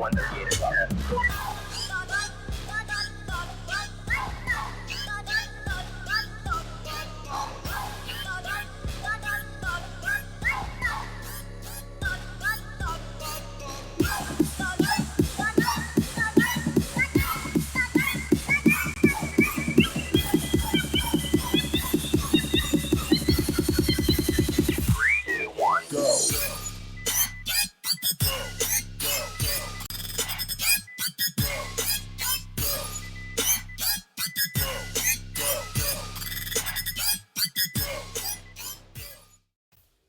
one their gate is up.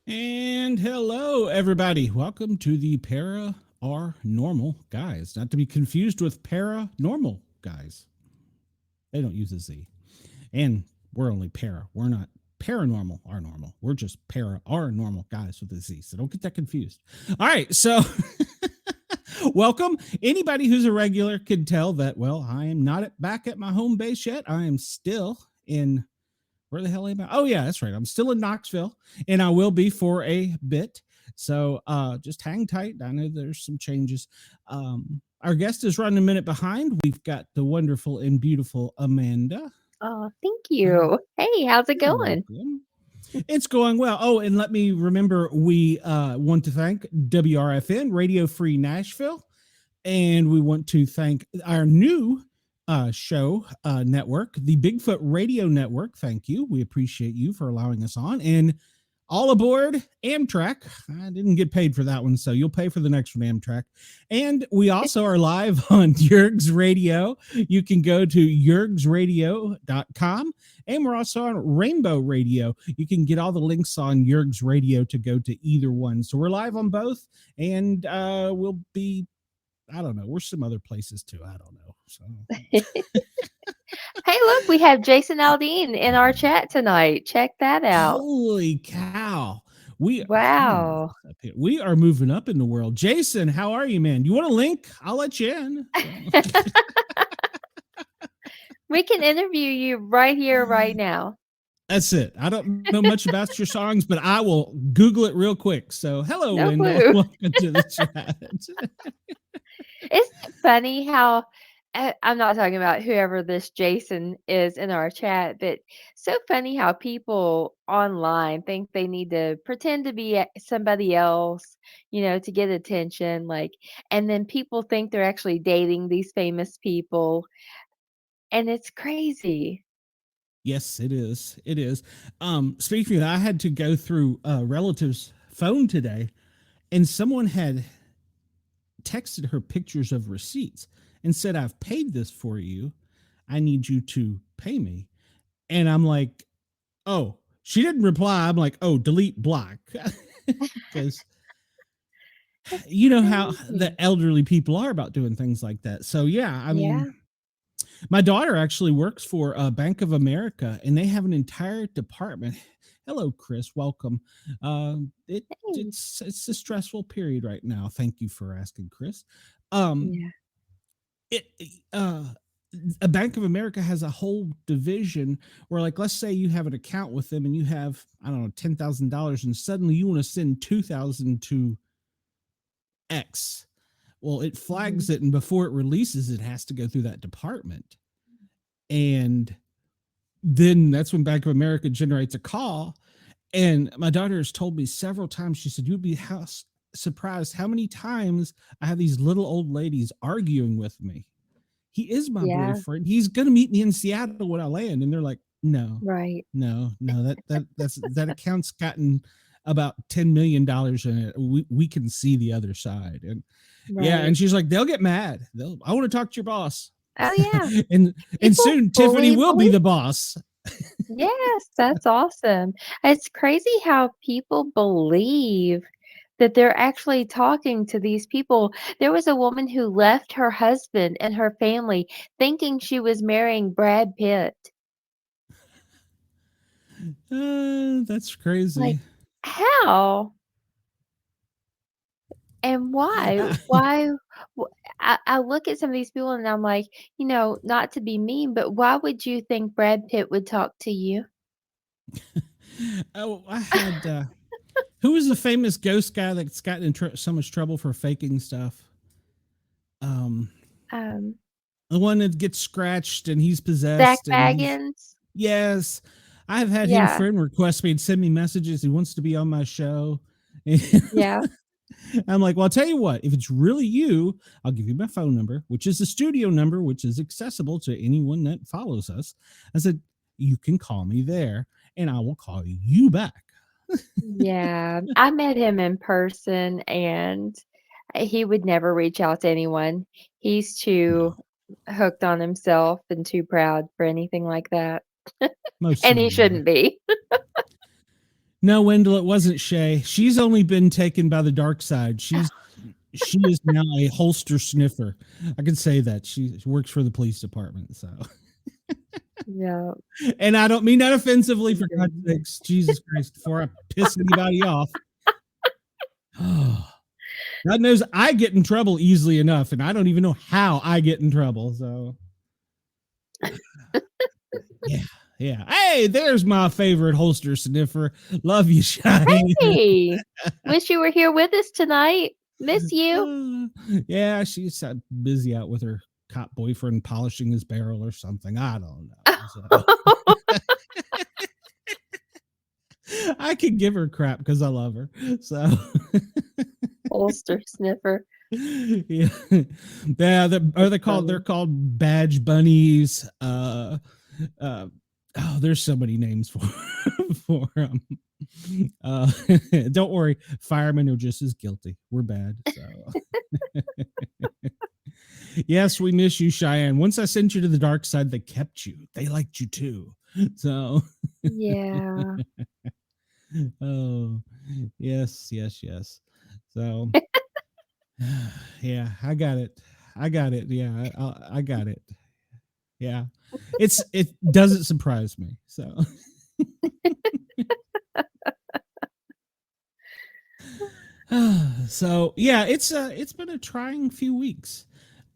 And hello, everybody. Welcome to the Paranormal Guyz. Not to be confused with Paranormal Guyz. They don't use a Z. And we're only para. We're not paranormal or normal. We're just normal guys with a Z. So don't get that confused. All right. So welcome. Anybody who's a regular can tell that, well, I am not back at my home base yet. I am still in... Where the hell am I? Oh, yeah, that's right. I'm still in Knoxville, and I will be for a bit. So just hang tight. I know there's some changes. Our guest is running a minute behind. We've got the wonderful and beautiful Amanda. Oh, thank you. Hey, how's it going? It's going well. Oh, and let me remember, we want to thank WRFN, Radio Free Nashville, and we want to thank our new show network, the Bigfoot Radio Network. Thank you. We appreciate you for allowing us on. And all aboard Amtrak. I didn't get paid for that one, so you'll pay for the next one, Amtrak. And we also are live on Yerg's Radio. You can go to yergsradio.com. And we're also on Rainbow Radio. You can get all the links on Yerg's Radio to go to either one. So we're live on both, and we'll be, I don't know, we're some other places too. I don't know. So. Hey, look, we have Jason Aldean in our chat tonight. Check that out. Holy cow. Wow. We are moving up in the world. Jason, how are you, man? You want a link? I'll let you in. We can interview you right here, right now. That's it. I don't know much about your songs, but I will Google it real quick. So hello, No Wendell. clue. Welcome to the chat. Isn't it funny how I'm not talking about whoever this Jason is in our chat, but so funny how people online think they need to pretend to be somebody else, to get attention. And then people think they're actually dating these famous people. And it's crazy. Yes, it is. It is. Speaking of that, I had to go through a relative's phone today, and someone had texted her pictures of receipts and said, I've paid this for you. I need you to pay me. And I'm like, oh, she didn't reply. I'm like, oh, delete block. Because you know how the elderly people are about doing things like that. So, yeah, I mean, my daughter actually works for Bank of America, and they have an entire department. Hello, Chris. Welcome. It's a stressful period right now. Thank you for asking, Chris. A Bank of America has a whole division where, like, let's say you have an account with them and you have, I don't know, $10,000, and suddenly you want to send $2,000 to X. Well, it flags it, and before it releases, it has to go through that department. And then that's when Bank of America generates a call. And my daughter has told me several times, she said, you'd be surprised how many times I have these little old ladies arguing with me. He is my boyfriend. He's going to meet me in Seattle when I land. And they're like, no, no, that account's gotten about $10 million in it. We can see the other side. And yeah. And she's like, they'll get mad. I want to talk to your boss. Oh yeah. and soon Tiffany will be the boss. Yes, that's awesome. It's crazy how people believe that they're actually talking to these people. There was a woman who left her husband and her family thinking she was marrying Brad Pitt. That's crazy. Like, how? And why? I look at some of these people and I'm like, not to be mean, but why would you think Brad Pitt would talk to you? Oh, I had, who was the famous ghost guy that's gotten in so much trouble for faking stuff? Um, Um, the one that gets scratched and he's Zach possessed and he's Baggins. yes. I've had him Yeah, friend request me and send me messages. He wants to be on my show. yeah, I'm like, well, I'll tell you what, if it's really you, I'll give you my phone number, which is the studio number, which is accessible to anyone that follows us. I said, you can call me there and I will call you back. yeah. I met him in person, and he would never reach out to anyone. He's too No, hooked on himself and too proud for anything like that. most And he certainly. shouldn't be. No, Wendell, it wasn't Shay. She's only been taken by the dark side. She is now a holster sniffer. I can say that. She works for the police department. So, Yeah. and I don't mean that offensively, for God's sakes. Jesus Christ, before I piss anybody off. God knows I get in trouble easily enough, and I don't even know how I get in trouble. So, yeah. Yeah. Hey, there's my favorite holster sniffer. Love you, Shine. Hey, wish you were here with us tonight. Miss you. Yeah, she's busy out with her cop boyfriend polishing his barrel or something. I don't know. So. I could give her crap because I love her. So Holster sniffer. yeah, they're called badge bunnies. Oh, there's so many names for them. Don't worry, firemen are just as guilty. We're bad. So yes, we miss you, Cheyenne. Once I sent you to the dark side, they kept you. They liked you too. So Yeah. oh yes. So yeah, I got it. Yeah, I got it. Yeah, it doesn't surprise me. So so yeah, it's been a trying few weeks.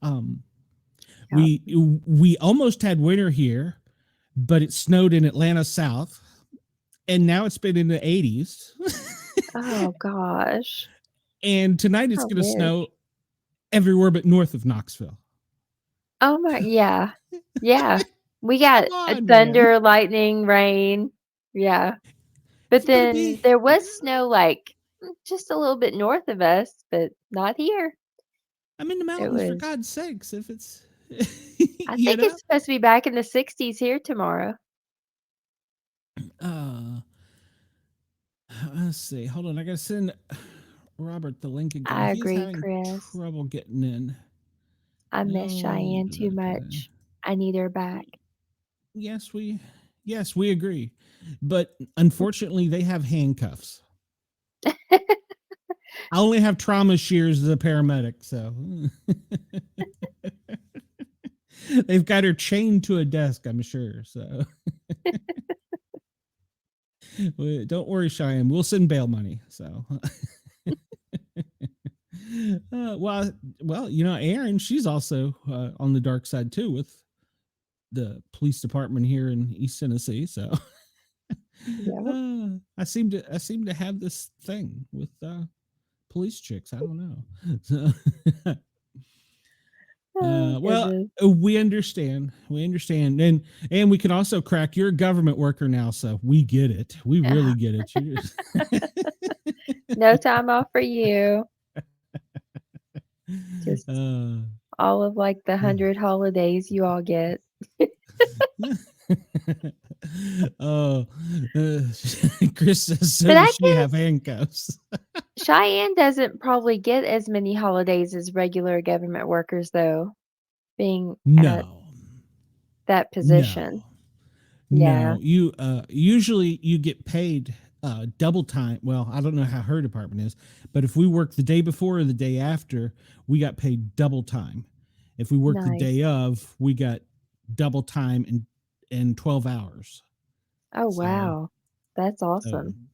Um, we almost had winter here, but it snowed in Atlanta South, and now it's been in the 80s. Oh gosh. And tonight it's I going to wish. snow everywhere but north of Knoxville. Oh my, yeah. Yeah. We got On, thunder, lightning, rain. Yeah. But it's gonna then be. there was snow like just a little bit north of us, but not here. I'm in the It mountains, for was, God's sakes. If it's, I you think know, it's supposed to be back in the 60s here tomorrow. uh, let's see. Hold on, I gotta send Robert the link again. I He's agree, having Chris. trouble getting in. I miss Oh, Cheyenne too much. I need her back. yes, we agree, but unfortunately, they have handcuffs. I only have trauma shears as a paramedic, so they've got her chained to a desk, I'm sure. So don't worry, Cheyenne. We'll send bail money. So well, Aaron, she's also on the dark side too with the police department here in East Tennessee. So Yeah. I seem to have this thing with police chicks. I don't know. Oh, Well, goodness. we understand, and we can also crack. You're a government worker now, so we get it. We really get it. No time off for you. Just all of like the 100 holidays you all get. Oh, Chris says, so But I does she have guess handcuffs? Cheyenne doesn't probably get as many holidays as regular government workers, though, being at No, that position. Yeah. no. You usually you get paid double time. Well, I don't know how her department is, but if we work the day before or the day after, we got paid double time. If we work the Nice. day of, we got double time in 12 hours. Oh, So, wow. That's awesome.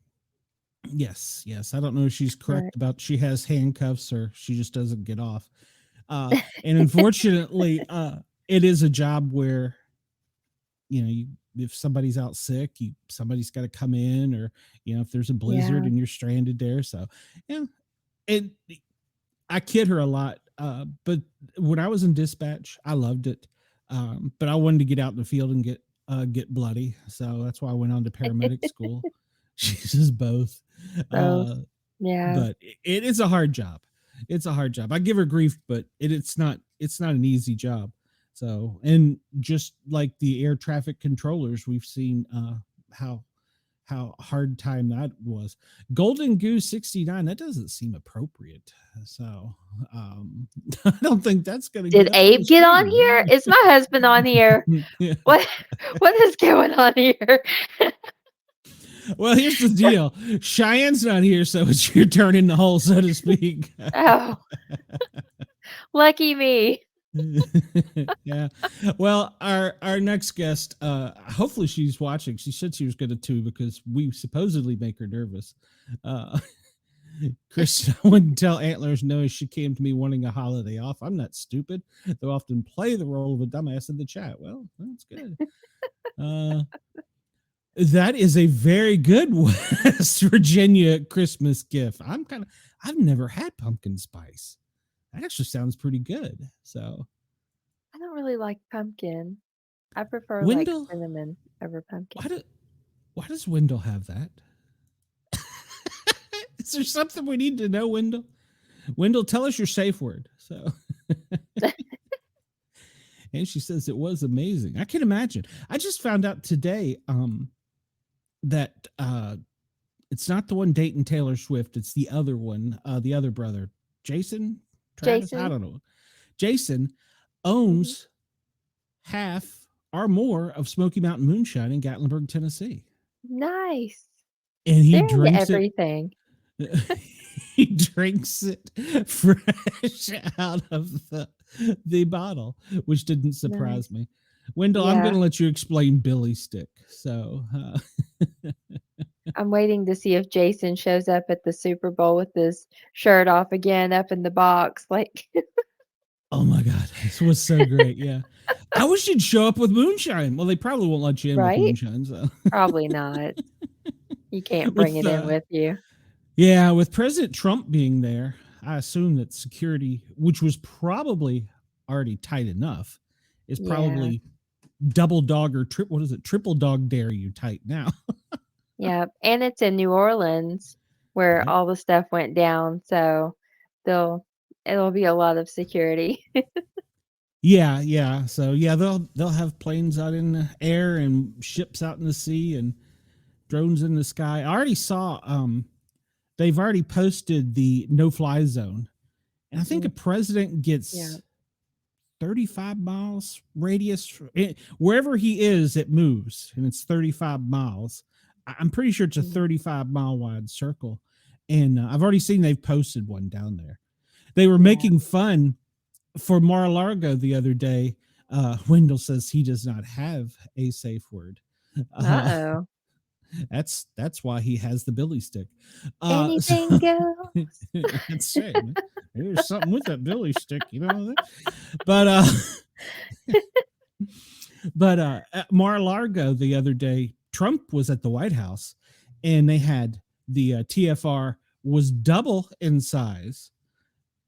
yes. I don't know if she's correct Right. about she has handcuffs or she just doesn't get off. And unfortunately, it is a job where, if somebody's out sick, somebody's got to come in, or if there's a blizzard Yeah. and you're stranded there. So, yeah, and I kid her a lot. but when I was in dispatch, I loved it. But I wanted to get out in the field and get bloody, so that's why I went on to paramedic school. She says both. Both. Uh, Yeah. but it's a hard job. It's a hard job. I give her grief, but it's not an easy job. So, and just like the air traffic controllers, we've seen how hard time that was. Golden Goose 69, that doesn't seem appropriate. So I don't think that's gonna Did Abe get on here? Is my husband on here? Yeah. What is going on here? Well, here's the deal. Cheyenne's not here, so it's your turn in the hole, so to speak. Oh. Lucky me. Yeah. Well, our next guest, hopefully she's watching. She said she was going to too, because we supposedly make her nervous. Chris, I wouldn't tell Antlers no, she came to me wanting a holiday off. I'm not stupid. They'll often play the role of a dumbass in the chat. Well, that's good. That is a very good West Virginia Christmas gift. I've never had pumpkin spice. That actually sounds pretty good. So I don't really like pumpkin. I prefer Wendell, like cinnamon over pumpkin. Why does Wendell have that? Is there something we need to know, Wendell? Wendell, tell us your safe word. So and she says it was amazing. I can imagine. I just found out today that it's not the one dating Taylor Swift. It's the other one, the other brother, Jason. Travis? Jason? I don't know. Jason owns half or more of Smoky Mountain Moonshine in Gatlinburg, Tennessee. Nice. And he They're into drinks everything. He drinks it fresh out of the bottle, which didn't surprise me. Wendell, I'm going to let you explain Billy Stick. So I'm waiting to see if Jason shows up at the Super Bowl with his shirt off again up in the box. Like, oh my God, this was so great. Yeah. I wish you'd show up with moonshine. Well, they probably won't let you in with moonshine. So. Probably not. You can't bring it in with you. Yeah, with President Trump being there, I assume that security, which was probably already tight enough, is probably double dog or triple dog dare you tight now. Yeah, and it's in New Orleans where all the stuff went down, so it'll be a lot of security. Yeah. So they'll have planes out in the air and ships out in the sea and drones in the sky. I already saw they've already posted the no-fly zone, and I think a president gets 35 miles radius wherever he is. It moves, and it's 35 miles. I'm pretty sure it's a 35-mile wide circle, and I've already seen they've posted one down there. They were making fun for Mar-a-Lago the other day. Wendell says he does not have a safe word. Uh-oh. That's why he has the Billy Stick. Anything goes. That's right. There's something with that Billy Stick, you know. But at Mar-a-Lago the other day, Trump was at the White House, and they had the TFR was double in size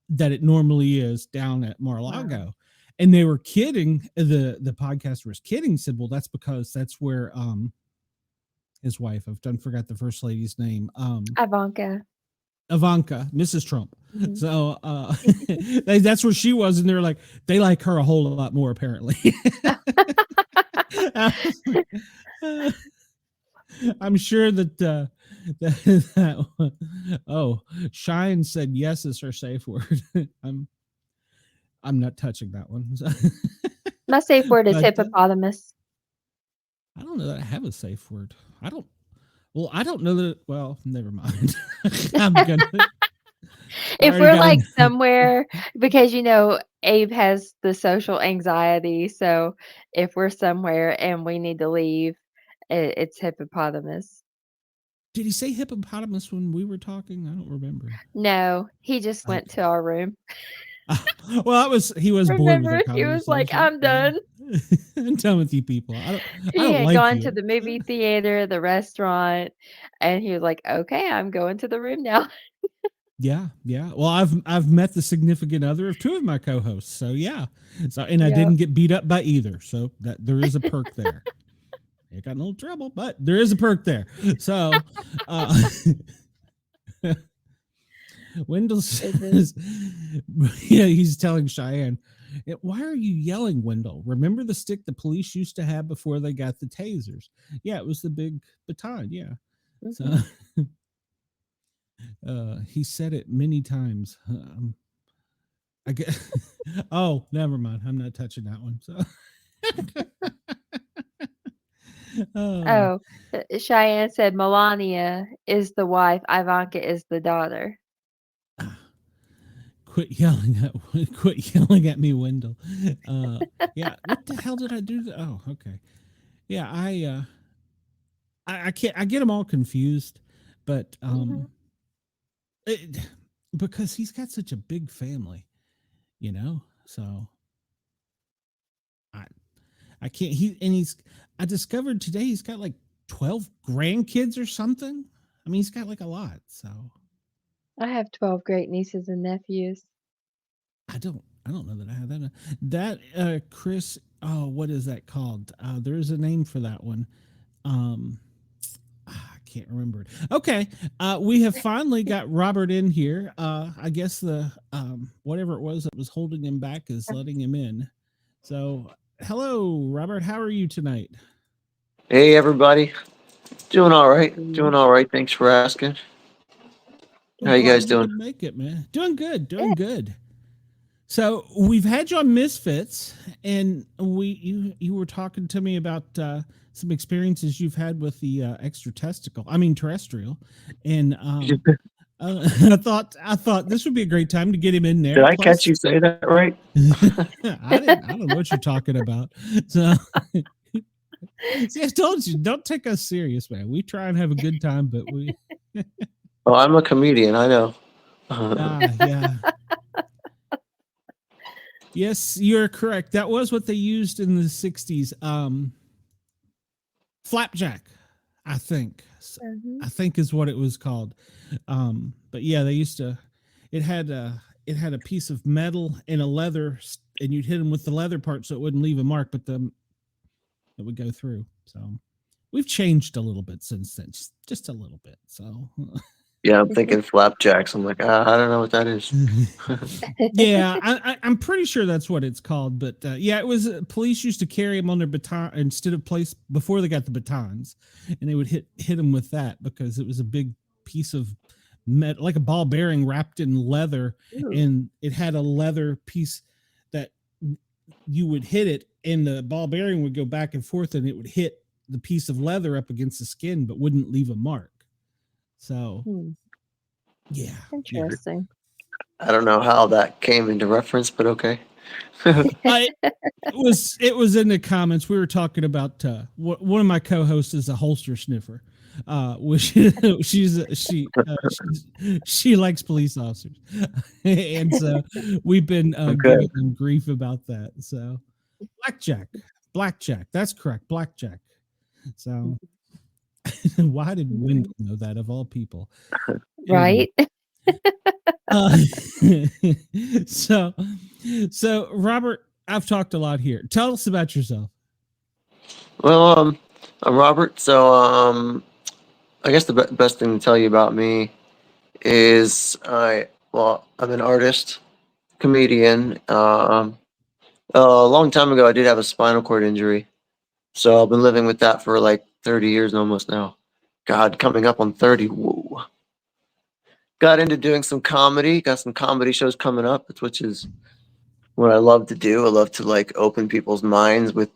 that it normally is down at Mar-a-Lago. Wow. And they were kidding. The podcaster was kidding, said, well, that's because that's where his wife, forgot the first lady's name. Ivanka, Mrs. Trump. Mm-hmm. So that's where she was, and they're like, they like her a whole lot more, apparently. I'm sure that Shine said yes is her safe word. I'm not touching that one. My safe word is hippopotamus. I don't know that I have a safe word. I don't know that. Well, never mind. I'm gonna. If we're like somewhere, because Abe has the social anxiety, so if we're somewhere and we need to leave, it's hippopotamus. Did he say hippopotamus when we were talking? I don't remember. No, he just went to our room. Well, he was bored with the he was like, I'm done. I'm done with you people. He had gone to the movie theater, the restaurant, and he was like, okay, I'm going to the room now. Yeah, yeah. Well, I've met the significant other of two of my co-hosts, so yeah. So and I Yep. didn't get beat up by either, so that there is a perk there. It got in a little trouble, but there is a perk there. So, uh, Wendell Goodness. says, yeah, he's telling Cheyenne, why are you yelling, Wendell? Remember the stick the police used to have before they got the tasers? Yeah, it was the big baton. Yeah. So Mhm. he said it many times. I get, oh, never mind. I'm not touching that one. So, oh, Oh, Cheyenne said Melania is the wife, Ivanka is the daughter. quit yelling at me, Wendell. Uh, yeah. What the hell did I do? Oh, okay. Yeah, I can't. I get them all confused, but Mhm. it, because he's got such a big family, you know. So I I can't. He's. I discovered today he's got like 12 grandkids or something. I mean, he's got like a lot. So I have 12 great nieces and nephews. I don't know that I have that. That Chris. Oh, what is that called? There's a name for that one. Um, I can't remember it. Okay, we have finally got Robert in here. I guess the whatever it was that was holding him back is letting him in. So, hello, Robert. How are you tonight? Hey everybody, doing all right. Mhm. Doing all right. Thanks for asking. Well, How you guys glad you doing? could make it, man. Doing good. Yeah. Doing good. So we've had you on Misfits, and you were talking to me about some experiences you've had with the terrestrial, and Did I thought this would be a great time to get him in there. I catch Plus, you say that right? I don't know what you're talking about. So, see, I told you, don't take us serious, man. We try and have a good time, but we, Oh, I'm a comedian. I know. yeah, yes, you're correct. That was what they used in the '60s. Flapjack, I think. Mhm. I think is what it was called. But yeah, they used to. It had a piece of metal and a leather, and you'd hit them with the leather part so it wouldn't leave a mark, but it would go through. So we've changed a little bit since then, just a little bit. So Yeah, I'm thinking flapjacks. I'm like, I don't know what that is. yeah, I'm pretty sure that's what it's called. But yeah, it was police used to carry them on their baton instead of place before they got the batons, and they would hit them with that because it was a big piece of metal, like a ball bearing wrapped in leather, Ooh. and it had a leather piece that you would hit it, and the ball bearing would go back and forth, and it would hit the piece of leather up against the skin, but wouldn't leave a mark. So Hmm. yeah, yeah. Interesting. I don't know how that came into reference, but okay. I it was in the comments. We were talking about one of my co-hosts is a holster sniffer, which she likes police officers, and so we've been Okay. giving them grief about that. So blackjack, that's correct, blackjack. So why did Mhm. Wendell know that of all people? Anyway, Right? uh, so Robert, I've talked a lot here. Tell us about yourself. Well, I'm Robert. So, I guess the best thing to tell you about me is I'm an artist, comedian. A long time ago, I did have a spinal cord injury. So I've been living with that for like 30 years almost now. God, coming up on 30. Whoa. Got into doing some comedy, got some comedy shows coming up, which is what I love to do. I love to like open people's minds with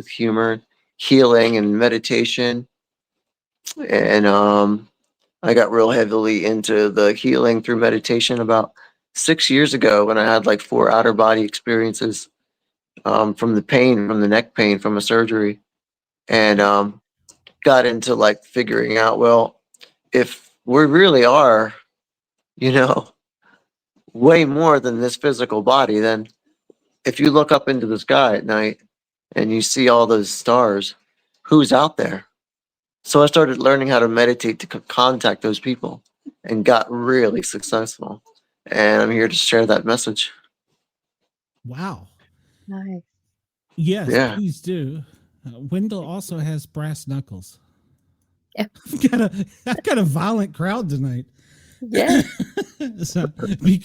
humor, healing and meditation. And I got real heavily into the healing through meditation about 6 years ago when I had like 4 outer body experiences from the pain, from the neck pain from a surgery. And got into like figuring out, well, if we really are, you know, way more than this physical body, then if you look up into the sky at night and you see all those stars, who's out there? So I started learning how to meditate to contact those people. and got really successful. And I'm here to share that message. Wow. Nice. Yes, Yeah. please do. Wendell also has brass knuckles. Yeah. I've got a violent crowd tonight. Yeah. So be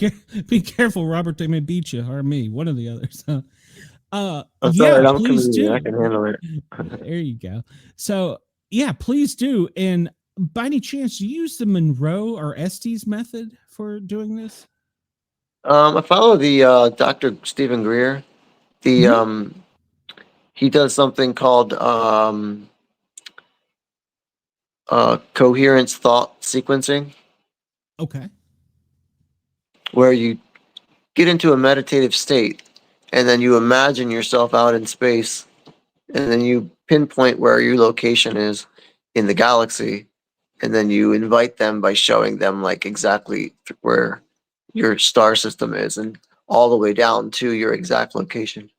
careful, Robert. They may beat you or me, one or the other. So, I'm yeah, sorry, I'm please comedian. do. I can handle it. There you go. So, yeah, please do. And by any chance, you use the Monroe or Estes method for doing this? I follow the Dr. Stephen Greer. The Mhm. he does something called coherence thought sequencing, Okay. where you get into a meditative state and then you imagine yourself out in space and then you pinpoint where your location is in the galaxy and then you invite them by showing them like exactly where your star system is and all the way down to your exact location.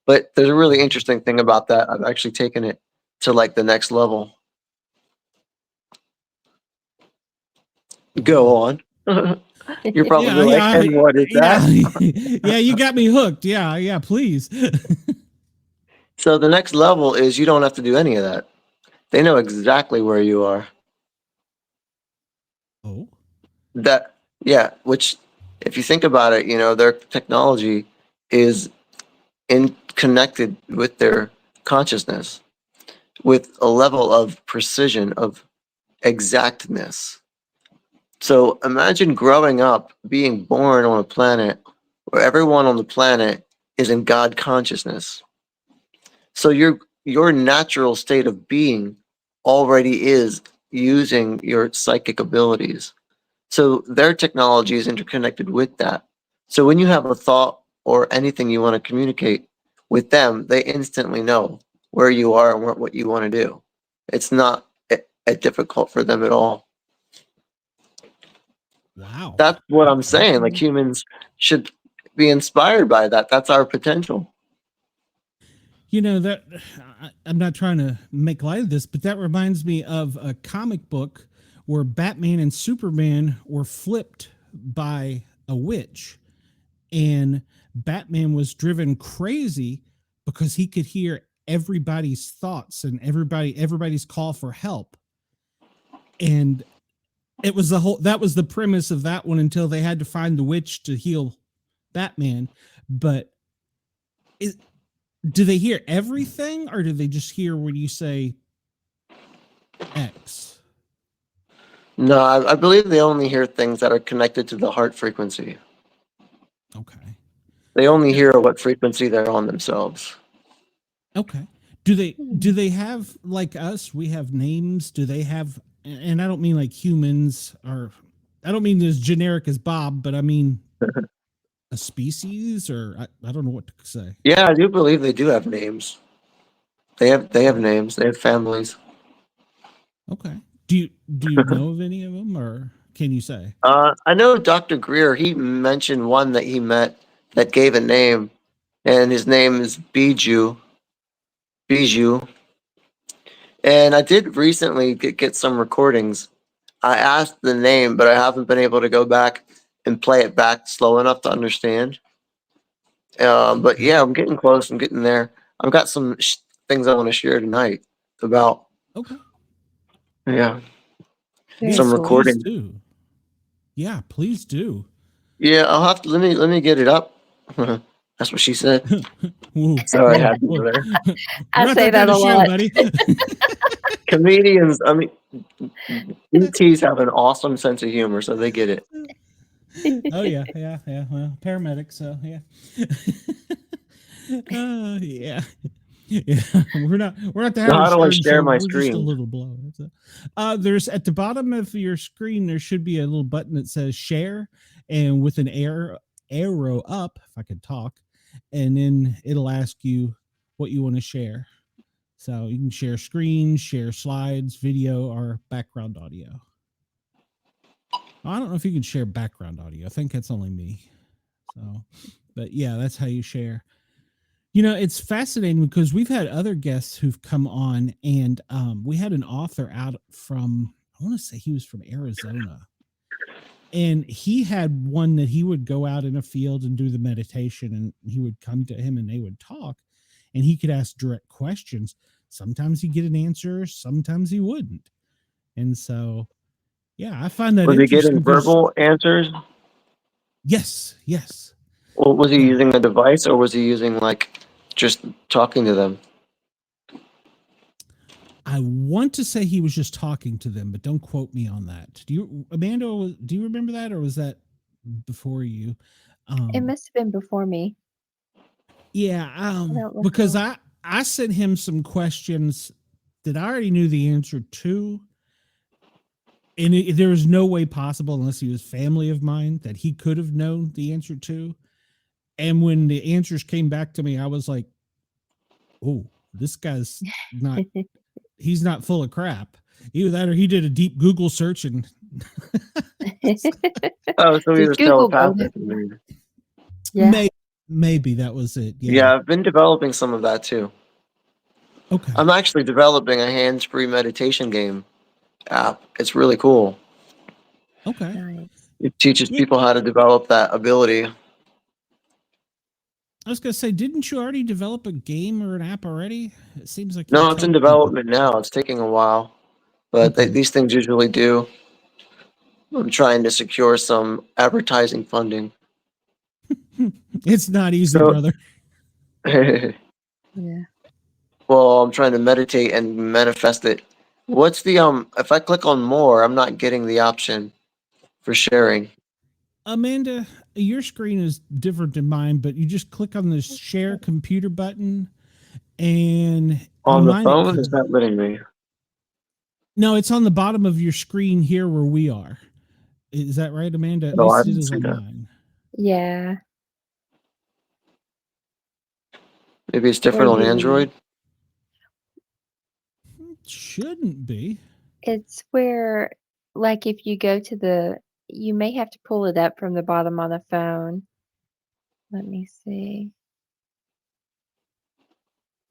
But there's a really interesting thing about that. I've actually taken it to like the next level. Go on. You're probably like, and what is that? Yeah, you got me hooked. Yeah, please. So the next level is you don't have to do any of that. They know exactly where you are. Oh. That yeah, which if you think about it, their technology is connected with their consciousness with a level of precision of exactness. So imagine growing up being born on a planet where everyone on the planet is in God consciousness. So your natural state of being already is using your psychic abilities. So their technology is interconnected with that. So when you have a thought or anything you want to communicate with them, they instantly know where you are and what you want to do. It's not difficult for them at all. Wow. That's what I'm Okay. saying. Like humans should be inspired by that. That's our potential. That I'm not trying to make light of this, but that reminds me of a comic book where Batman and Superman were flipped by a witch, and Batman was driven crazy because he could hear everybody's thoughts and everybody's call for help. And it was that was the premise of that one until they had to find the witch to heal Batman. But do they hear everything or do they just hear when you say X? No, I believe they only hear things that are connected to the heart frequency. Okay. They only hear what frequency they're on themselves. Okay. Do they have, like us, we have names? Do they have, and I don't mean like humans, or I don't mean as generic as Bob, but I mean a species, or I don't know what to say. Yeah, I do believe they do have names. They have names. They have families. Okay. Do you know of any of them, or can you say? I know Dr. Greer. He mentioned one that he met that gave a name, and his name is Bijou. Bijou. And I did recently get some recordings. I asked the name, but I haven't been able to go back and play it back slow enough to understand. But yeah, I'm getting close. I'm getting there. I've got some things I want to share tonight about. Okay. Yeah, Very some Yes, cool. please recording. do. Yeah, please do. Yeah, I'll have to let me get it up. That's what she said. Whoa, Sorry, I whoa, had to whoa. go there. We're I not say that kind that of a show, lot. buddy. Comedians, I mean, ETs have an awesome sense of humor, so they get it. Oh yeah. Well, paramedic, so yeah. Yeah. Yeah, we're not the So how Howard do I Stern share show. my We're just a screen? little blower. So, there's at the bottom of your screen there should be a little button that says share, and with an arrow up, if I could talk, and then it'll ask you what you want to share. So you can share screen, share slides, video, or background audio. I don't know if you can share background audio. I think that's only me. So, but yeah, that's how you share. It's fascinating because we've had other guests who've come on, and we had an author out from, I want to say he was from Arizona, And he had one that he would go out in a field and do the meditation, and he would come to him and they would talk, and he could ask direct questions. Sometimes he'd get an answer, sometimes he wouldn't. And so, yeah, I find that Was he interesting. getting verbal answers? Yes. Or was he Yeah. using a device, or was he using like just talking to them? I want to say he was just talking to them, but don't quote me on that. Amanda, do you remember that, or was that before you? It must have been before me. Yeah, don't because recall. I sent him some questions that I already knew the answer to, and there was no way possible, unless he was family of mine, that he could have known the answer to. And when the answers came back to me, I was like, "Oh, this guy's not. He's not full of crap." Either that, or he did a deep Google search and. Oh, so he Just was Google telepathic. it. Yeah. Maybe that was it. Yeah, I've been developing some of that too. Okay. I'm actually developing a hands-free meditation game app. It's really cool. Okay. Nice. It teaches Yeah. people how to develop that ability. I was gonna say, didn't you already develop a game or an app already? It seems like No, you it's in told me. development now. It's taking a while, but Okay. these things usually do. I'm trying to secure some advertising funding. It's not easy, So- brother. Yeah. Well, I'm trying to meditate and manifest it. What's the if I click on more, I'm not getting the option for sharing. Amanda, your screen is different than mine, but you just click on the share computer button, and On the mine, phone, is not letting me. no, it's on the bottom of your screen here where we are. Is that right, Amanda? At No, I least it didn't is see on that. mine. Yeah. Maybe it's different Where on you- Android. It shouldn't be. It's where, like, if you go to you may have to pull it up from the bottom on the phone. Let me see.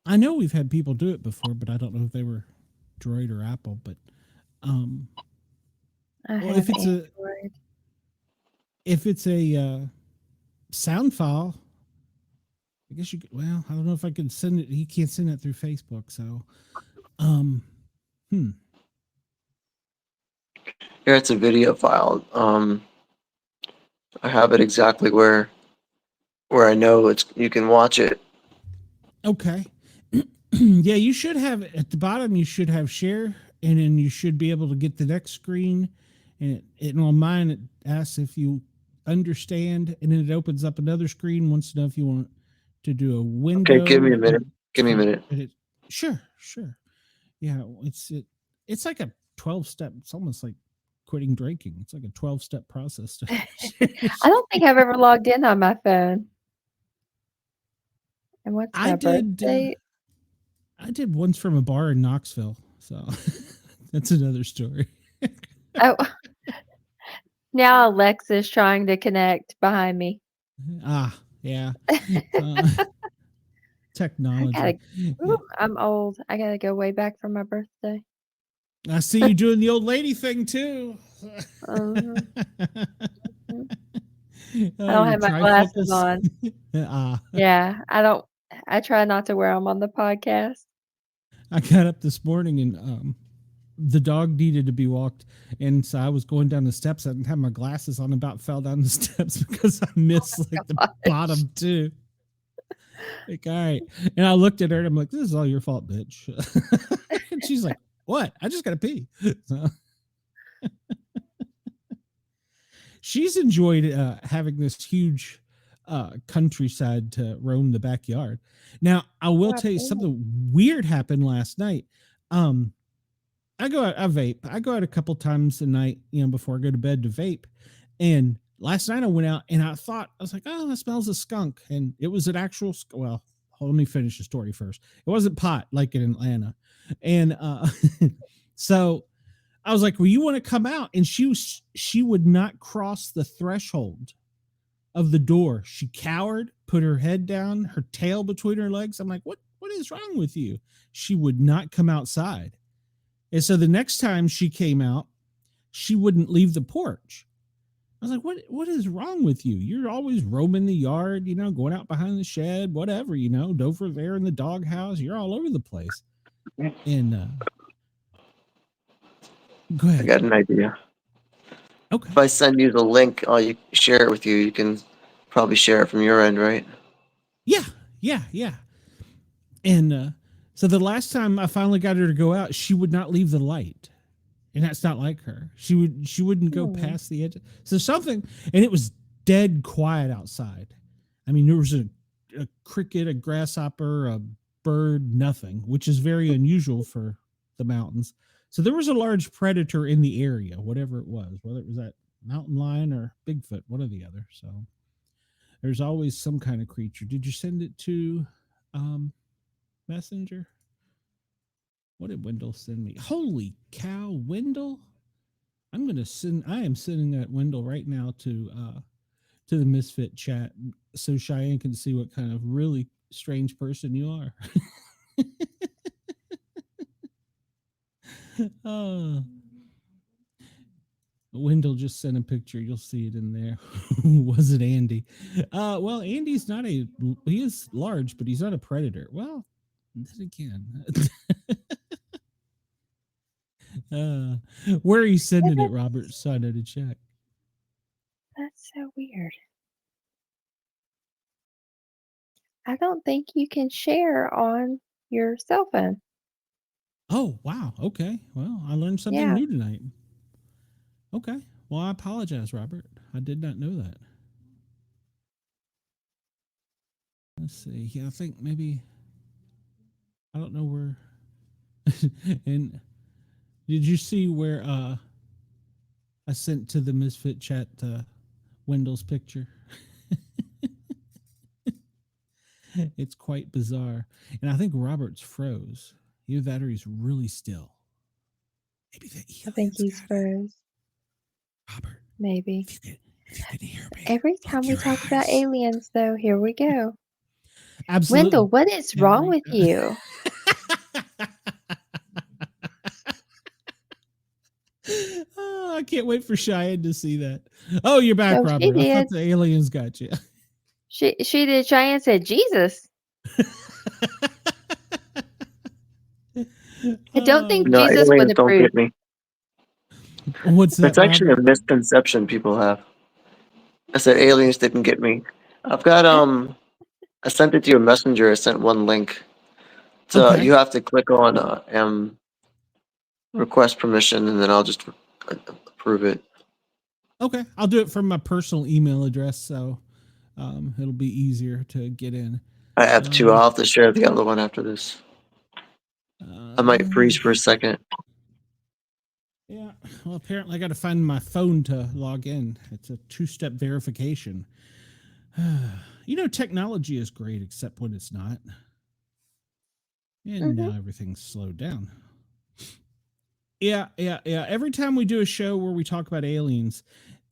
I know we've had people do it before, but I don't know if they were Droid or Apple. But I Well, have if it's Android. if it's a sound file, I guess you could, well, I don't know if I could send it. You can't send it through Facebook. So, Here, it's a video file. I have it exactly where I know it's. You can watch it. okay. Yeah, you should have at the bottom, you should have share, and then you should be able to get the next screen. And on mine, it asks if you understand, and then it opens up another screen, wants to know if you want to do a window. Okay, give me a minute. Give me a minute. Sure. Yeah, it's like a 12-step. It's almost like quitting drinking. It's like a 12-step process. I don't think I've ever logged in on my phone. And what's my birthday? I did once from a bar in Knoxville, so that's another story. Oh, now Alexa's trying to connect behind me. Yeah. Technology. Ooh, I'm old. I gotta go way back from my birthday. I see you doing the old lady thing too. Uh-huh. I I don't have my glasses on. Yeah, I don't. I try not to wear them on the podcast. I got up this morning and the dog needed to be walked, and so I was going down the steps. I didn't have my glasses on, about fell down the steps because I missed like the bottom two. Like, all right. And I looked at her and I'm like, this is all your fault, bitch. And she's like, what? I just gotta pee. So she's enjoyed having this huge countryside to roam the backyard. Now, I will tell you something weird happened last night. I go out, I vape. I go out a couple times a night, before I go to bed to vape. And last night I went out and I was like, oh, that smells of skunk. And it was an actual, well, let me finish the story first. It wasn't pot like in Atlanta. And so I was like, well, you want to come out? And she would not cross the threshold of the door. She cowered, put her head down, her tail between her legs. I'm like, what is wrong with you? She would not come outside. And so the next time she came out, she wouldn't leave the porch. I was like, what is wrong with you? You're always roaming the yard, going out behind the shed, whatever, over there in the doghouse. You're all over the place. And go I ahead. got an idea. Okay. If I send you the link, I'll share it with you. You can probably share it from your end, right? Yeah. And so the last time I finally got her to go out, she would not leave the light. And that's not like her. She wouldn't go past the edge. So something, and it was dead quiet outside. I mean, there was a cricket, a grasshopper, a bird, nothing, which is very unusual for the mountains. So there was a large predator in the area, whatever it was, whether it was that mountain lion or Bigfoot, one or the other. So there's always some kind of creature. Did you send it to Messenger? What did Wendell send me? Holy cow, Wendell! I am sending that Wendell right now to the Misfit chat so Cheyenne can see what kind of really strange person you are. Wendell just sent a picture. You'll see it in there. Was it Andy? Well, Andy's not he is large, but he's not a predator. Well, then again. Where are you sending it, Robert? So I know to check. That's so weird. I don't think you can share on your cell phone. Oh, wow. Okay. Well, I learned something new tonight. Okay. Well, I apologize, Robert. I did not know that. Let's see. Yeah, I think maybe, I don't know where. And did you see where I sent to the Misfit chat Wendell's picture? It's quite bizarre. And I think Robert's froze. Either that or he's really still. Maybe I think he's froze. Robert. Maybe. If you could hear me. Every time we talk about aliens, though, here we go. Absolutely. Wendell, what is wrong with you? Oh, I can't wait for Cheyenne to see that. Oh, you're back, Oh, Robert. I thought the aliens got you. She did. Cheyenne said, Jesus. I don't think Jesus would approve. Don't get me. What's that? That's actually a misconception people have. I said aliens didn't get me. I've got I sent it to your messenger. I sent one link. So you have to click on request permission, and then I'll just approve it. Okay, I'll do it from my personal email address, so it'll be easier to get in. I have two. I'll have to share the other one after this. I might freeze for a second. Yeah, well, apparently I got to find my phone to log in. It's a two-step verification. Technology is great, except when it's not. And now everything's slowed down. Yeah. Every time we do a show where we talk about aliens,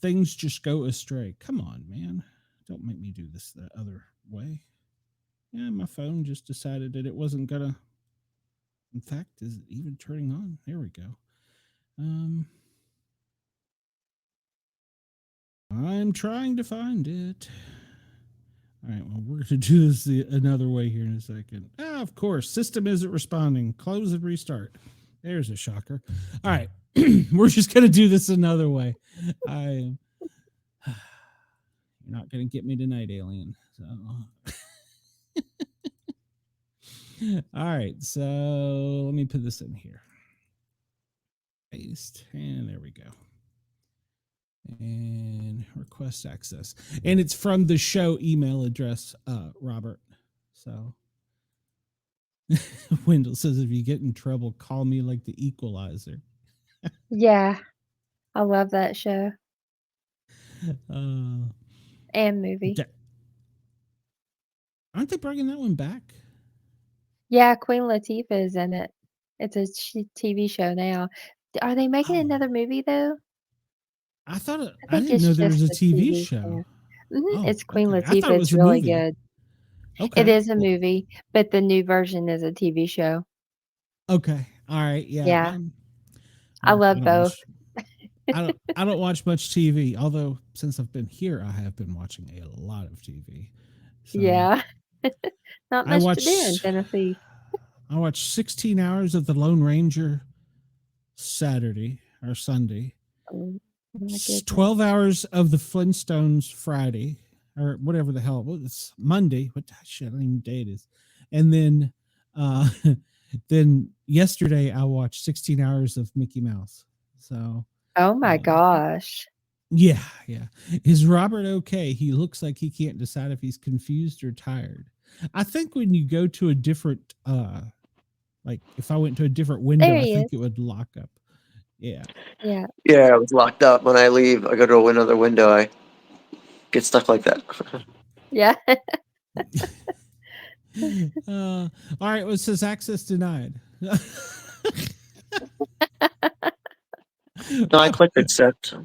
things just go astray. Come on, man. Don't make me do this the other way. Yeah, my phone just decided that it wasn't gonna. In fact, is it even turning on? There we go. I'm trying to find it. All right, well, we're going to do this another way here in a second. Of course, system isn't responding. Close and restart. There's a shocker. All right, we're just going to do this another way. You're not going to get me tonight, alien. So. All right, so let me put this in here. Paste, and there we go. And request access. And it's from the show email address, Robert. So Wendell says, if you get in trouble, call me like the Equalizer. Yeah, I love that show. And movie. Aren't they bringing that one back? Yeah, Queen Latifah is in it. It's a TV show now. Are they making another movie, though? I didn't know there was a TV show. It's Queen Latifah. It's really good. Okay. It is a movie, but the new version is a TV show. Okay. All right. Yeah. I love both. I don't watch much TV. Although since I've been here, I have been watching a lot of TV. So Yeah. Not I much to do in watched Tennessee. I watched 16 hours of The Lone Ranger Saturday or Sunday. Oh, my goodness. 12 hours of the Flintstones Friday or whatever the hell. Well, it's Monday. What shit? I don't even know what day it is. And then, then yesterday I watched 16 hours of Mickey Mouse. So, Oh my gosh. yeah. Is Robert okay? He looks like he can't decide if he's confused or tired. I think when you go to a different, like if I went to a different window, There I he think is. it would lock up. Yeah. Yeah. Yeah, I was locked up. When I leave, I go to another window. I get stuck like that. Yeah. All right. Well, it says access denied. No, I clicked accept.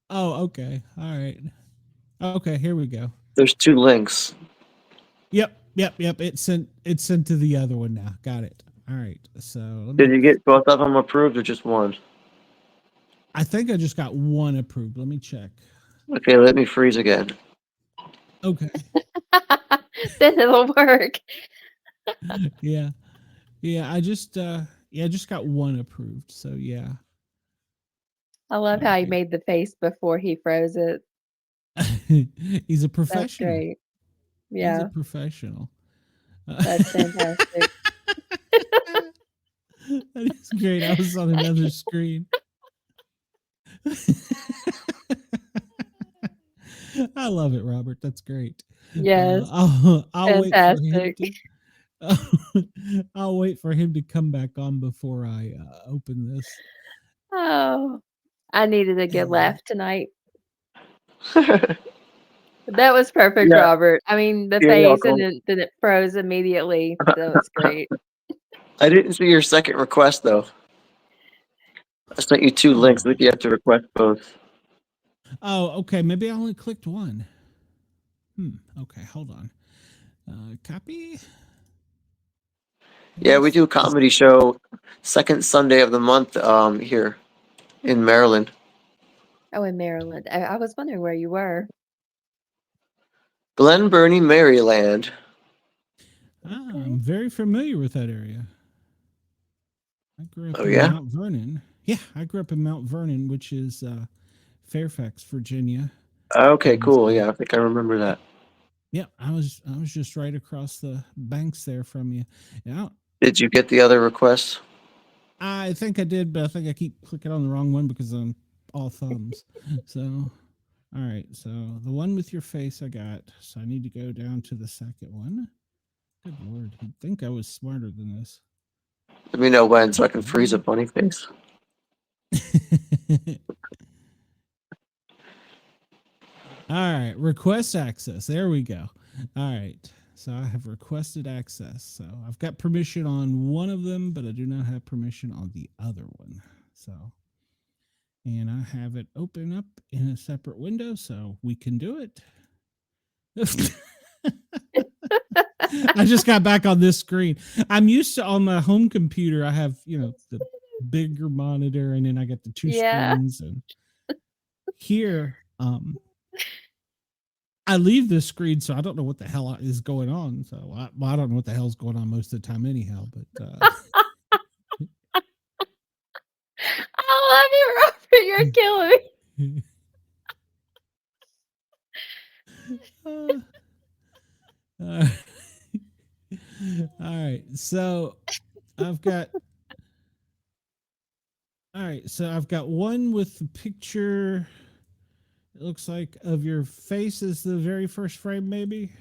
Oh, okay. All right. Okay, here we go. There's 2 links. Yep. It's sent to the other one now. Got it. All right. So Did you get both of them approved or just one? I think I just got one approved. Let me check. Okay, let me freeze again. Okay. Then it'll work. Yeah. I just got one approved. So yeah. I love how he Okay. made the face before he froze it. He's a That's professional. great. He's Yeah. a professional. That's fantastic. That is great. I was on another screen. I love it, Robert. That's great. Yes. I'll wait for him Fantastic. to. I'll wait for him to come back on before I open this. Oh, I needed a good And laugh tonight. That was perfect, Yeah. Robert. I mean, the You're face and welcome. then it froze immediately. That was great. I didn't see your second request though. I sent you 2 links. I think you have to request both. Oh, okay. Maybe I only clicked one. Okay, hold on. Copy. Yeah, we do a comedy show second Sunday of the month here in Maryland. Oh, in Maryland. I was wondering where you were. Glen Burnie, Maryland. I'm very familiar with that area. I grew up Oh, in yeah? Mount Vernon. Yeah, I grew up in Mount Vernon, which is Fairfax, Virginia. Okay, cool. Yeah, I think I remember that. Yeah, I was just right across the banks there from you. Yeah, Did you get the other requests? I think I did, but I think I keep clicking on the wrong one because I'm all thumbs. So, all right. So the one with your face I got. So I need to go down to the second one. Good Lord, you'd think I was smarter than this. Let me know when so I can freeze a funny face. All right, request access. There we go. All right. So I have requested access. So I've got permission on one of them, but I do not have permission on the other one. So, and I have it open up in a separate window so we can do it. I just got back on this screen. I'm used to on my home computer. I have, the bigger monitor and then I got the 2 screens and here, I leave this screen, so I don't know what the hell is going on. So I don't know what the hell's going on most of the time anyhow, but I love you, Robert. You're killing me. All right. So I've got one with the picture. It looks like of your face is the very first frame, maybe.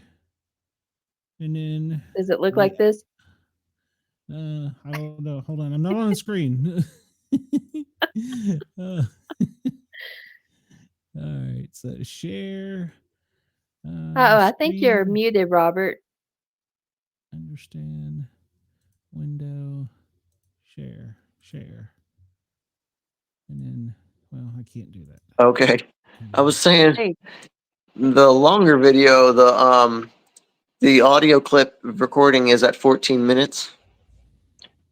And then Does it look like this? I don't know. Hold on. I'm not on the screen. All right. So share. I think you're screen. muted, Robert. Understand. Window. Share. And then, well, I can't do that. Okay. I was saying Hey. the longer video, the audio clip recording is at 14 minutes.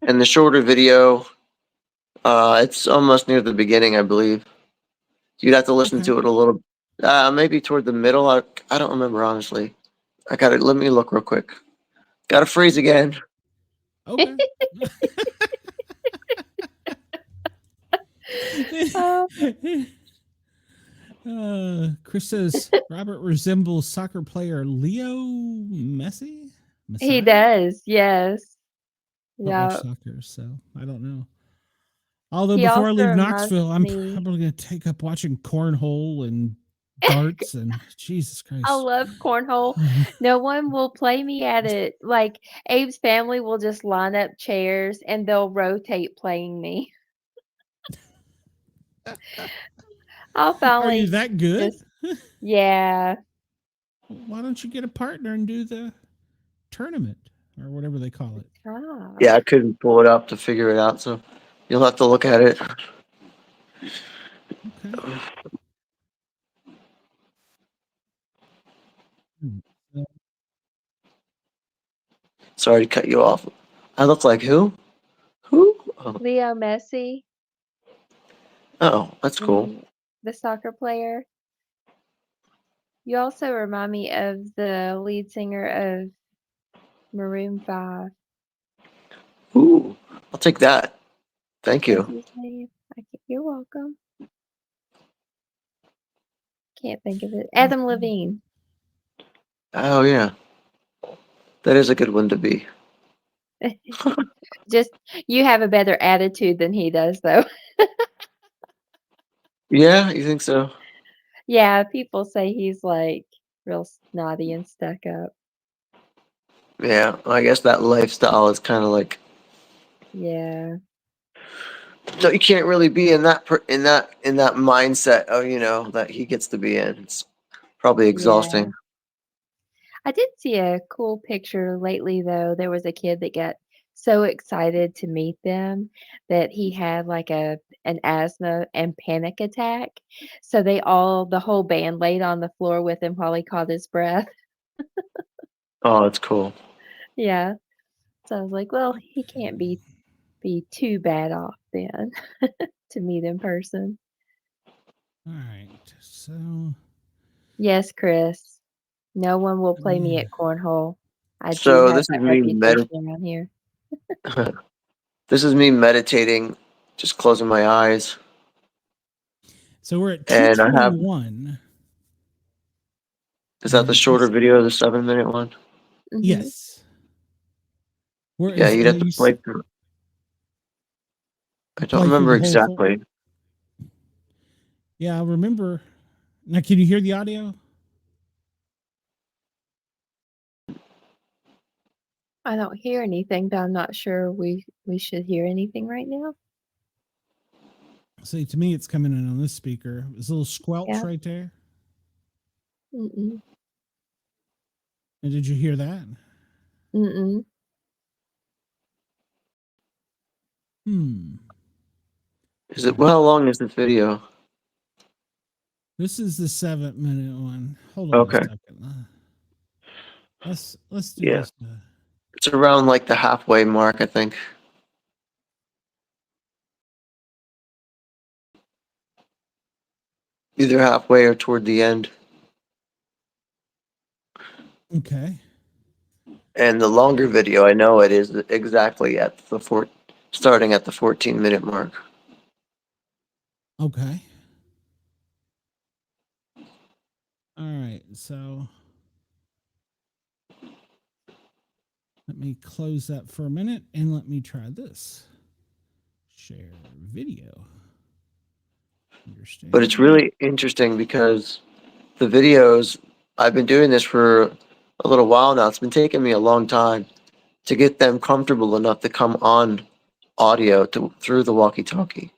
And the shorter video, It's almost near the beginning, I believe. You'd have to listen Okay. to it a little, maybe toward the middle. I don't remember honestly. Let me look real quick. Gotta freeze again. Okay. Oh, Chris says Robert resembles soccer player Leo Messi. he Messiah? does. Yes. Don't watch Yeah. soccer, so I don't know. Although He before I also leave reminds Knoxville, I'm me. probably going to take up watching cornhole and darts and Jesus I Christ. love cornhole. No one will play me at it. Like Abe's family will just line up chairs and they'll rotate playing me. I'll Are you finally that good? just yeah. Why don't you get a partner and do the tournament or whatever they call it? Ah. Yeah, I couldn't pull it up to figure it out, so you'll have to look at it. Okay. Hmm. Sorry to cut you off. I look like who? Who? Leo Messi, That's cool. the soccer player. You also remind me of the lead singer of Maroon 5. Ooh, I'll take that. Thank What's you. his name? You're welcome. Can't think of it. Adam Levine. Oh yeah, that is a good one to be. Just you have a better attitude than he does, though. Yeah, you think so? Yeah, people say he's like real snotty and stuck up. Yeah, I guess that lifestyle is kind of like, Yeah. so you can't really be in that mindset of that he gets to be in. It's probably Yeah. exhausting. I did see a cool picture lately, though. There was a kid that got so excited to meet them that he had like an asthma and panic attack. So the whole band laid on the floor with him while he caught his breath. Oh, it's cool. Yeah. So I was like, well, he can't be too bad off then to meet in person. All right. So Yes, Chris. No one will play me yeah. at cornhole. I do So have that reputation around here. this is me meditating, just closing my eyes, So we're at and I have. 221. Is that the shorter video, the 7-minute one? Mhm. Yes. Where Yeah, is you'd have to play through. I don't remember the whole thing? exactly. Yeah, I remember. Now, can you hear the audio? I don't hear anything, but I'm not sure we should hear anything right now. See, to me, it's coming in on this speaker. There's a little squelch Yeah. right there. Mm-mm. And did you hear that? Mm-mm. Is it? Well, how long is this video? This is the 7-minute one. Hold on Okay. a second. Let's do Yeah. this. It's around like the halfway mark, I think. Either halfway or toward the end. Okay. And the longer video, I know it is exactly at starting at the 14-minute mark. Okay. All right. So let me close that for a minute and let me try this. Share video. Understand. But it's really interesting because the videos, I've been doing this for a little while now. It's been taking me a long time to get them comfortable enough to come on audio through the walkie-talkie,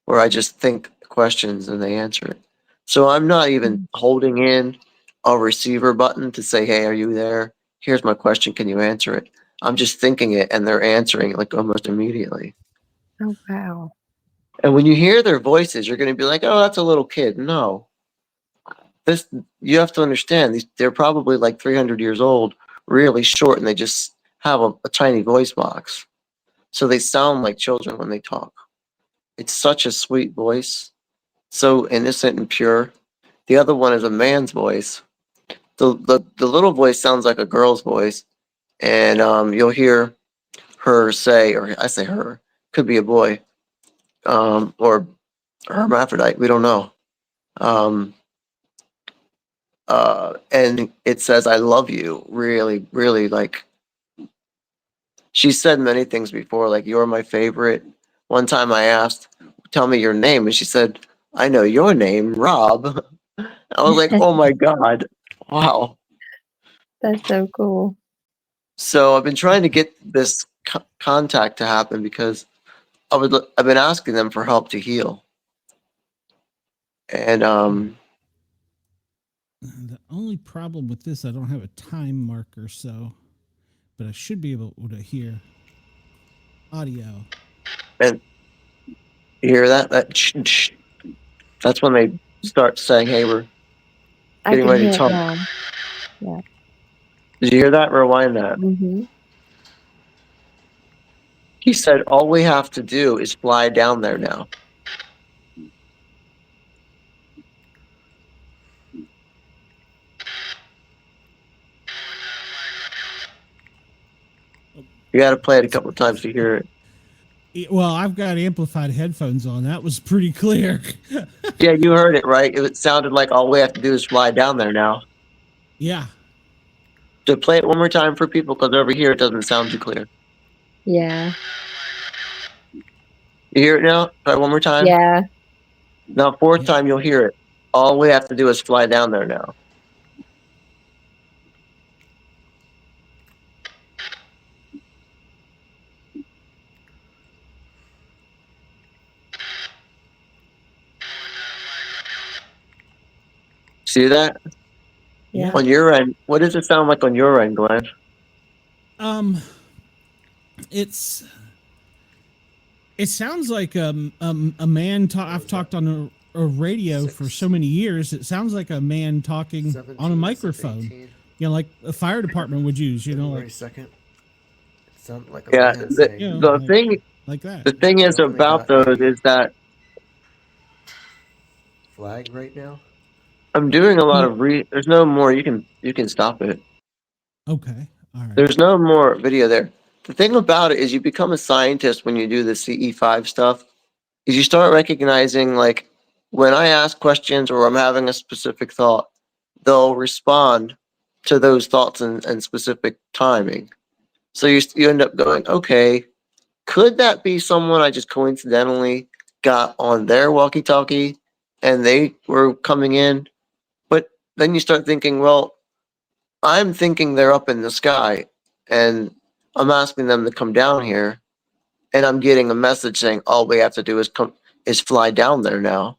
where I just think questions and they answer it. So I'm not even holding in a receiver button to say, "Hey, are you there? Here's my question. Can you answer it?" I'm just thinking it, and they're answering it like almost immediately. Oh wow. And when you hear their voices, you're going to be like, "Oh, that's a little kid." No, this you have to understand. They're probably like 300 years old, really short, and they just have a tiny voice box, so they sound like children when they talk. it's such a sweet voice, so innocent and pure. The other one is a man's voice. The little voice sounds like a girl's voice, and you'll hear her say, or I say her, could be a boy, or hermaphrodite. We don't know. Um, and it says, "I love you." Really, really, like she said many things before, like "You're my favorite." One time I asked, "Tell me your name," and she said, "I know your name, Rob." I was like, "Oh my god, wow!" That's so cool. So I've been trying to get this contact to happen because I've been asking them for help to heal, and The only problem with this, I don't have a time marker, but I should be able to hear audio. and you hear that? That's when they start saying, "Hey, we're I getting can ready to hear it talk." now. Yeah. Did you hear that? Rewind that. Mm-hmm. He said, "All we have to do is fly down there now." You got to play it a couple of times to hear it. Well, I've got amplified headphones on. That was pretty clear. Yeah, you heard it right. It sounded like all we have to do is fly down there now. Yeah. So play it one more time for people because over here it doesn't sound too clear. Yeah. You hear it now? Try one more time. Yeah. Now, fourth Yeah. time you'll hear it. All we have to do is fly down there now. See that? Yeah. On your end, what does it sound like on your end, Glenn? It sounds like a man. I've talked on a radio for so many years. It sounds like a man talking on a microphone. You know, like a fire department would use. You know, like 2nd. It sounded like a Yeah, man saying, you know, the like, thing like that. the thing is We only about got those a- is that flag right now. I'm doing a lot of there's no more. You can stop it. Okay. All right. There's no more video there. The thing about it is you become a scientist when you do the CE5 stuff. Is you start recognizing, like, when I ask questions or I'm having a specific thought, they'll respond to those thoughts and specific timing. So you end up going, okay, could that be someone I just coincidentally got on their walkie-talkie and they were coming in? But then you start thinking, well, I'm thinking they're up in the sky and I'm asking them to come down here and I'm getting a message saying all we have to do is fly down there now.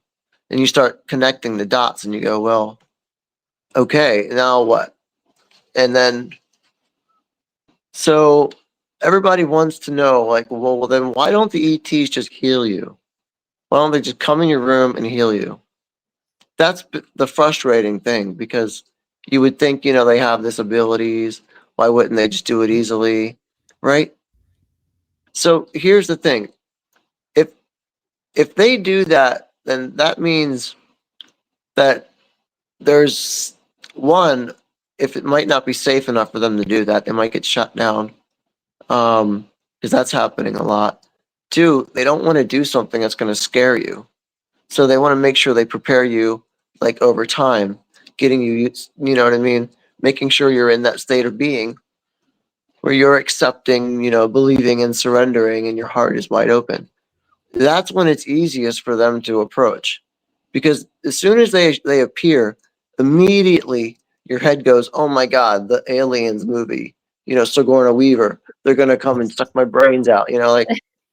And you start connecting the dots and you go, well, okay, now what? And then so everybody wants to know, like, well then why don't the ETs just heal you? Why don't they just come in your room and heal you? That's the frustrating thing because you would think, they have this abilities. Why wouldn't they just do it easily? Right? So here's the thing. If if they do that, then that means that there's one, if it might not be safe enough for them to do that, they might get shut down. Because that's happening a lot. Two, they don't want to do something that's going to scare you. So they want to make sure they prepare you like over time, getting you, you know what I mean? Making sure you're in that state of being where you're accepting, believing and surrendering and your heart is wide open. That's when it's easiest for them to approach. Because as soon as they appear, immediately your head goes, oh my God, the Aliens movie, Sigourney Weaver, they're going to come and suck my brains out, like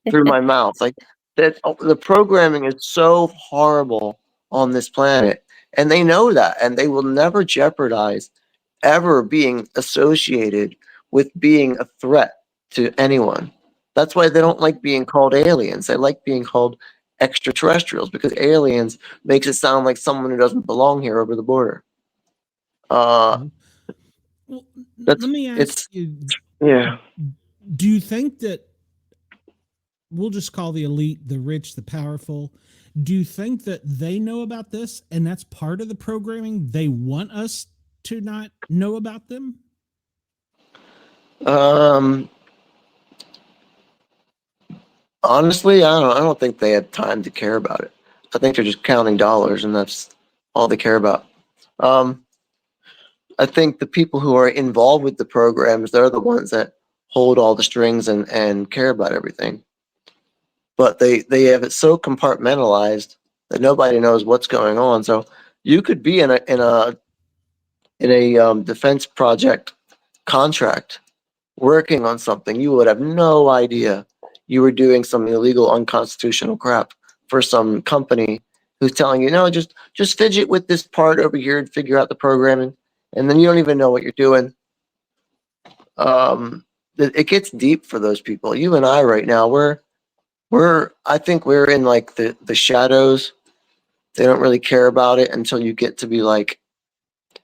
through my mouth. Like that, the programming is so horrible on this planet. And they know that, and they will never jeopardize ever being associated with being a threat to anyone. That's why they don't like being called aliens. They like being called extraterrestrials because aliens makes it sound like someone who doesn't belong here over the border. Well, That's let me ask it's you: yeah. do you think that we'll just call the elite, the rich, the powerful. Do you think that they know about this and that's part of the programming? They want us to not know about them? Honestly, I don't think they have time to care about it. I think they're just counting dollars, and that's all they care about. Um, I think the people who are involved with the programs, they're the ones that hold all the strings and care about everything. But they have it so compartmentalized that nobody knows what's going on. So you could be in a defense project contract working on something, you would have no idea you were doing some illegal, unconstitutional crap for some company who's telling you, no, just fidget with this part over here and figure out the programming, and then you don't even know what you're doing. It gets deep for those people. You and I right now, I think we're in like the shadows. They don't really care about it until you get to be like,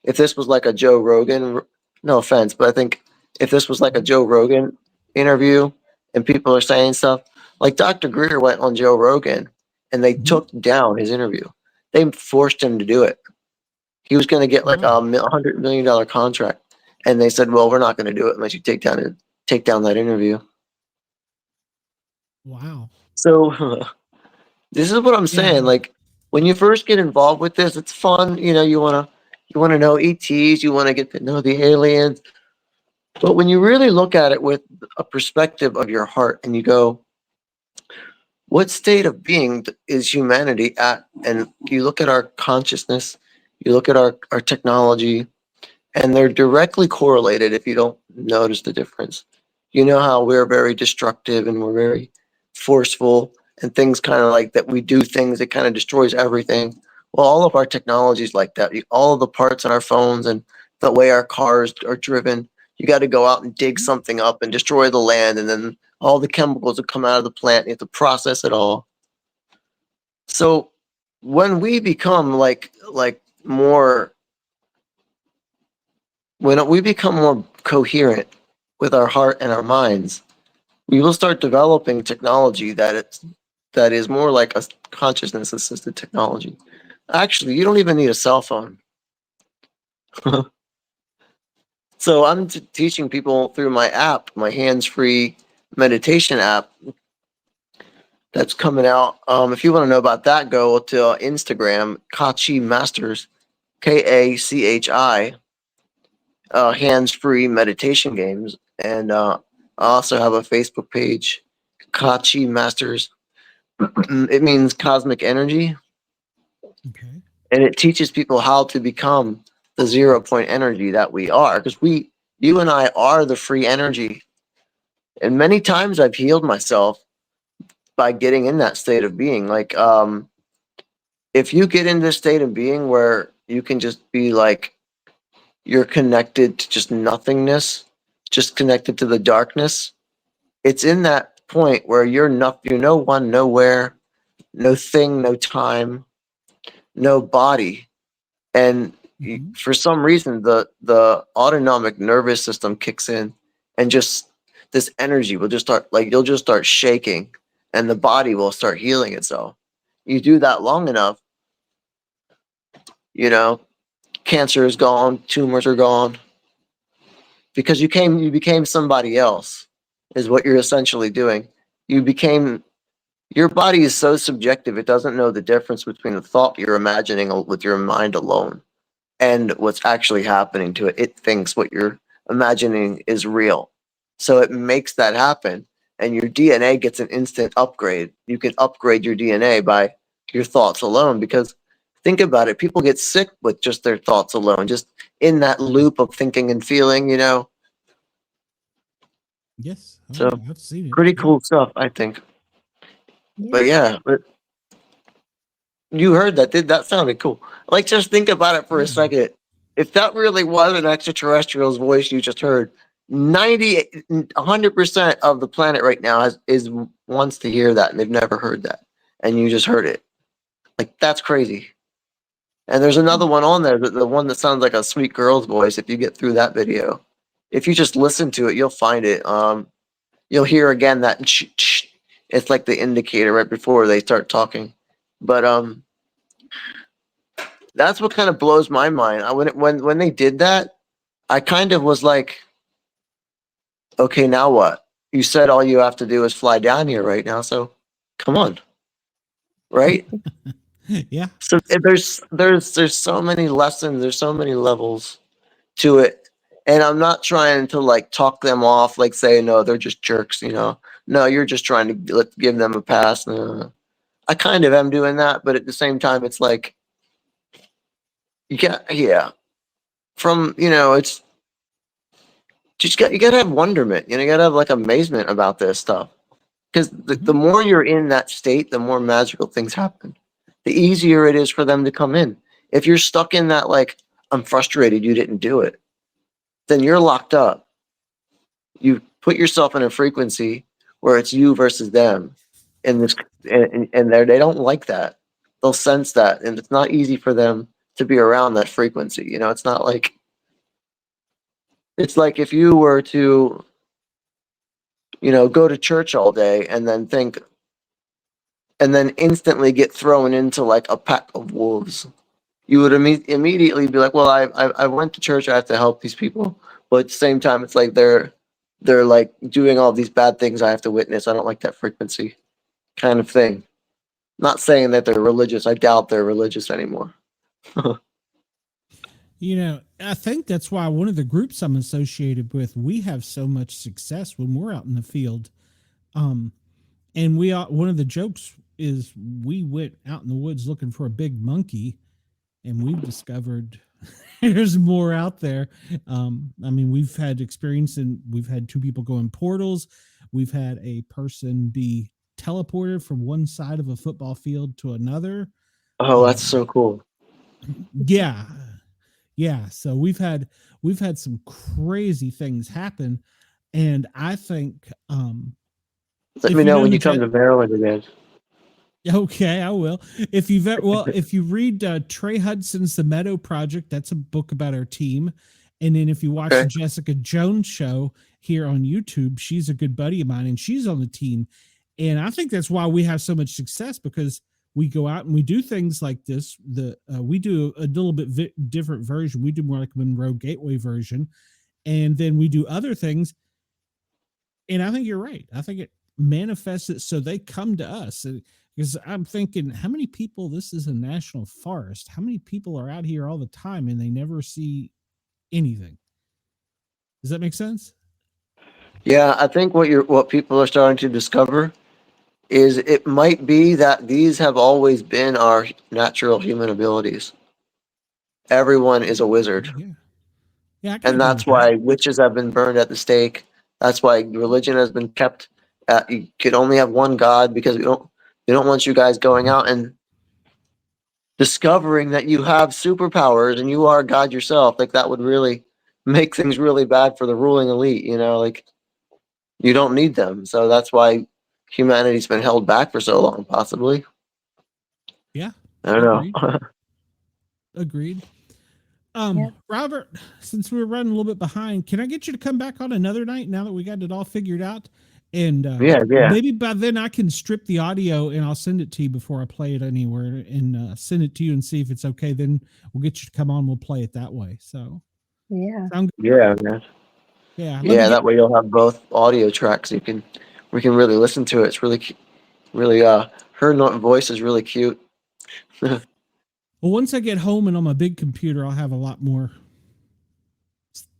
if this was like a Joe Rogan, no offense, but I think if this was like a Joe Rogan interview and people are saying stuff, like Dr. Greer went on Joe Rogan and they took down his interview. They forced him to do it. He was going to get like $100 million contract. And they said, well, we're not going to do it unless you take down that interview. Wow. So this is what I'm saying. Like when you first get involved with this, it's fun. You know, you want to know ETs, you want to get to know the aliens. But when you really look at it with a perspective of your heart and you go, what state of being is humanity at? And you look at our consciousness, you look at our technology, and they're directly correlated if you don't notice the difference. You know how we're very destructive and we're very forceful and things kind of like that. We do things that kind of destroys everything. Well, all of our technology is like that. All of the parts on our phones and the way our cars are driven, you got to go out and dig something up and destroy the land, and then all the chemicals that come out of the plant, you have to process it all. So when we become more when we become more coherent with our heart and our minds, we will start developing technology that is more like a consciousness assisted technology. Actually, you don't even need a cell phone. So I'm teaching people through my app, my hands-free meditation app that's coming out. If you want to know about that, go to Instagram, Kachi Masters, Kachi, hands-free meditation games. And I also have a Facebook page, Kachi Masters. It means cosmic energy. Okay. And it teaches people how to become the 0 point energy that we are. Because you and I are the free energy. And many times I've healed myself by getting in that state of being. Like, if you get in this state of being where you can just be like, you're connected to just nothingness, just connected to the darkness, it's in that point where you're no one, nowhere, no thing, no time, no body. And for some reason, the autonomic nervous system kicks in, and just this energy will just start, like, you'll just start shaking, and the body will start healing itself. You do that long enough, cancer is gone, tumors are gone, because you became somebody else, is what you're essentially doing. Your body is so subjective, it doesn't know the difference between the thought you're imagining with your mind alone and what's actually happening to it. It thinks what you're imagining is real. So it makes that happen, and your DNA gets an instant upgrade. You can upgrade your DNA by your thoughts alone, because think about it, people get sick with just their thoughts alone, just in that loop of thinking and feeling, Yes. So I've seen it. pretty cool stuff, I think. But but you heard that, that sounded cool. Like, just think about it for a second. If that really was an extraterrestrial's voice you just heard, 100% of the planet right now wants to hear that, and they've never heard that, and you just heard it. Like, that's crazy. And there's another one on there, the one that sounds like a sweet girl's voice. If you get through that video, if you just listen to it, you'll find it. You'll hear again that It's like the indicator right before they start talking. But that's what kind of blows my mind. When they did that, I kind of was like, okay, now what? You said all you have to do is fly down here right now, so come on, right? Yeah. So there's so many lessons, there's so many levels to it, and I'm not trying to like talk them off, like say no, they're just jerks, you know. No, you're just trying to give them a pass. I kind of am doing that, but at the same time, it's like, yeah, from it's just you gotta have wonderment, you gotta have like amazement about this stuff, because the more you're in that state, the more magical things happen. The easier it is for them to come in. If you're stuck in that, like, I'm frustrated you didn't do it, then you're locked up. You put yourself in a frequency where it's you versus them, and they don't like that. They'll sense that, and it's not easy for them to be around that frequency. It's not like it's like if you were to go to church all day and then instantly get thrown into like a pack of wolves. You would immediately be like, well, I went to church, I have to help these people, but at the same time, it's like they're like doing all these bad things I have to witness. I don't like that frequency kind of thing. Not saying that they're religious. I doubt they're religious anymore. I think that's why one of the groups I'm associated with, we have so much success when we're out in the field. And one of the jokes is we went out in the woods looking for a big monkey, and we've discovered there's more out there. We've had experience, and we've had 2 people go in portals. We've had a person be teleported from one side of a football field to another. Oh, that's so cool. Yeah. So we've had some crazy things happen, and I think let me know when you come to Maryland again. Okay, I will. If you read Trey Hudson's The Meadow Project, that's a book about our team. And then if you watch the Jessica Jones show here on YouTube, she's a good buddy of mine, and she's on the team. And I think that's why we have so much success, because we go out and we do things like this. We do a little bit different version. We do more like a Monroe Gateway version, and then we do other things. And I think you're right. I think it manifests it so they come to us. Because I'm thinking, how many people, this is a national forest, how many people are out here all the time and they never see anything? Does that make sense? Yeah, I think what people are starting to discover is it might be that these have always been our natural human abilities. Everyone is a wizard. Yeah. And that's why witches have been burned at the stake. That's why religion has been kept you could only have one God, because they don't want you guys going out and discovering that you have superpowers and you are God yourself. Like, that would really make things really bad for the ruling elite, like you don't need them. So that's why humanity's been held back for so long, possibly. Yeah. I don't know. Agreed. Robert, since we're running a little bit behind, can I get you to come back on another night now that we got it all figured out? And yeah. Maybe by then I can strip the audio and I'll send it to you before I play it anywhere, and send it to you and see if it's okay. Then we'll get you to come on. We'll play it that way. So yeah, yeah, man. Yeah. That way you'll have both audio tracks. We can really listen to it. It's really her voice is really cute. Well, once I get home and on my big computer, I'll have a lot more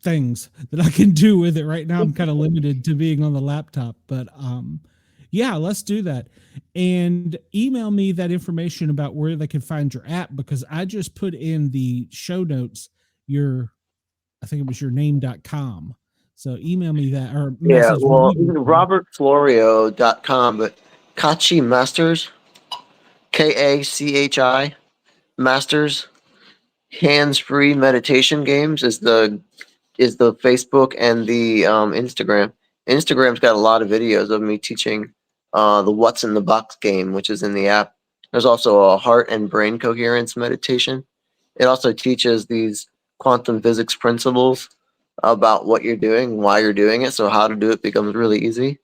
things that I can do with it. Right now, I'm kind of limited to being on the laptop, but yeah, let's do that. And email me that information about where they can find your app, because I just put in the show notes I think it was your name.com. So email me that, or message robertflorio.com, but Kachi Masters, Kachi Masters hands-free meditation games is the Facebook and the Instagram. Instagram's got a lot of videos of me teaching the What's in the Box game, which is in the app. There's also a heart and brain coherence meditation. It also teaches these quantum physics principles about what you're doing, why you're doing it, so how to do it becomes really easy.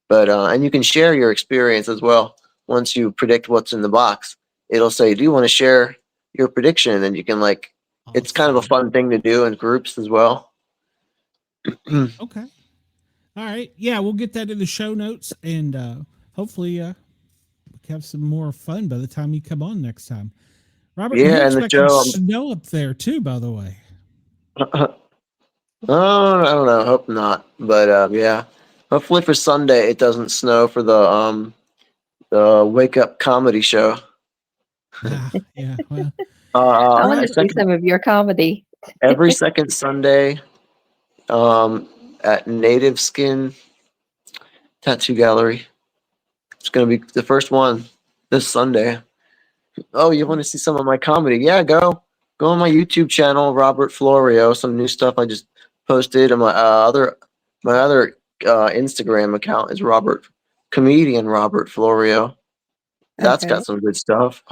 But and you can share your experience as well. Once you predict what's in the box, it'll say, "Do you want to share your prediction?" And you can like, it's kind of a Awesome. fun thing to do in groups as well. Okay. All right. Yeah, we'll get that in the show notes, and hopefully we can have some more fun by the time you come on next time. Robert, Yeah, you're and the expecting show. snow up there too, by the way. Oh, I don't know. Hope not. But yeah, hopefully for Sunday it doesn't snow for the wake up comedy show. Yeah. Well, I want Every to see second, some of your comedy. every second Sunday, at Native Skin Tattoo Gallery. It's gonna be the first one this Sunday. Oh, you want to see some of my comedy? Yeah, go on my YouTube channel, Robert Florio. Some new stuff I just posted, and my other Instagram account is comedian Robert Florio. That's Okay. got some good stuff.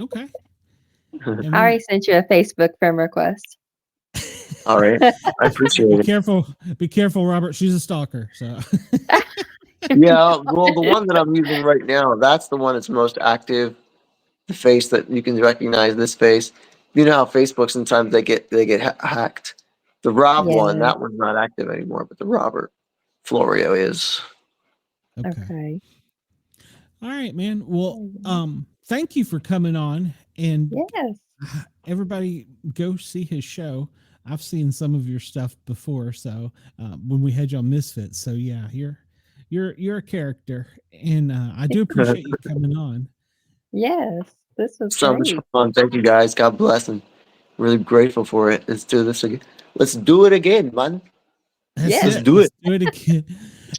okay. I already sent you a Facebook friend request. All right, I appreciate Be it. careful, Robert. She's a stalker. So Yeah, well, the one that I'm using right now, that's the one that's most active. The face that you can recognize this face. You know how Facebook sometimes they get hacked. The Rob one, Yeah. that one's not active anymore, but the Robert Florio is. Okay. All right, man. Well, thank you for coming on, and Yes. everybody go see his show. I've seen some of your stuff before, so when we had you on Misfits. So yeah, you're a character, and I do appreciate you coming on. Yes. This was So much great. fun. Thank you guys. God bless, and really grateful for it. Let's do this again. Let's do it again, man. That's Yes. Let's do it. Let's do it again.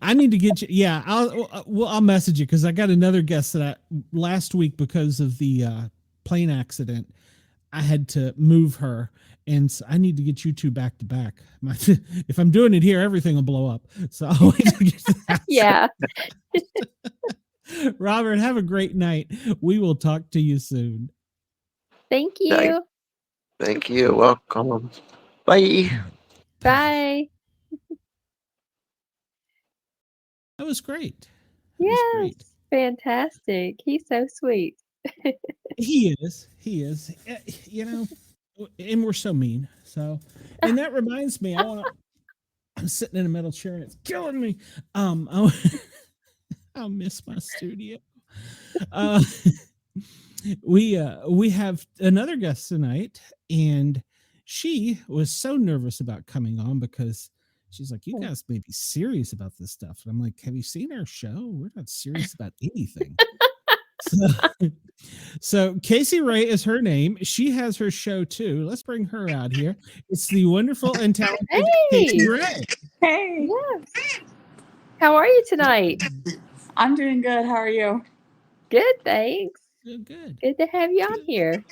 I need to get you. Yeah, I'll message you because I got another guest that last week because of the plane accident. I had to move her, and so I need to get you two back to back. If I'm doing it here, everything will blow up. So I'll wait to get to that. Yeah. Robert, have a great night. We will talk to you soon. Thank Night. you. Thank you. Welcome. Bye. Bye. That was great. That was Yes. great. Fantastic. He's so sweet. He is. You know, and we're so mean. So, and that reminds me, I'm sitting in a metal chair and it's killing me. I'll miss my studio. We have another guest tonight, and she was so nervous about coming on because she's like, "You guys may be serious about this stuff." And I'm like, "Have you seen our show? We're not serious about anything." So Casey Rae is her name. She has her show too. Let's bring her out here. It's the wonderful and talented Casey Hey. Rae. Hey, Yes. How are you tonight? I'm doing good. How are you? Good, thanks. Good. Good to have you on here.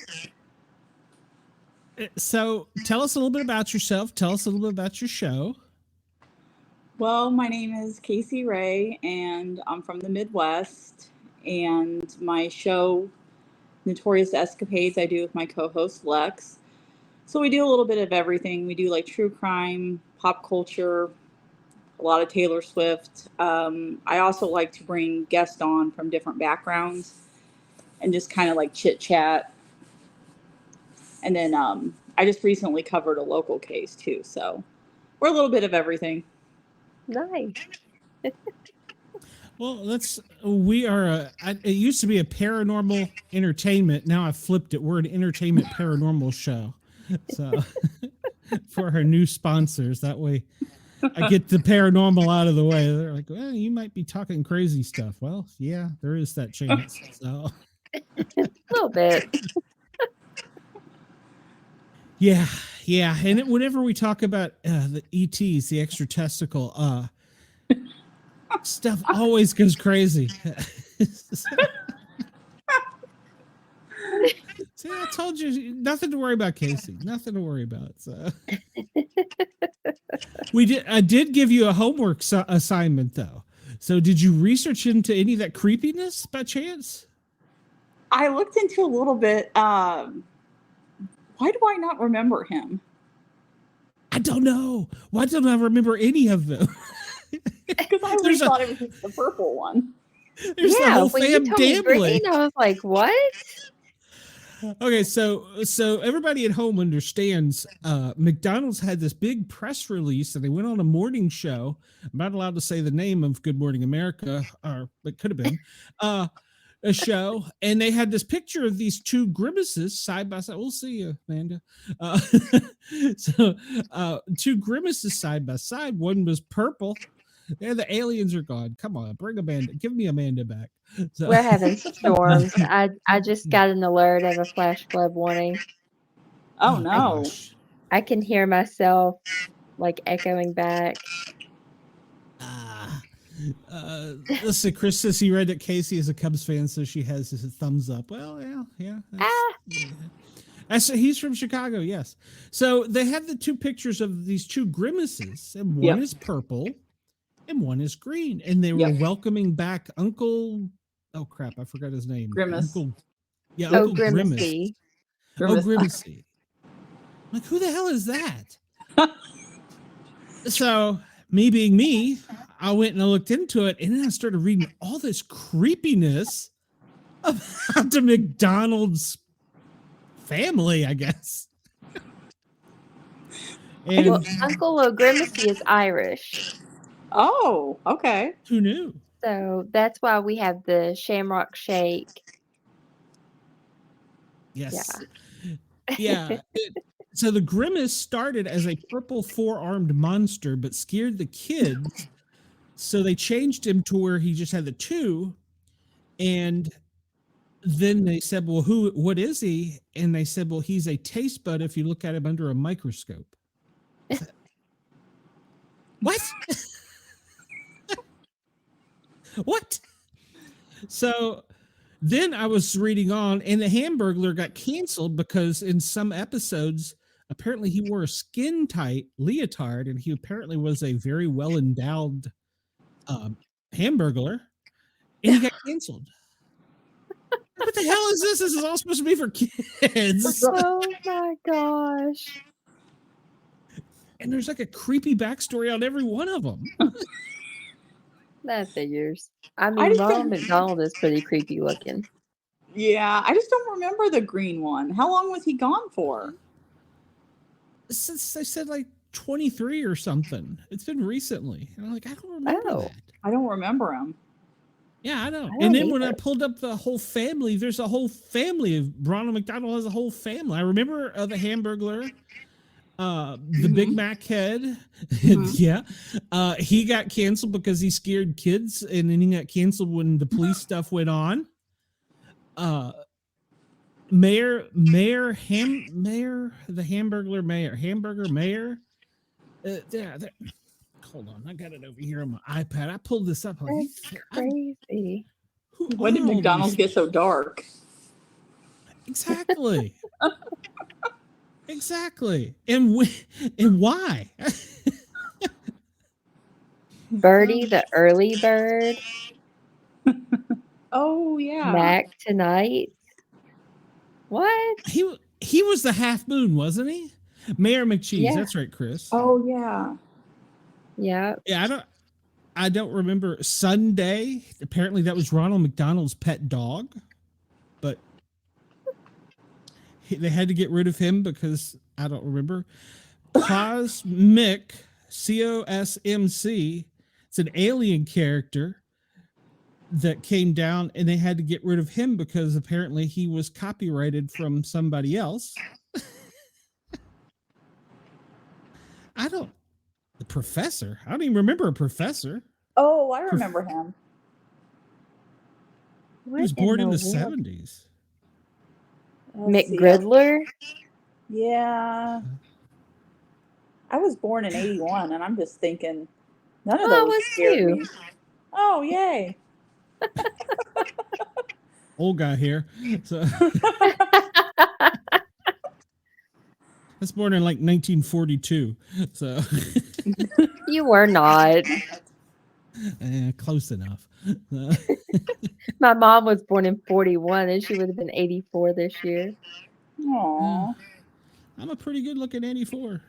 So tell us a little bit about yourself. Tell us a little bit about your show. Well, my name is Casey Rae, and I'm from the Midwest. And my show, Notorious Escapades, I do with my co-host Lex. So we do a little bit of everything. We do like true crime, pop culture, a lot of Taylor Swift. I also like to bring guests on from different backgrounds and just kind of like chit chat. And then I just recently covered a local case too. So we're a little bit of everything. Nice. Well, we are, it used to be a paranormal entertainment. Now I've flipped it. We're an entertainment paranormal show. So for our new sponsors, that way I get the paranormal out of the way. They're like, well, you might be talking crazy stuff. Well, yeah, there is that chance. So A little bit. yeah. And whenever we talk about the ETs, the extra testicle, stuff always goes crazy. See, I told you, nothing to worry about, Casey. Nothing to worry about. So I did give you a homework assignment though. So did you research into any of that creepiness by chance? I looked into a little bit. Why do I not remember him? I don't know. Why don't I remember any of them? Because There's thought it was just the purple one. There's the whole when you fam told me green, damn. I was like, what? Okay, so everybody at home understands. McDonald's had this big press release, and they went on a morning show. I'm not allowed to say the name of Good Morning America, or it could have been a show, and they had this picture of these two grimaces side by side. We'll see you, Amanda. Two grimaces side by side. One was purple. Yeah, the aliens are gone. Come on, bring Amanda. Give me Amanda back. So, We're having storms. I just got an alert of a flash flood warning. Oh no. gosh. I can hear myself like echoing back. Let's see. Chris says he read that Casey is a Cubs fan, so she has his thumbs up. Well, yeah. He's from Chicago, yes. So they have the two pictures of these two grimaces, and one is purple and one is green. And they were welcoming back Uncle, oh crap, I forgot his name. Grimace. Uncle Grimacy. Grimace. Oh, Grimacy. Like, who the hell is that? So, me being me, I went and I looked into it, and then I started reading all this creepiness about the McDonald's family, I guess. And Well, Uncle O'Grimacy is Irish. Oh, okay. who knew? So that's why we have the Shamrock Shake. Yes. Yeah. So the Grimace started as a purple four-armed monster, but scared the kids. So they changed him to where he just had the two. And then they said, well, what is he? And they said, well, he's a taste bud if you look at him under a microscope. What? What? So then I was reading on, and the Hamburglar got canceled because in some episodes, apparently he wore a skin-tight leotard, and he apparently was a very well-endowed Hamburglar, and he got canceled. What the hell is this? This is all supposed to be for kids. Oh my gosh. And there's like a creepy backstory on every one of them. That figures. I I mean, just Ronald don't- McDonald is pretty creepy looking. Yeah, I just don't remember the green one. How long was he gone for? Since I said like 23 or something. It's been recently. And I'm like, I don't remember Oh. that. I don't remember him. Yeah, I know. I And don't then when I either. pulled up the whole family, there's a whole family of Ronald McDonald has a whole family. I remember the Hamburglar, the Big Mac head. Yeah. He got canceled because he scared kids, and then he got canceled when the police stuff went on. Hamburger Mayor. Hold on, I got it over here on my iPad. I pulled this up. That's crazy. When did McDonald's get so dark? Exactly. Exactly. And why? Birdie the early bird. Oh yeah. Mac tonight. What? He was the half moon, wasn't he? Mayor McCheese. Yeah. That's right, Chris. Oh yeah. Yeah. Yeah, I don't remember Sunday. Apparently that was Ronald McDonald's pet dog, but they had to get rid of him because I don't remember. Cosmic, COSMC. It's an alien character that came down, and they had to get rid of him because apparently he was copyrighted from somebody else. The professor? I don't even remember a professor. Oh, I remember him. He was What born in the world? 70s. Let's see. McGriddler. Yeah. I was born in 81, and I'm just thinking none of Oh, those was scared you? me. Oh, yay. Old guy here. So I was born in like 1942. So You were not. close enough. My mom was born in 41 and she would have been 84 this year. Aw. I'm a pretty good looking 84.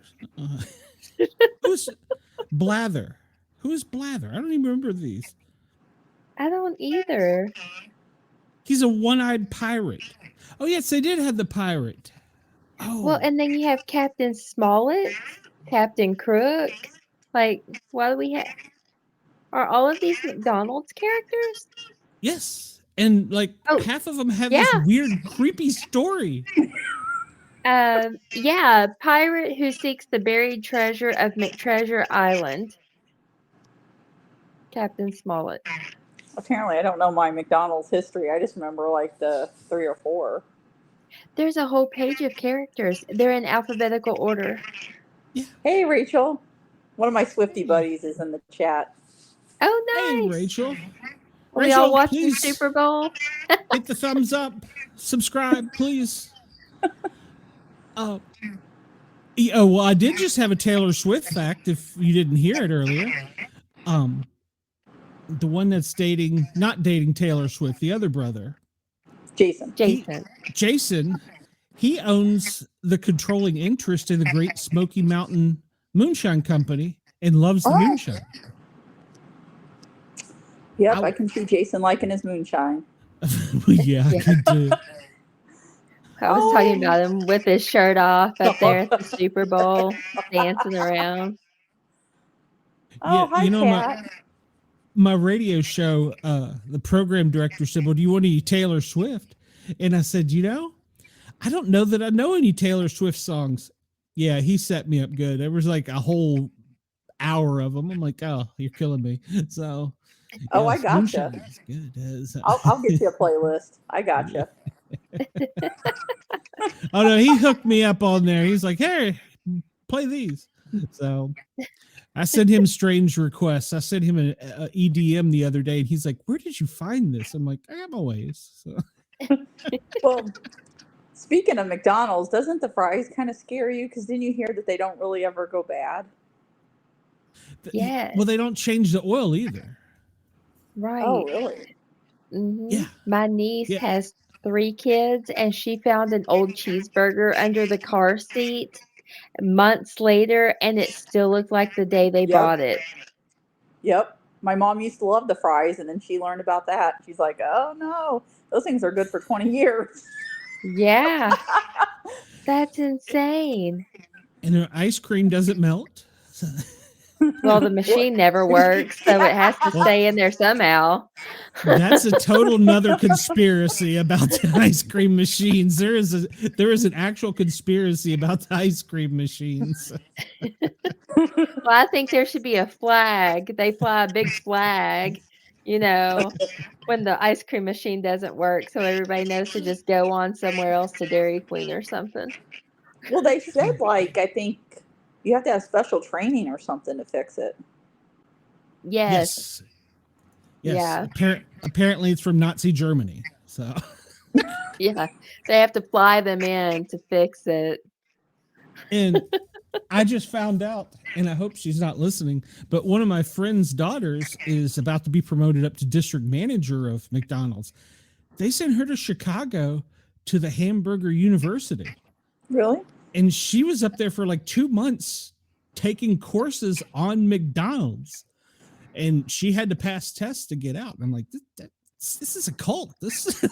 Who's Blather? Who is Blather? I don't even remember these. I don't either. He's a one-eyed pirate. Oh, yes, they did have the pirate. Oh, Well, and then you have Captain Smollett, Captain Crook. Like, why do we have? Are all of these McDonald's characters? yes. And like Oh, half of them have yeah. this weird, creepy story. Yeah, pirate who seeks the buried treasure of McTreasure Island. Captain Smollett. Apparently, I don't know my McDonald's history. I just remember like the 3 or 4. There's a whole page of characters. They're in alphabetical order. Hey, Rachel. One of my Swiftie buddies is in the chat. Oh, nice. Hey, Rachel. We Rachel, all watching please Super Bowl. hit the thumbs up. Subscribe, please. Oh, well, I did just have a Taylor Swift fact. If you didn't hear it earlier, the one that's not dating Taylor Swift, the other brother, Jason. Jason. He owns the controlling interest in the Great Smoky Mountain Moonshine Company and loves the moonshine. Yep, I can see Jason liking his moonshine. Yeah, I could do. I was talking about him with his shirt off up there at the Super Bowl, dancing around. Oh, Yeah, hi, you know, Kat. my radio show, the program director said, well, do you want any Taylor Swift? And I said, I don't know that I know any Taylor Swift songs. Yeah, he set me up good. There was like a whole hour of them. I'm like, oh, you're killing me. So, Oh, I yes, gotcha. Moonshine is good. So- I'll get you a playlist. I gotcha. Oh, no, he hooked me up on there. He's like, hey, play these. So I sent him strange requests. I sent him an EDM the other day, and he's like, where did you find this? I'm like, I got my ways. So. Well, speaking of McDonald's, doesn't the fries kind of scare you? Because didn't you hear that they don't really ever go bad? Yes. Well, they don't change the oil either. Right. Oh, really? Mhm. Yeah. My niece Yeah. has 3 kids, and she found an old cheeseburger under the car seat months later, and it still looked like the day they Yep. bought it. Yep. My mom used to love the fries, and then she learned about that. She's like, oh, no, those things are good for 20 years. Yeah. That's insane. And their ice cream doesn't melt. So- Well, the machine never works, so it has to stay in there somehow. That's a total nother conspiracy about the ice cream machines. There is an actual conspiracy about the ice cream machines. Well, I think there should be a flag. They fly a big flag, when the ice cream machine doesn't work, so everybody knows to just go on somewhere else to Dairy Queen or something. Well, they said, I think you have to have special training or something to fix it. Yes. Yes. Yeah. Apparently it's from Nazi Germany. So Yeah. They have to fly them in to fix it. and I just found out, and I hope she's not listening, but one of my friend's daughters is about to be promoted up to district manager of McDonald's. They sent her to Chicago to the Hamburger University. Really? And she was up there for like 2 months taking courses on McDonald's. And she had to pass tests to get out. And I'm like, this is a cult. This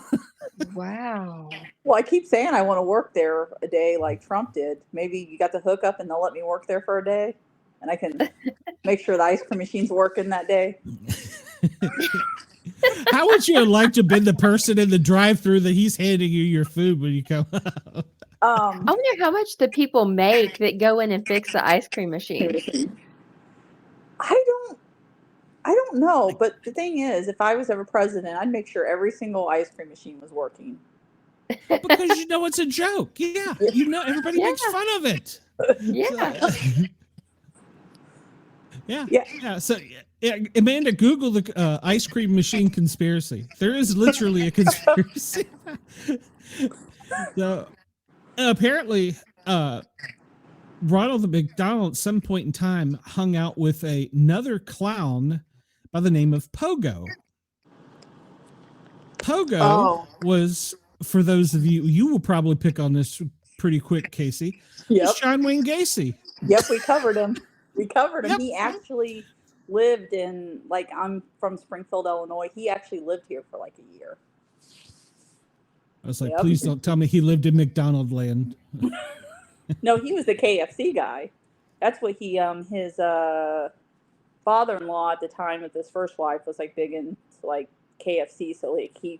Wow. Well, I keep saying I want to work there a day like Trump did. Maybe you got the hookup and they'll let me work there for a day. And I can make sure the ice cream machine's working that day. How would you have liked to have been the person in the drive-thru that he's handing you your food when you come out? I wonder how much the people make that go in and fix the ice cream machine. I don't know, but the thing is, if I was ever president, I'd make sure every single ice cream machine was working. Because it's a joke. Yeah. Everybody makes fun of it. Yeah. Yeah. So Amanda, Google the ice cream machine conspiracy. There is literally a conspiracy. So apparently, Ronald McDonald at some point in time hung out with another clown by the name of Pogo. Pogo was, for those of you will probably pick on this pretty quick, Casey. Yep. John Wayne Gacy. Yep, we covered him. Yep. He actually lived in, like, I'm from Springfield, Illinois. He actually lived here for like a year. I was like, Yep. please don't tell me he lived in McDonald land. No, he was the KFC guy. That's what he his father-in-law at the time with his first wife was like big into like KFC, so like he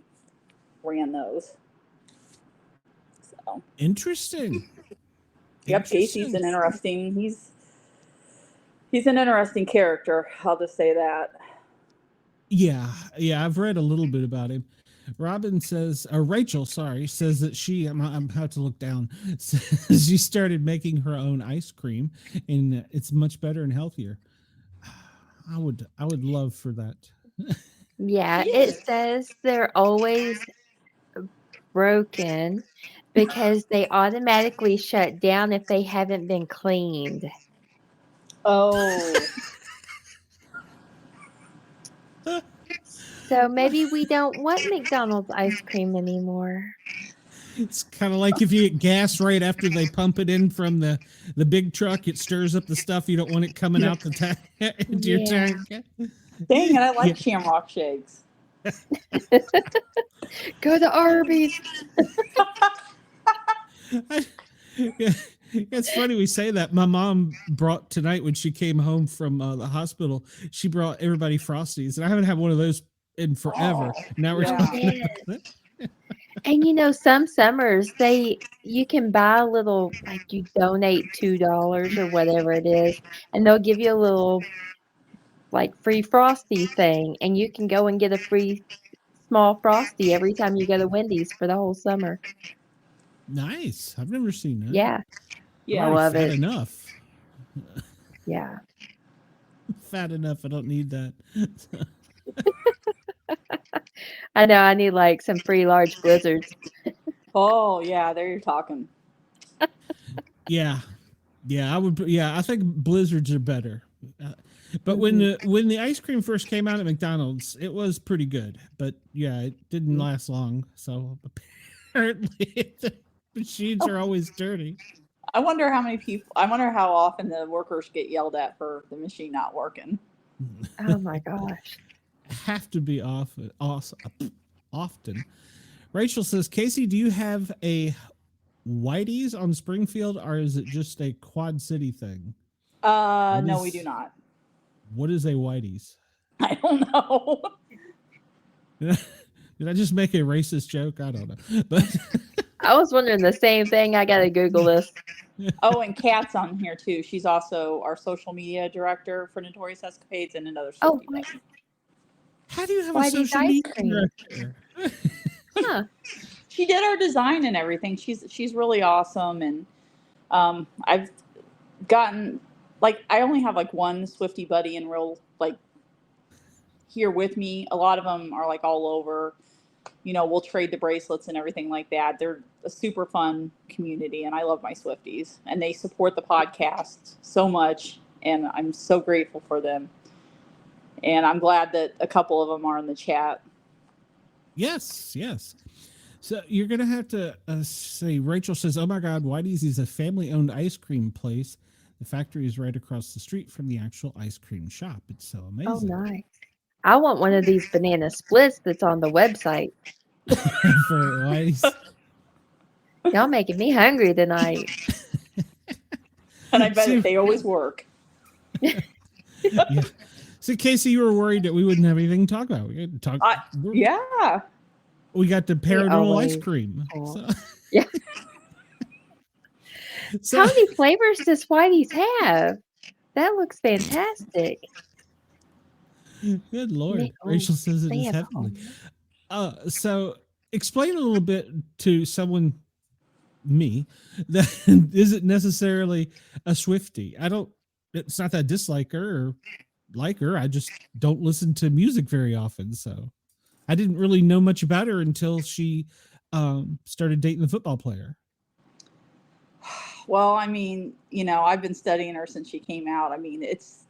ran those. So Interesting. yep, Casey's an interesting. He's an interesting character. I'll just say that. Yeah, I've read a little bit about him. Robin says, or Rachel, sorry, says that I'm about to look down. Says she started making her own ice cream, and it's much better and healthier. I would love for that. Yeah, it says they're always broken because they automatically shut down if they haven't been cleaned. Oh. So maybe we don't want McDonald's ice cream anymore. It's kind of like if you get gas right after they pump it in from the big truck, it stirs up the stuff. You don't want it coming out the tank into your tank. Dang it, I like Shamrock Shakes. Go to Arby's. It's funny we say that. My mom brought tonight when she came home from the hosptal, she brought everybody Frosties, and I haven't had one of those in forever. Now we're talking about that. And you know, some summers you can buy a little, like you donate $2 or whatever it is, and they'll give you a little like free Frosty thing, and you can go and get a free small Frosty every time you go to Wendy's for the whole summer. Nice. I've never seen that. Yeah. Yeah. I love fat it. enough. Yeah. Fat enough. I don't need that. I know. I need like some free large blizzards. Oh yeah, there you're talking. Yeah, I would. Yeah, I think blizzards are better. But when the ice cream first came out at McDonald's, it was pretty good. But yeah, it didn't last long. So apparently the machines are always dirty. I wonder how often the workers get yelled at for the machine not working. Oh my gosh. Have to be often. Rachel says, Casey, do you have a Whitey's on Springfield, or is it just a Quad City thing? No, we do not. What is a Whitey's? I don't know. Did I just make a racist joke? I don't know. But I was wondering the same thing. I got to Google this. Oh, and Kat's on here too. She's also our social media director for Notorious Escapades and another. Oh, Swiftie. How do you have Whitey's a social ice media cream. director? Huh. She did our design and everything. She's really awesome, and I've gotten like I only have like one Swiftie buddy in real like here with me. A lot of them are like all over. You know, we'll trade the bracelets and everything like that. They're a super fun community, and I love my Swifties, and they support the podcast so much, and I'm so grateful for them. And I'm glad that a couple of them are in the chat. Yes. So you're going to have to say, Rachel says, oh my God, Whitey's is a family-owned ice cream place. The factory is right across the street from the actual ice cream shop. It's so amazing. Oh, nice. I want one of these banana splits that's on the website. For Whitey's. Y'all making me hungry tonight. And I bet they always work. Yeah. So, Casey, you were worried that we wouldn't have anything to talk about. We had to talk. Yeah. We got the paranormal always- ice cream. Oh. So, Yeah. so, How many flavors does Whitey's have? That looks fantastic. good Lord. Me- oh, Rachel says it stay is at heavenly. home. So explain a little bit to someone, me, that isn't necessarily a Swiftie. It's not that I dislike her or like her. I just don't listen to music very often. So I didn't really know much about her until she started dating the football player. Well, I mean, you know, I've been studying her since she came out. I mean, it's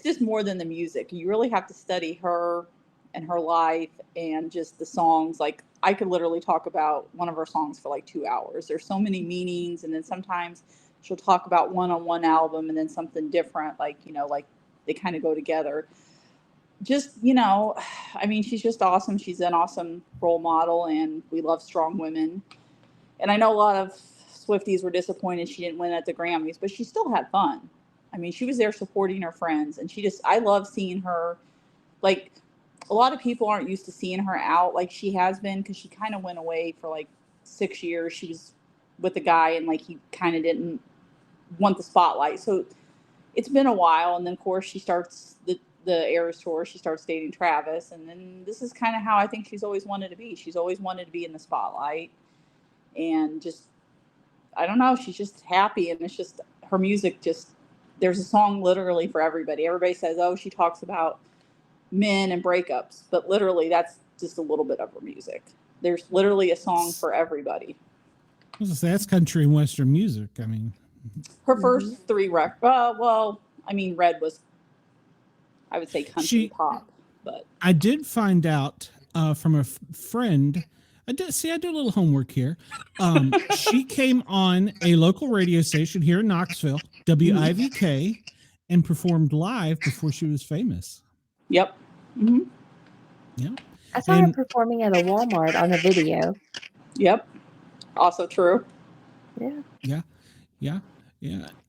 just more than the music. You really have to study her and her life and just the songs. Like I could literally talk about one of her songs for like 2 hours. There's so many meanings. And then sometimes she'll talk about one on one album and then something different. Like, you know, like they kind of go together. Just, you know, I mean, she's just awesome. She's an awesome role model, and we love strong women. And I know a lot of Swifties were disappointed she didn't win at the Grammys, but she still had fun. I mean, she was there supporting her friends, and I love seeing her. Like, a lot of people aren't used to seeing her out like she has been, because she kind of went away for like 6 years. She was with a guy, and like he kind of didn't want the spotlight. So it's been a while, and then of course she starts the Eras tour. She starts dating Travis, and then this is kind of how I think she's always wanted to be. She's always wanted to be in the spotlight, and just, I don't know, she's just happy, and it's just her music. Just, there's a song literally for everybody. Everybody says, oh, she talks about men and breakups, but literally that's just a little bit of her music. There's literally a song for everybody. I was gonna say, that's country and western music. I mean, her first 3 records. Well, I mean, Red was, I would say, country pop. But I did find out from a friend. I do a little homework here. She came on a local radio station here in Knoxville, WIVK, and performed live before she was famous. Yep. Mm-hmm. Yeah. I saw her performing at a Walmart on a video. Yep. Also true. Yeah.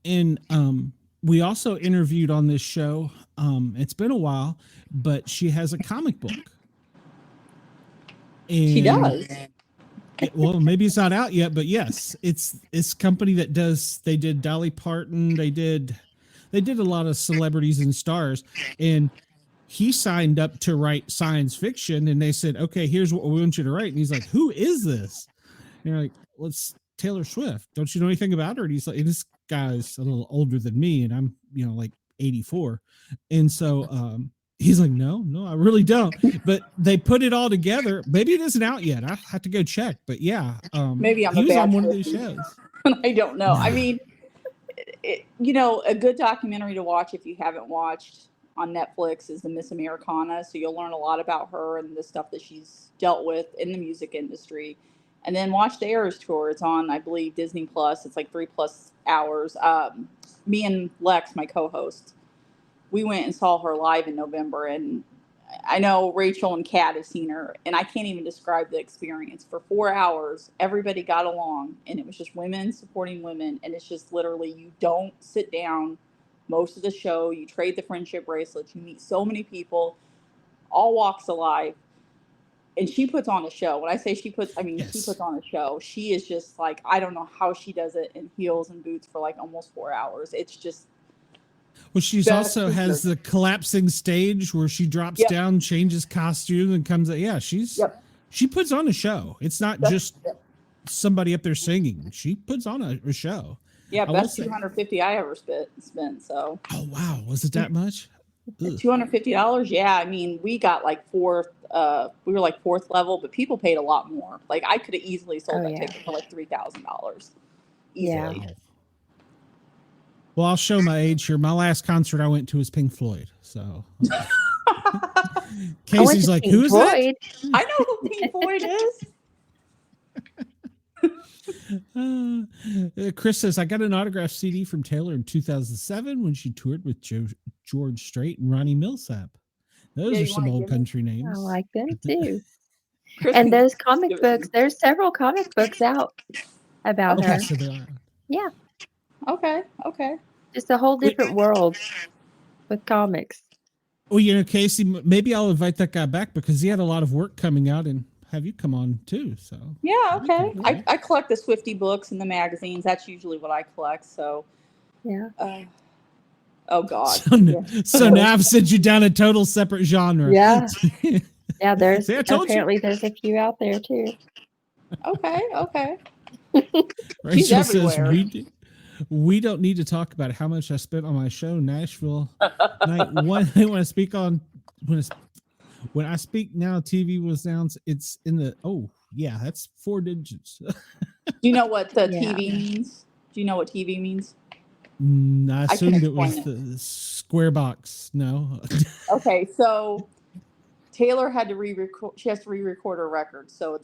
And we also interviewed on this show. It's been a while, but she has a comic book. And she does. Well, maybe it's not out yet, but yes, it's company that they did Dolly Parton. They did a lot of celebrities and stars, and he signed up to write science fiction, and they said, okay, here's what we want you to write. And he's like, who is this? And you're like, well, it's Taylor Swift. Don't you know anything about her? And he's like, this guy's a little older than me, and I'm, like 84. And so he's like, no, I really don't. But they put it all together. Maybe it isn't out yet. I have to go check. But yeah, maybe he was on one of these shows. I don't know. I mean, a good documentary to watch if you haven't watched on Netflix is the Miss Americana. So you'll learn a lot about her and the stuff that she's dealt with in the music industry. And then watch the Eras tour. It's on, I believe, Disney Plus. It's like 3+ hours. Me and Lex, my co-host, we went and saw her live in November. And I know Rachel and Kat have seen her, and I can't even describe the experience. For 4 hours, everybody got along, and it was just women supporting women. And it's just literally, you don't sit down most of the show. You trade the friendship bracelets. You meet so many people, all walks of life. And she puts on a show. When I say she puts on a show. She is just like, I don't know how she does it in heels and boots for like almost 4 hours. It's just. Well, she's also has the collapsing stage where she drops down, changes costume, and comes out. Yeah, she puts on a show. It's not just somebody up there singing. She puts on a show. Yeah, best $250 I ever spent. So. Oh wow, was it that much? $250? Yeah, I mean, we got like fourth. We were like 4th level, but people paid a lot more. Like, I could have easily sold that ticket for like $3,000 easily. Yeah. Well, I'll show my age here. My last concert I went to was Pink Floyd. So Casey's like, who is that? I know who Pink Floyd is. Chris says, I got an autographed CD from Taylor in 2007 when she toured with George Strait and Ronnie Millsap. Those are some old country names. I like them too. And those comic books, there's several comic books out about her. So there are. Yeah. Okay. Just a whole different world with comics. Well, Casey, maybe I'll invite that guy back because he had a lot of work coming out and have you come on too. So yeah, okay. I collect the Swiftie books and the magazines. That's usually what I collect. So yeah. Oh God. So now I've sent you down a total separate genre. Yeah. Yeah, there's apparently there's a few out there too. Okay. Rachel says we don't need to talk about how much I spent on my show Nashville night one. When I speak now, TV was down. It's in the that's 4 digits. Do you know what the TV means? Do you know what TV means? I assumed it was the square box. No. Okay, so Taylor had to re-record. She has to re-record her record. So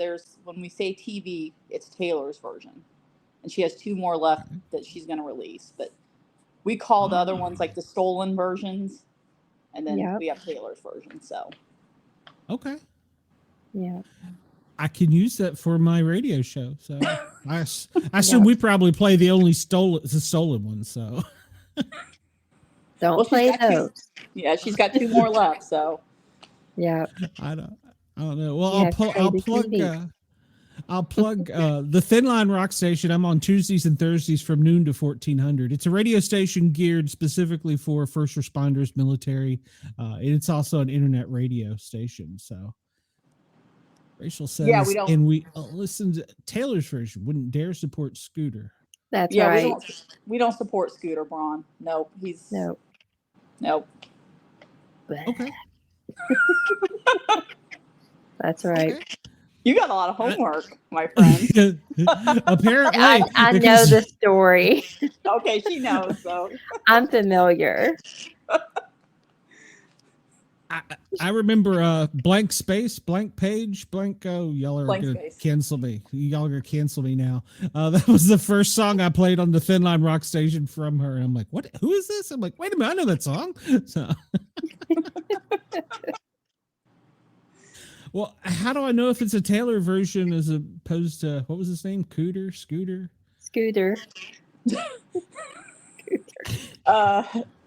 when we say TV, it's Taylor's version, and she has 2 more left that she's going to release. But we call the other ones like the stolen versions. and then Yep. we have Taylor's version. So Okay. Yeah. I can use that for my radio show. So I assume Yep. we probably play the only stolen one. So Don't Well, she's play got two. those. Yeah, she's got 2 more left. So Yeah. I don't know. Well, You have to pay the TV. I'll plug the Thin Line Rock Station. I'm on Tuesdays and Thursdays from noon to 1400. It's a radio station geared specifically for first responders, military. It's also an internet radio station. So Rachel says, Yeah, we don't- and we listen to Taylor's version. Wouldn't dare support Scooter. That's yeah, right. we don't support Scooter Braun. Nope, No. nope. Okay. That's right. Okay. You got a lot of homework, my friend. Apparently, I know because- the story. Okay, she knows. So I'm familiar. I remember blank space, blank page, blank. Oh, y'all are Blank gonna space. cancel me. Y'all are gonna cancel me now. That was the first song I played on the Thin Line Rock Station from her, and I'm like, "What? Who is this?" I'm like, "Wait a minute, I know that song." So, well, how do I know if it's a Taylor version as opposed to what was his name? Scooter. Scooter.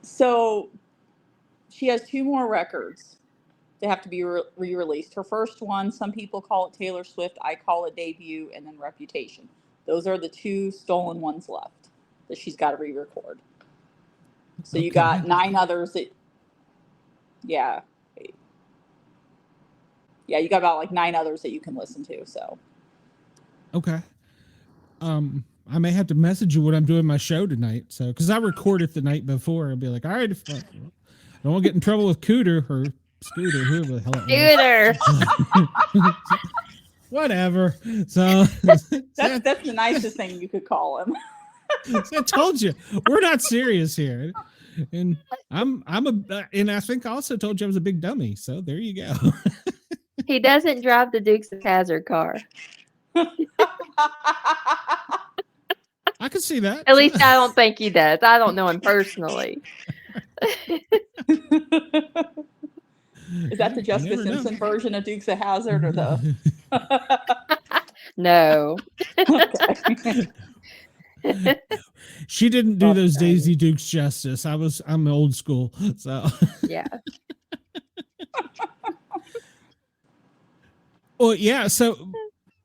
so she has 2 more records. They have to be re-released. Her first one, some people call it Taylor Swift. I call it Debut, and then Reputation. Those are the 2 stolen ones left that she's got to re-record. So you got 9 others that, yeah, you got about like 9 others that you can listen to. So Okay. I may have to message you when I'm doing my show tonight. So, because I record it the night before, I'll be like, all right, if I don't want to get in trouble with Cooter or Scooter, whoever the hell it is. Scooter. Whatever. So that's the nicest thing you could call him. I told you, we're not serious here. And and I think I also told you I was a big dummy. So there you go. He doesn't drive the Dukes of Hazzard car. I can see that. At least I don't think he does. I don't know him personally. Is that the You Jessica never know. Simpson version of Dukes of Hazzard or the? No. Okay. She didn't do those Okay. Daisy Dukes justice. I'm old school. So Yeah. well, yeah. So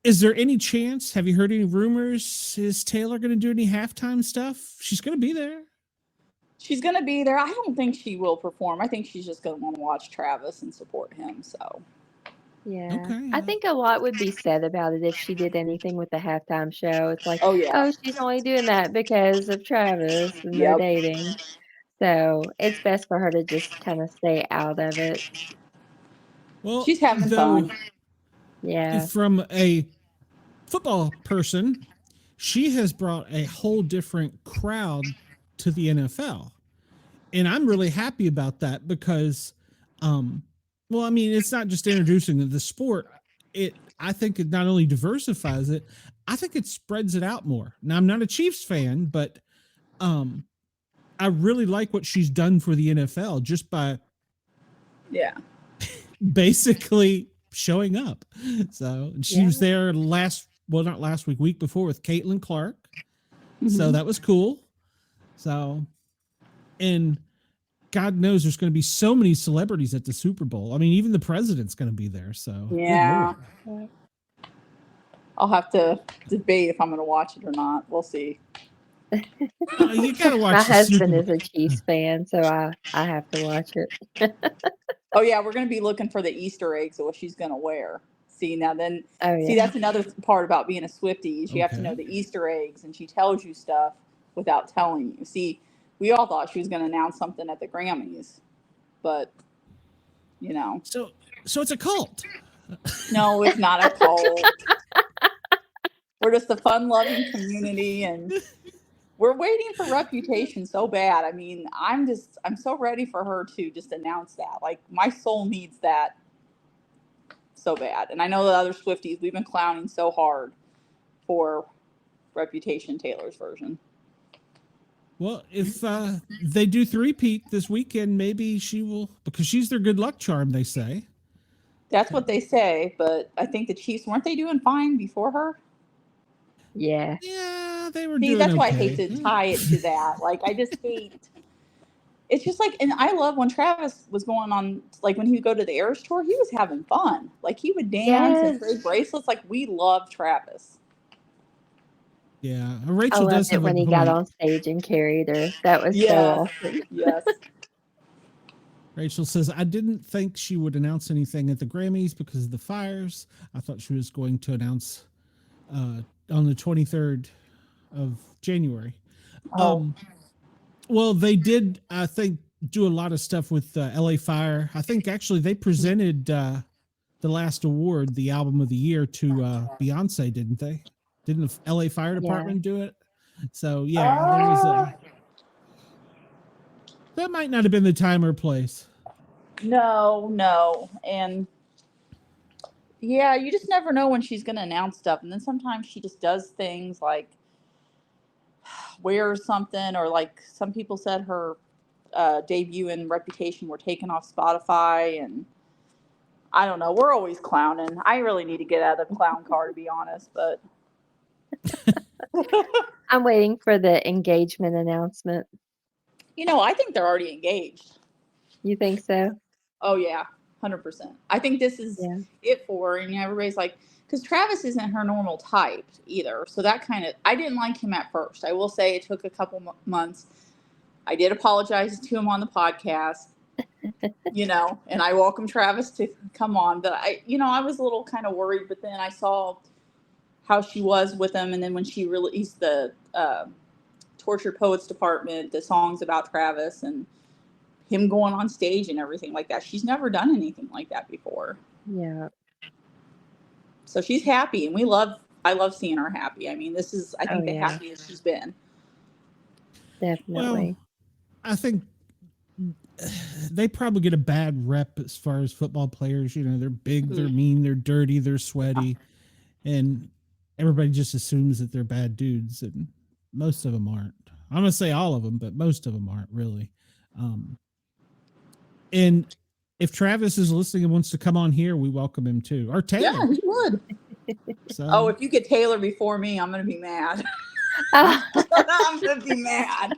is there any chance? Have you heard any rumors? Is Taylor going to do any halftime stuff? She's going to be there. She's gonna be there. I don't think she will perform. I think she's just gonna want to watch Travis and support him. So Yeah. Okay. I think a lot would be said about it if she did anything with the halftime show. It's like, oh yeah, oh, she's only doing that because of Travis and Yep. they're dating. So it's best for her to just kind of stay out of it. Well, she's having though, fun. Yeah. from a football person, she has brought a whole different crowd to the NFL. And I'm really happy about that because, well, I mean, it's not just introducing the sport. I think it not only diversifies it, I think it spreads it out more. Now, I'm not a Chiefs fan, but I really like what she's done for the NFL just by Yeah, basically showing up. So she Yeah. was there not last week before with Caitlin Clark. So Mhm. that was cool. So, and God knows there's going to be so many celebrities at the Super Bowl. I mean, even the president's going to be there. So good Yeah. Lord. I'll have to debate if I'm gonna watch it or not. We'll see. You got to watch. My the husband Super is a Chiefs fan, so I have to watch it. Oh yeah, we're gonna be looking for the Easter eggs of what she's gonna wear. See now, then Oh, see yeah. that's another part about being a Swiftie is you have to Okay. know the Easter eggs, and she tells you stuff without telling you. See, we all thought she was gonna announce something at the Grammys, but you know, So it's a cult. no, it's not a cult. We're just a fun-loving community, and we're waiting for Reputation so bad. I mean, I'm so ready for her to just announce that. Like, my soul needs that so bad. And I know the other Swifties, we've been clowning so hard for Reputation Taylor's version. Well, if they do three-peat this weekend, maybe she will, because she's their good luck charm, they say. That's what they say, but I think the Chiefs, weren't they doing fine before her? Yeah. Yeah, they were See, doing that's why I okay. hate to tie it to that. Like, I just hate. It's just like, and I love when Travis was going on, like when he would go to the Eras tour, he was having fun. Like he would dance and Yes. trade bracelets. Like we love Travis. Yeah, I Rachel loved does it have a when he got point. on stage and carried her. That was so Yes. awesome. Yes. Rachel says, I didn't think she would announce anything at the Grammys because of the fires. I thought she was going to announce on the 23rd of January. Oh. Well, they did, I think, do a lot of stuff with LA Fire. I think actually they presented the last award, the album of the year, to Beyonce, didn't they? Didn't the LA Fire Department do it? So, yeah, there was a... That might not have been the time or place. No. And yeah, you just never know when she's going to announce stuff. And then sometimes she just does things like wears something, or like some people said her debut and Reputation were taken off Spotify. And I don't know. We're always clowning. I really need to get out of the clown car, to be honest. But I'm waiting for the engagement announcement. I think they're already engaged. You think so? Oh, yeah, 100%. I think this is it for her. And everybody's like, because Travis isn't her normal type either. So that kind of, I didn't like him at first. I will say it took a couple months. I did apologize to him on the podcast, and I welcome Travis to come on. But I was a little kind of worried, but then I saw how she was with him. And then when she released the Tortured Poets Department, the songs about Travis and him going on stage and everything like that, she's never done anything like that before. Yeah. So she's happy, and I love seeing her happy. I mean, this is, I think, the happiest she's been. Definitely. Well, I think they probably get a bad rep as far as football players. They're big, they're mean, they're dirty, they're sweaty, and everybody just assumes that they're bad dudes, and most of them aren't. I'm going to say all of them, but most of them aren't really. And if Travis is listening and wants to come on here, we welcome him too. Or Taylor. Yeah, he would. So, if you get Taylor before me, I'm going to be mad. I'm going to be mad.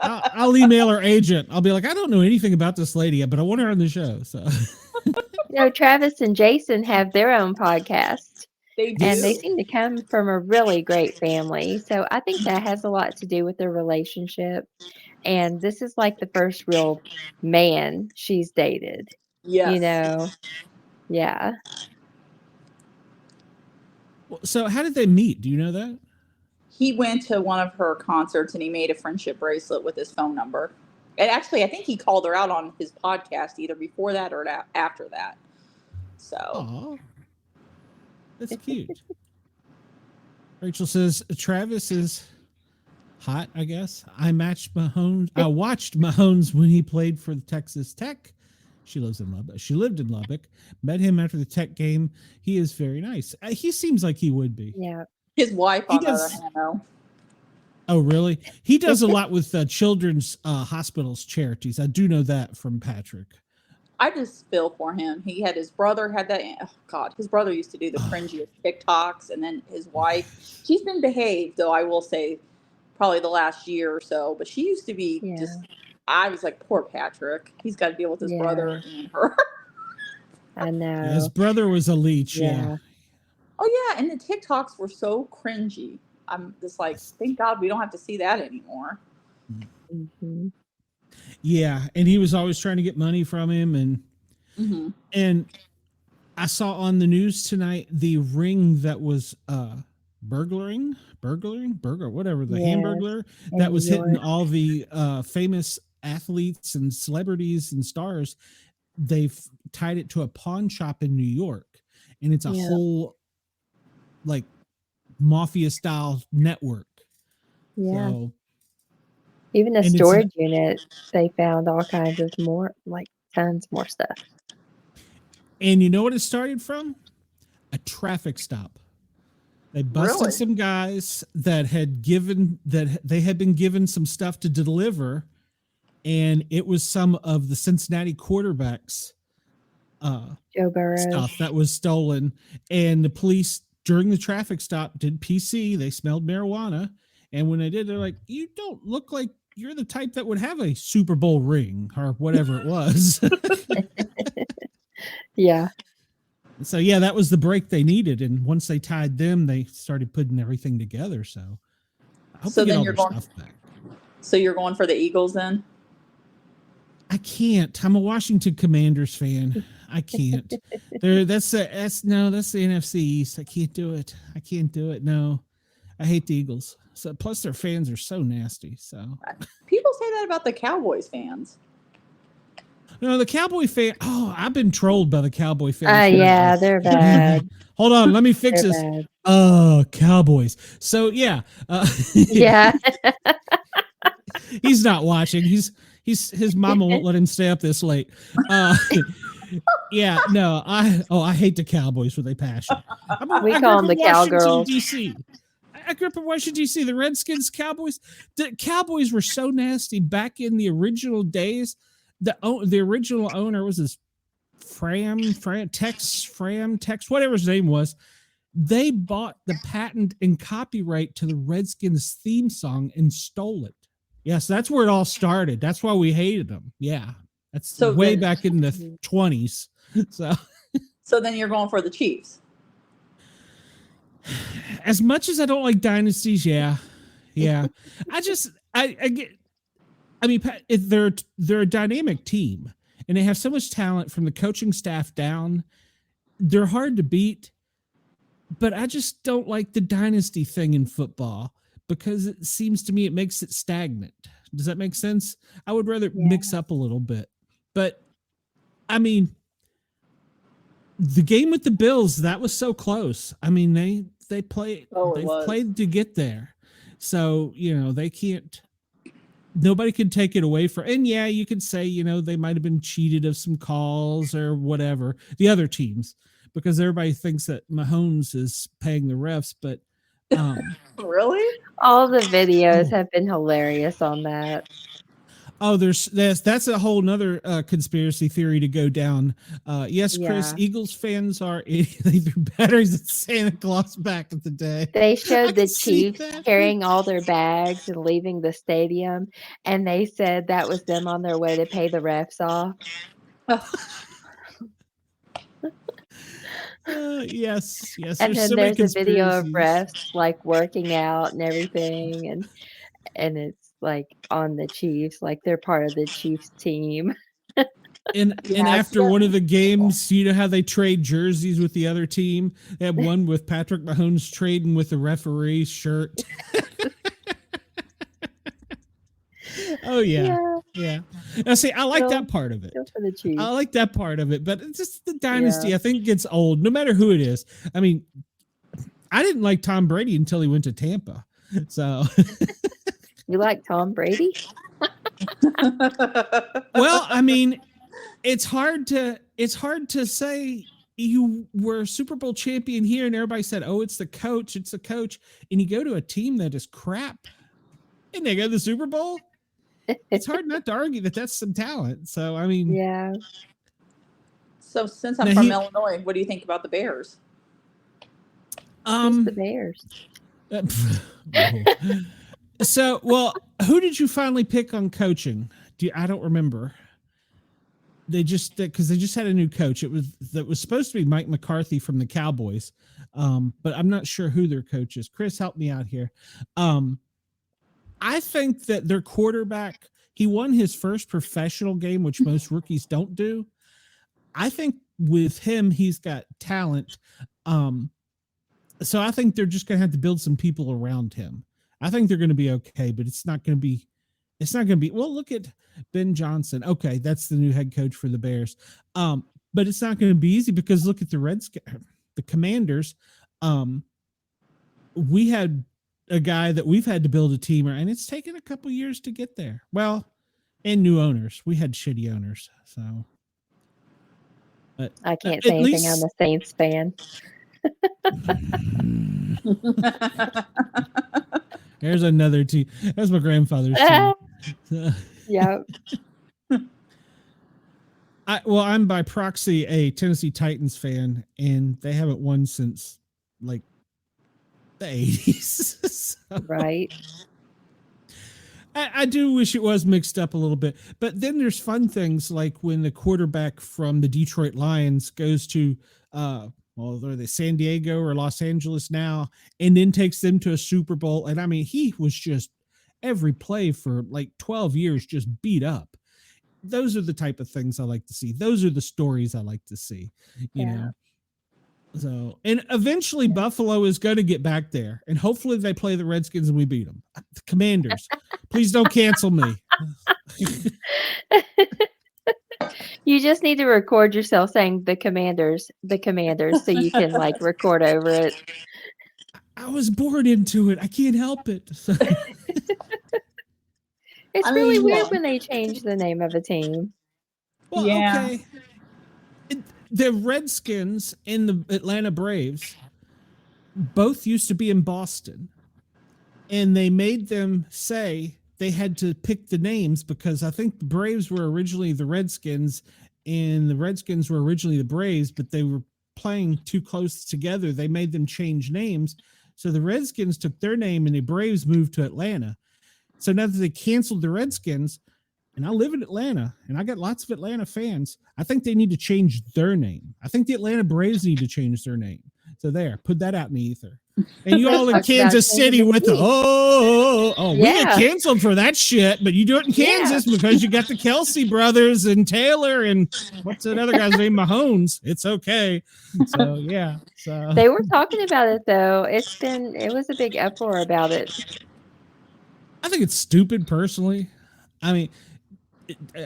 I'll email her agent. I'll be like, I don't know anything about this lady, but I want her on the show. So, Travis and Jason have their own podcast. They do. And they seem to come from a really great family. So I think that has a lot to do with their relationship. And this is like the first real man she's dated. Yes. Yeah. So how did they meet? Do you know that? He went to one of her concerts and he made a friendship bracelet with his phone number. And actually, I think he called her out on his podcast either before that or after that. So. Aww. That's cute. Rachel says Travis is hot, I guess. I watched Mahomes when he played for the Texas Tech. She lives in Lubbock. She lived in Lubbock. Met him after the Tech game. He is very nice. He seems like he would be. Yeah. His wife, on the other hand, though. Oh, really? He does a lot with children's hospitals charities. I do know that from Patrick. I just feel for him. His brother had that. Oh God, his brother used to do the cringiest TikToks, and then his wife. She's been behaved, though, I will say, probably the last year or so. But she used to be just. I was like, poor Patrick. He's got to deal with his brother and her. I know. Yeah, his brother was a leech. Yeah. Oh yeah, and the TikToks were so cringy. I'm just like, thank God we don't have to see that anymore. Mm-hmm. Yeah, and he was always trying to get money from him, and I saw on the news tonight the ring that was burglar, whatever, the Hamburglar that was hitting all the famous athletes and celebrities and stars. They've tied it to a pawn shop in New York, and it's a whole like mafia style network. Yeah. So, even a storage unit, they found all kinds of more, like tons more stuff. And you know what it started from? A traffic stop. They busted Really? some guys that had been given some stuff to deliver, and it was some of the Cincinnati quarterbacks Joe Burrow. stuff that was stolen. And the police during the traffic stop did PC. They smelled marijuana, and when they did, they're like, "You don't look like you're the type that would have a Super Bowl ring or whatever it was." Yeah. So yeah, that was the break they needed. And once they tied them, they started putting everything together. So I hope So they get then all you're their going- stuff back. So you're going for the Eagles then? I can't. I'm a Washington Commanders fan. I can't. That's the NFC East. I can't do it. No, I hate the Eagles. So plus their fans are so nasty. So People say that about the Cowboys fans. no, the Cowboy fan. Oh, I've been trolled by the Cowboy fans. Yeah, they're bad. Hold on, let me fix They're this. bad. Oh, Cowboys. So yeah, Yeah. he's not watching. His mama won't let him stay up this late. Yeah, no, I hate the Cowboys with a passion. We I grew call up them in the Washington, Cowgirls. DC. I grew up in Washington, D.C. The Redskins, Cowboys. The Cowboys were so nasty back in the original days. The original owner was this Tex, whatever his name was. They bought the patent and copyright to the Redskins theme song and stole it. Yes, that's where it all started. That's why we hated them. Yeah, that's So way then- back in the 20s. So then you're going for the Chiefs. As much as I don't like dynasties, yeah. I mean, they're a dynamic team, and they have so much talent from the coaching staff down. They're hard to beat, but I just don't like the dynasty thing in football because it seems to me it makes it stagnant. Does that make sense? I would rather mix up a little bit, but I mean, the game with the Bills, that was so close. I mean, they played to get there. So, they can't, nobody can take it away and yeah, you could say, they might've been cheated of some calls or whatever, the other teams, because everybody thinks that Mahomes is paying the refs, but Really? All the videos have been hilarious on that. oh, that's a whole nother conspiracy theory to go down. Yes, Chris, Yeah. Eagles fans they threw batteries at Santa Claus back in the day. They I showed the can see Chiefs that. carrying all their bags and leaving the stadium, and they said that was them on their way to pay the refs off. Yes. And There's then so many there's a video of conspiracies. refs like working out and everything, and it's like on the Chiefs, like they're part of the Chiefs team. And Yeah, after so- one of the games, you know how they trade jerseys with the other team? They have one with Patrick Mahomes trading with the referee's shirt. Oh yeah. Now see, I like Go- that part of it. Go for the Chiefs. I like that part of it, but it's just the dynasty, I think, gets old no matter who it is. I mean, I didn't like Tom Brady until he went to Tampa. So, You like Tom Brady? well, I mean, it's hard to say you were Super Bowl champion here and everybody said, "Oh, it's the coach, and you go to a team that is crap and they go to the Super Bowl. It's hard not to argue that that's some talent. So, I mean, Yeah. So since I'm Now from he- Illinois, what do you think about the Bears? Who's the Bears? So, well, who did you finally pick on coaching? I don't remember. Because they just had a new coach. That was supposed to be Mike McCarthy from the Cowboys, but I'm not sure who their coach is. Chris, help me out here. I think that their quarterback, he won his first professional game, which most rookies don't do. I think with him, he's got talent. So I think they're just going to have to build some people around him. I think they're going to be okay, but it's not going to be, well, look at Ben Johnson. Okay. That's the new head coach for the Bears. But it's not going to be easy because look at the Commanders. We had a guy that we've had to build a team, and it's taken a couple years to get there. Well, and new owners. We had shitty owners. So. But I can't at say anything. least- I'm a Saints fan. There's another team. That's my grandfather's team. Yep. I'm by proxy a Tennessee Titans fan, and they haven't won since like the 80s. So, Right. I do wish it was mixed up a little bit, but then there's fun things like when the quarterback from the Detroit Lions goes to, are they San Diego or Los Angeles now, and then takes them to a Super Bowl. And I mean, he was just every play for like 12 years, just beat up. Those are the type of things I like to see. Those are the stories I like to see, you know? So, and eventually Buffalo is going to get back there, and hopefully they play the Redskins and we beat them. The Commanders, please don't cancel me. You just need to record yourself saying the Commanders, so you can like record over it. I was born into it. I can't help it. So. It's really weird when they change the name of a team. Well, okay. The Redskins and the Atlanta Braves both used to be in Boston, and they made them say they had to pick the names because I think the Braves were originally the Redskins and the Redskins were originally the Braves, but they were playing too close together. They made them change names. So the Redskins took their name and the Braves moved to Atlanta. So now that they canceled the Redskins, and I live in Atlanta, and I got lots of Atlanta fans, I think they need to change their name. I think the Atlanta Braves need to change their name. So there, put that out in the ether. And you all in Kansas City with the, we get canceled for that shit, but you do it in Kansas because you got the Kelsey brothers and Taylor and what's that other guy's name? Mahomes. It's okay. So, yeah. So They were talking about it, though. It was a big uproar about it. I think it's stupid, personally. I mean,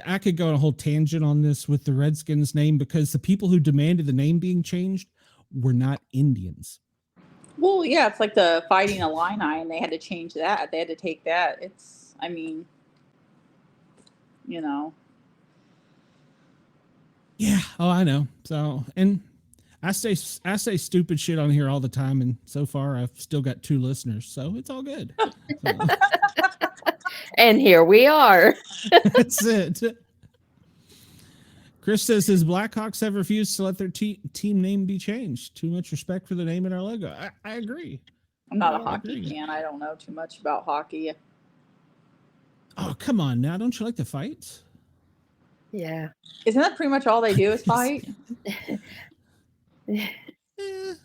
I could go on a whole tangent on this with the Redskins name because the people who demanded the name being changed were not Indians. Well, yeah, it's like the Fighting Illini, and they had to change that. They had to take that. It's, I mean, you know. Yeah. Oh, I know. So, and I say stupid shit on here all the time, and so far I've still got 2 listeners, so it's all good. So. And here we are. That's it. Chris says, his Blackhawks have refused to let their team name be changed. Too much respect for the name in our logo. I agree. I'm not a hockey fan. I don't know too much about hockey. Oh, come on now. Don't you like the fights? Yeah. Isn't that pretty much all they do is fight?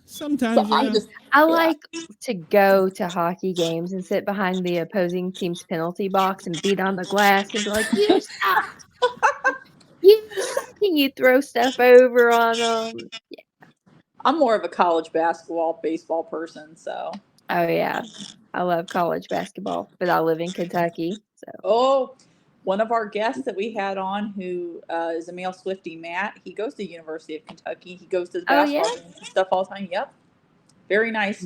Sometimes. So I like to go to hockey games and sit behind the opposing team's penalty box and beat on the glass and be like, you stop. You throw stuff over on them. Yeah. I'm more of a college basketball, baseball person, so. Oh, yeah. I love college basketball, but I live in Kentucky. So. Oh, one of our guests that we had on who is a male Swiftie, Matt, he goes to the University of Kentucky. He goes to the basketball games and stuff all the time. Yep. Very nice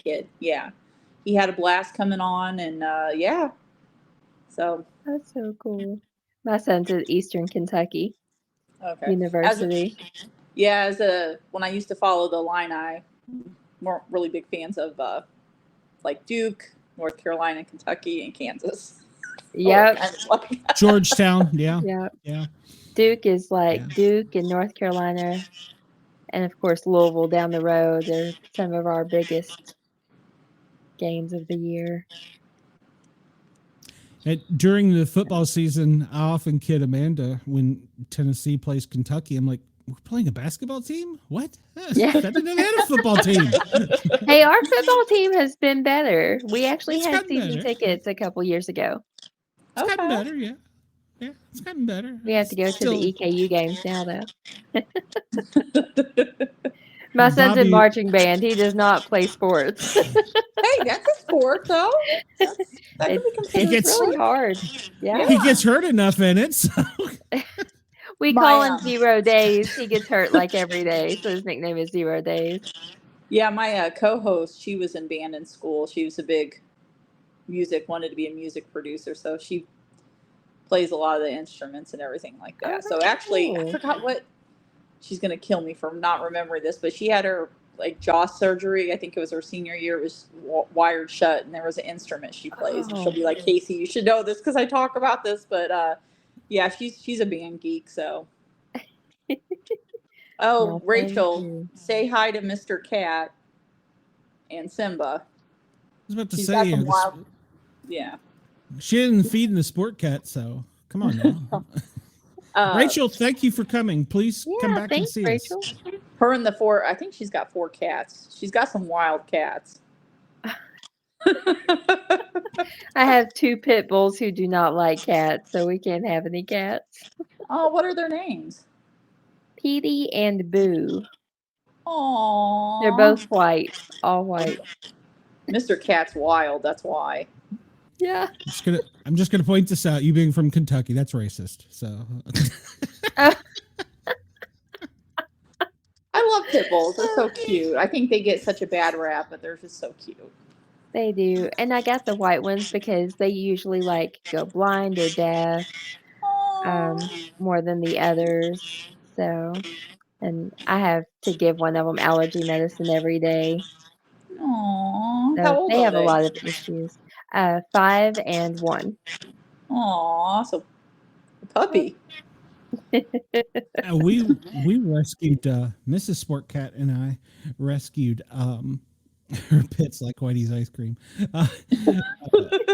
kid. Yeah. He had a blast coming on, and yeah. So. That's so cool. My son's at Eastern Kentucky University. When I used to follow the Illini, weren't really big fans of like Duke, North Carolina, Kentucky, and Kansas. Yep. Georgetown. Yeah. Yeah. Duke is like Duke and North Carolina, and of course Louisville down the road. They're some of our biggest games of the year. During the football season, I often kid Amanda when Tennessee plays Kentucky. I'm like, we're playing a basketball team? What? Yeah. I didn't know they had a football team. Hey, our football team has been better. We actually had season tickets a couple years ago. It's gotten better, yeah. Yeah, it's gotten better. We have to go to the EKU games now, though. My son's in marching band. He does not play sports. Hey, that's a sport, though. It's really hard. Yeah. He gets hurt enough in it. So. We call him 0 Days. He gets hurt like every day, so his nickname is 0 Days. Yeah, my co-host, she was in band in school. She was a big wanted to be a music producer, so she plays a lot of the instruments and everything like that. So actually, I forgot what. She's going to kill me for not remembering this, but she had her like jaw surgery. I think it was her senior year. It was wired shut, and there was an instrument she plays. And she'll be like, Casey, you should know this because I talk about this. But yeah, she's a band geek. So, Well, thank Rachel, you. say hi to Mr. Cat and Simba. I was about to She's say, got some wild. Yeah. she isn't feeding the sport cat, so come on now. Rachel, thank you for coming. Please come back and thanks, see Rachel. us. Her and the 4. I think she's got 4 cats. She's got some wild cats. I have 2 pit bulls who do not like cats, so we can't have any cats. Oh, what are their names? Petey and Boo. Aww. They're both white, all white. Mr. Cat's wild. That's why. Yeah. I'm just gonna point this out. You being from Kentucky, that's racist. So I love pit bulls. They're so cute. I think they get such a bad rap, but they're just so cute. They do. And I got the white ones because they usually like go blind or deaf more than the others. So, and I have to give one of them allergy medicine every day. Aww. So How old they are have they? a lot of issues. 5 and 1. Aww. So a puppy. we rescued Mrs. Sport Cat and I rescued her pits like Whitey's ice cream.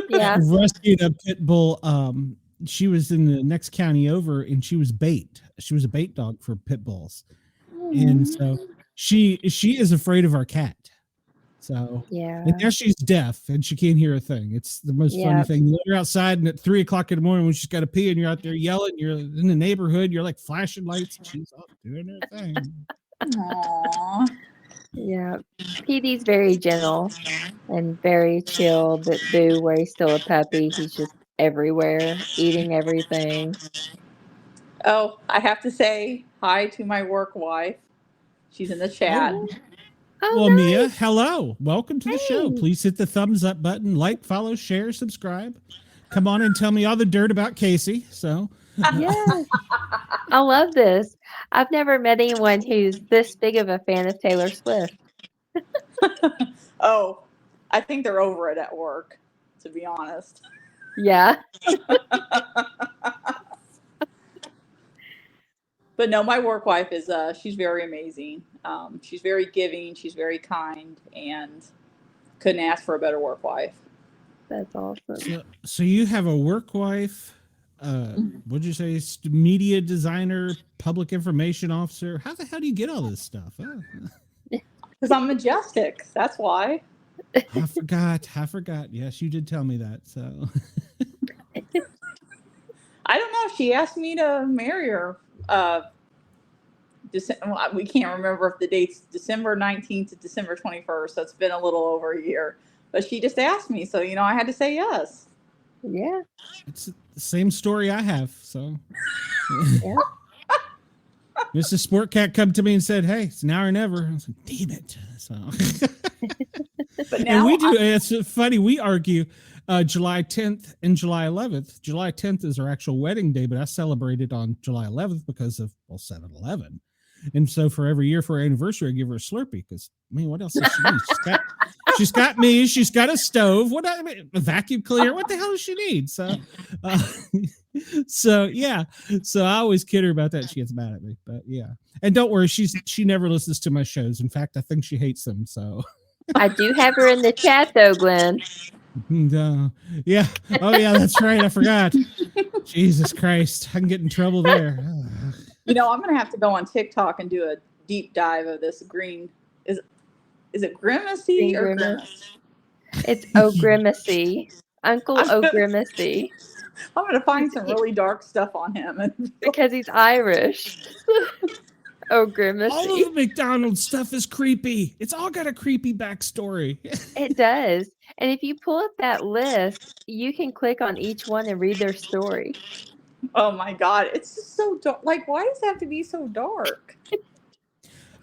Yeah. Rescued a pit bull. She was in the next county over, and she was bait. She was a bait dog for pit bulls, and so she is afraid of our cat. So Yeah. and now she's deaf and she can't hear a thing. It's the most funny Yep. thing. You let her outside, and at 3:00 in the morning when she's got to pee, and you're out there yelling. You're in the neighborhood. You're like flashing lights, and she's off doing her thing. Aww. Yeah. Petey's very gentle and very chill, but Boo, where he's still a puppy, he's just everywhere, eating everything. Oh, I have to say hi to my work wife. She's in the chat. Oh, Well, nice. Mia, hello. Welcome to the show. Hey. Please hit the thumbs up button, like, follow, share, subscribe. Come on and tell me all the dirt about Casey. So, Yes. I love this. I've never met anyone who's this big of a fan of Taylor Swift. Oh, I think they're over it at work, to be honest. Yeah. But no, my work wife is she's very amazing. She's very giving, she's very kind, and couldn't ask for a better work wife. That's awesome. so you have a work wife, what'd you say, media designer, public information officer. How the hell do you get all this stuff? Oh, Because I'm majestic. That's why. I forgot. Yes, you did tell me that. So I don't know. She asked me to marry her. We can't remember if the date's December 19th to December 21st. So it's been a little over a year. But she just asked me. So, I had to say yes. Yeah. it's the same story I have. So Yeah. Mrs. Sport Cat come to me and said, "Hey, it's now or never." I was like, "Damn it!" So, But and now we do. It's funny. We argue July 10th and July 11th. July 10th is our actual wedding day, but I celebrated on July 11th because of 7-Eleven. And so for every year for our anniversary, I give her a Slurpee because what else does she need? She's got me. She's got a stove. A vacuum cleaner. What the hell does she need? So, yeah. So I always kid her about that. She gets mad at me, but yeah. And don't worry, she never listens to my shows. In fact, I think she hates them. So I do have her in the chat though, Glenn. yeah. Oh yeah, that's right. I forgot. Jesus Christ, I can get in trouble there. I'm going to have to go on TikTok and do a deep dive of this green. Is it Grimacy Green or Grimace. Grimace? It's O'Grimacy. Uncle O'Grimacy. I'm going to find some really dark stuff on him. Because he's Irish. All O'Grimacy. of the McDonald's stuff is creepy. It's all got a creepy backstory. It does. And if you pull up that list, you can click on each one and read their story. Oh my God. It's just so dark. Like, why does it have to be so dark?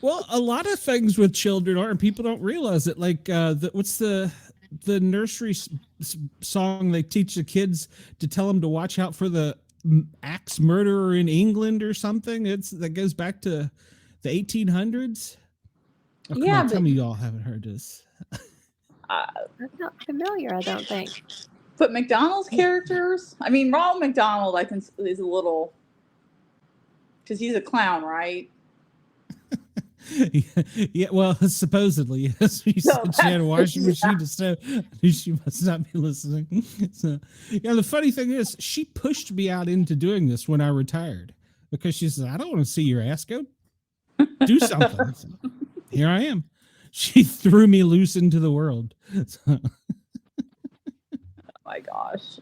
Well, a lot of things with children are, and people don't realize it. Like, what's the nursery song they teach the kids to tell them to watch out for the axe murderer in England or something? That goes back to the 1800s. Oh, come Yeah, on, tell but- me y'all haven't heard this. That's not familiar, I don't think. But McDonald's characters, I mean, Ronald McDonald, I can is a little, because he's a clown, right? Yeah, well, supposedly, yes. You No, said she had a washing that's- machine to sew. I knew she must not be listening. So, yeah, the funny thing is, she pushed me out into doing this when I retired because she says, I don't want to see your ass go do something. So, here I am. She threw me loose into the world. So, Oh my gosh.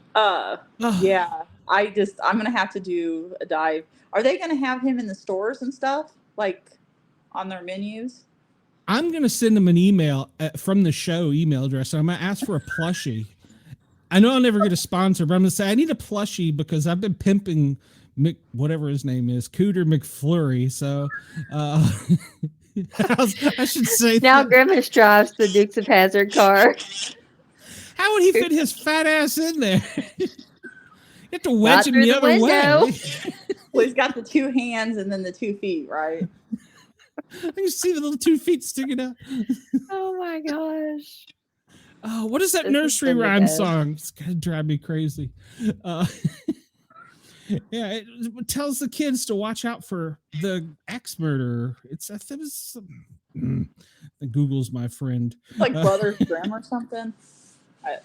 Yeah, I'm gonna have to do a dive. Are they gonna have him in the stores and stuff, like on their menus? I'm going to send them an email from the show email address. I'm going to ask for a plushie. I know I'll never get a sponsor, but I'm going to say I need a plushie because I've been pimping whatever his name is, Cooter McFlurry. So I should say Now that. Grimace drives the Dukes of Hazzard car. How would he fit his fat ass in there? You have to wedge Not him through the the other window. way. Well, he's got the 2 hands and then the 2 feet, right? I can see the little 2 feet sticking out. Oh my gosh. Oh, what is that This is nursery gonna rhyme go. song? It's gonna drive me crazy. Yeah, it tells the kids to watch out for the axe murderer. Google's my friend. Like Brothers Grimm or something.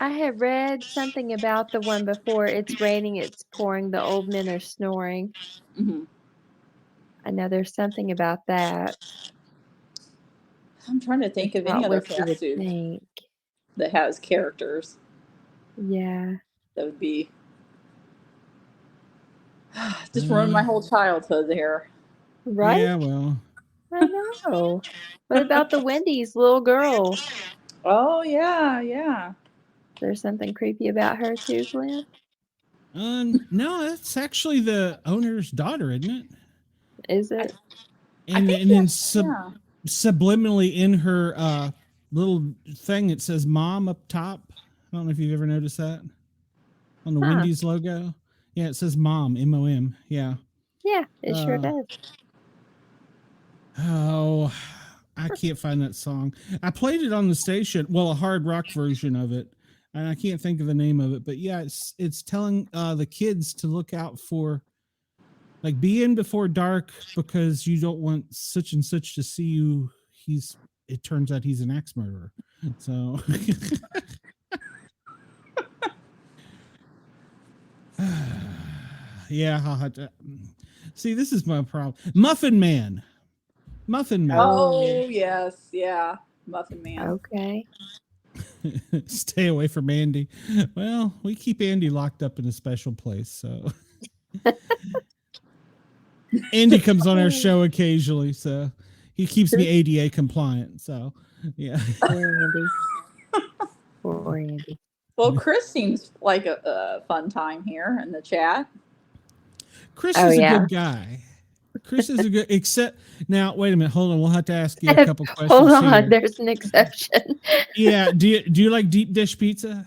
I had read something about the one before. It's raining, it's pouring, the old men are snoring. Mhm. I know there's something about that. I'm trying to think of Not any other what you would fast food think. that has characters. Yeah. That would be just ruined my whole childhood there. Right? Yeah, well, I know. What about the Wendy's little girl? Oh yeah. There's something creepy about her too, Glenn? no, that's actually the owner's daughter, isn't it? Is it? And think then yeah. subliminally in her little thing, it says "Mom" up top. I don't know if you've ever noticed that on the Huh. Wendy's logo. Yeah, it says "Mom," MOM. Yeah. Yeah, it sure Uh, does. Oh, I can't find that song. I played it on the station. Well, a hard rock version of it, and I can't think of the name of it. But yeah, it's telling the kids to look out for, like, be in before dark because you don't want such and such to see you. It turns out he's an axe murderer. So. Yeah, I'll have to. See, this is my problem. Muffin Man. Oh yes, yeah. Muffin Man. Okay. Stay away from Andy. Well, we keep Andy locked up in a special place, so Andy comes on our show occasionally, so he keeps me ADA compliant. So yeah. Poor Andy. Poor Andy. Well, Chris seems like a fun time here in the chat. Chris Oh, is yeah. a good guy. Chris is a good, except now. Wait a minute, hold on. We'll have to ask you a couple questions. Hold on, here. there's an exception. Yeah. Do you like deep dish pizza?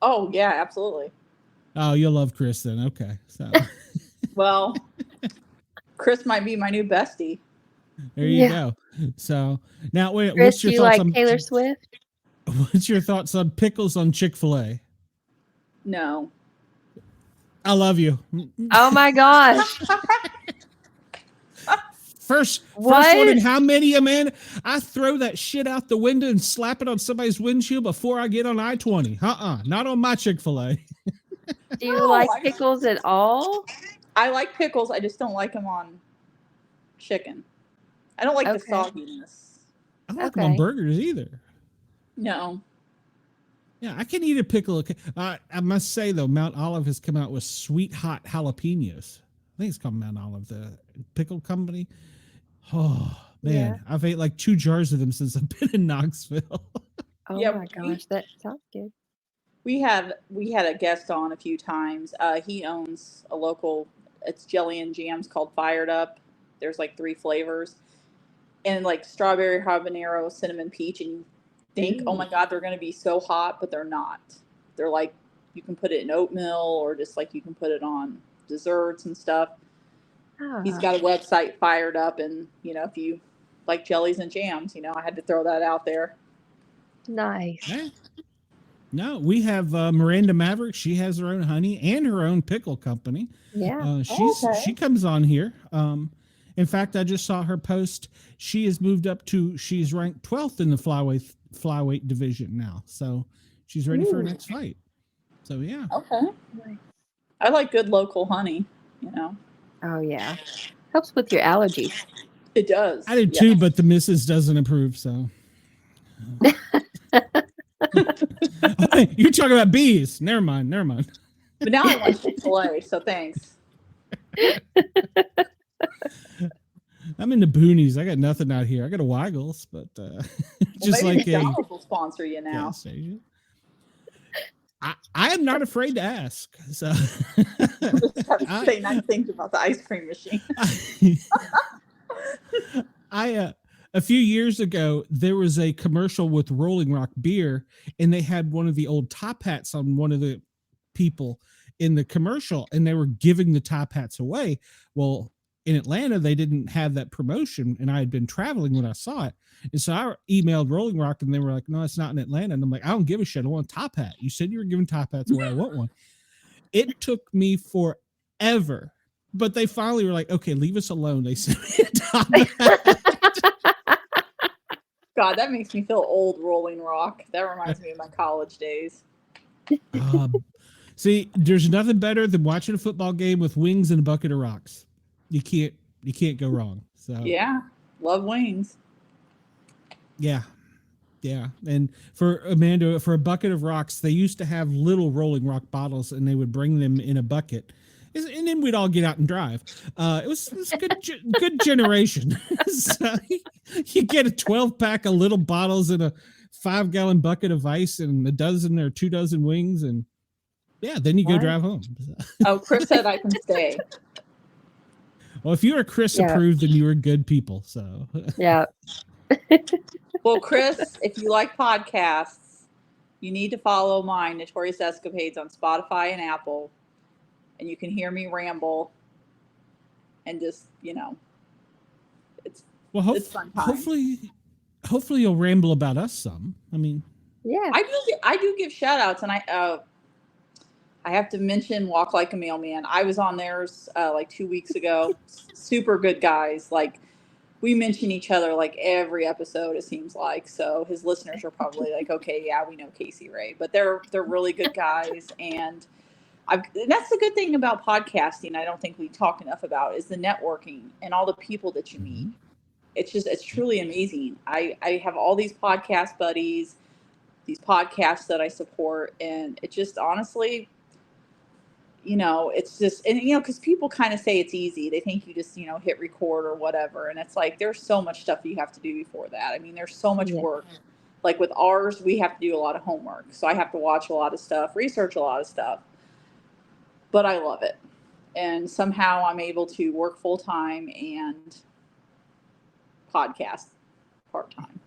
Oh yeah, absolutely. Oh, you'll love Chris then. Okay, so Well, Chris might be my new bestie. there you Yeah. go. So now, wait. Chris, What's do your you thoughts like on Taylor Swift? What's your thoughts on pickles on Chick-fil-A? No. I love you. Oh my gosh. First What? one in how many, man? I throw that shit out the window and slap it on somebody's windshield before I get on I-20. Not on my Chick-fil-A. Do you No, like I- pickles at all? I like pickles. I just don't like them on chicken. I don't like the Okay. sogginess. I don't like them on Okay. burgers either. No. Yeah, I can eat a pickle. I must say, though, Mount Olive has come out with sweet hot jalapenos. I think it's called Mount Olive, the pickle company. Oh, man. Yeah. I've ate like 2 jars of them since I've been in Knoxville. Oh Yeah, my gosh, that sounds good. We had a guest on a few times. He owns a local, it's jelly and jams called Fired Up. There's like 3 flavors. And like strawberry, habanero, cinnamon, peach. And you think, oh my God, they're going to be so hot, but they're not. They're like, you can put it in oatmeal or just like you can put it on desserts and stuff. He's Ah, got a website Fired Up. And, if you like jellies and jams. I had to throw that out there. Nice. Yeah. No, we have Miranda Maverick. She has her own honey and her own pickle company. Yeah. She comes on here. In fact, I just saw her post. She has moved up she's ranked 12th in the flyweight division now. So she's ready for her next fight. So yeah. Okay. I like good local honey, Oh yeah. Helps with your allergies. It does. I did too, but the missus doesn't approve, so. You're talking about bees. Never mind. But now I want Chick-fil-A, so thanks. I'm in the boonies. I got nothing out here. I got a Weigels, but just maybe like McDonald's will sponsor you now. gas station. I am not afraid to ask. So Say nice things about the ice cream machine. A few years ago, there was a commercial with Rolling Rock beer, and they had one of the old top hats on one of the people in the commercial, and they were giving the top hats away. Well, in Atlanta, they didn't have that promotion, and I had been traveling when I saw it. And so I emailed Rolling Rock, and they were like, no, it's not in Atlanta. And I'm like, I don't give a shit. I want a top hat. You said you were giving top hats away. I want one. It took me forever, but they finally were like, okay, leave us alone. They sent me a top hat. God, that makes me feel old, Rolling Rock. That reminds me of my college days. See, there's nothing better than watching a football game with wings and a bucket of rocks. You can't go wrong. So yeah, love wings. Yeah. And for Amanda, for a bucket of rocks, they used to have little Rolling Rock bottles, and they would bring them in a bucket, and then we'd all get out and drive. It was a good generation. So you get a 12-pack of little bottles and a 5-gallon bucket of ice and a dozen or 2 dozen wings, and yeah, then you go drive home. Oh, Chris said I can stay. Well, if you are Chris approved, then you are good people. So Yeah. Well, Chris, if you like podcasts, you need to follow mine, Notorious Escapades, on Spotify and Apple, and you can hear me ramble and just, it's fun time. Hopefully you'll ramble about us some. I mean, Yeah. I do give shout outs, and I have to mention Walk Like a Mailman. I was on theirs like 2 weeks ago. Super good guys. Like, we mention each other like every episode, it seems like. So his listeners are probably like, okay, yeah, we know Casey Rae. But they're really good guys. And that's the good thing about podcasting, I don't think we talk enough about, is the networking and all the people that you meet. It's truly amazing. I have all these podcast buddies, these podcasts that I support, and it just honestly, it's just, and because people kind of say it's easy. They think you just, hit record or whatever. And it's like, there's so much stuff you have to do before that. I mean, there's so much work. Like with ours, we have to do a lot of homework. So I have to watch a lot of stuff, research a lot of stuff, but I love it. And somehow I'm able to work full time and podcast part time.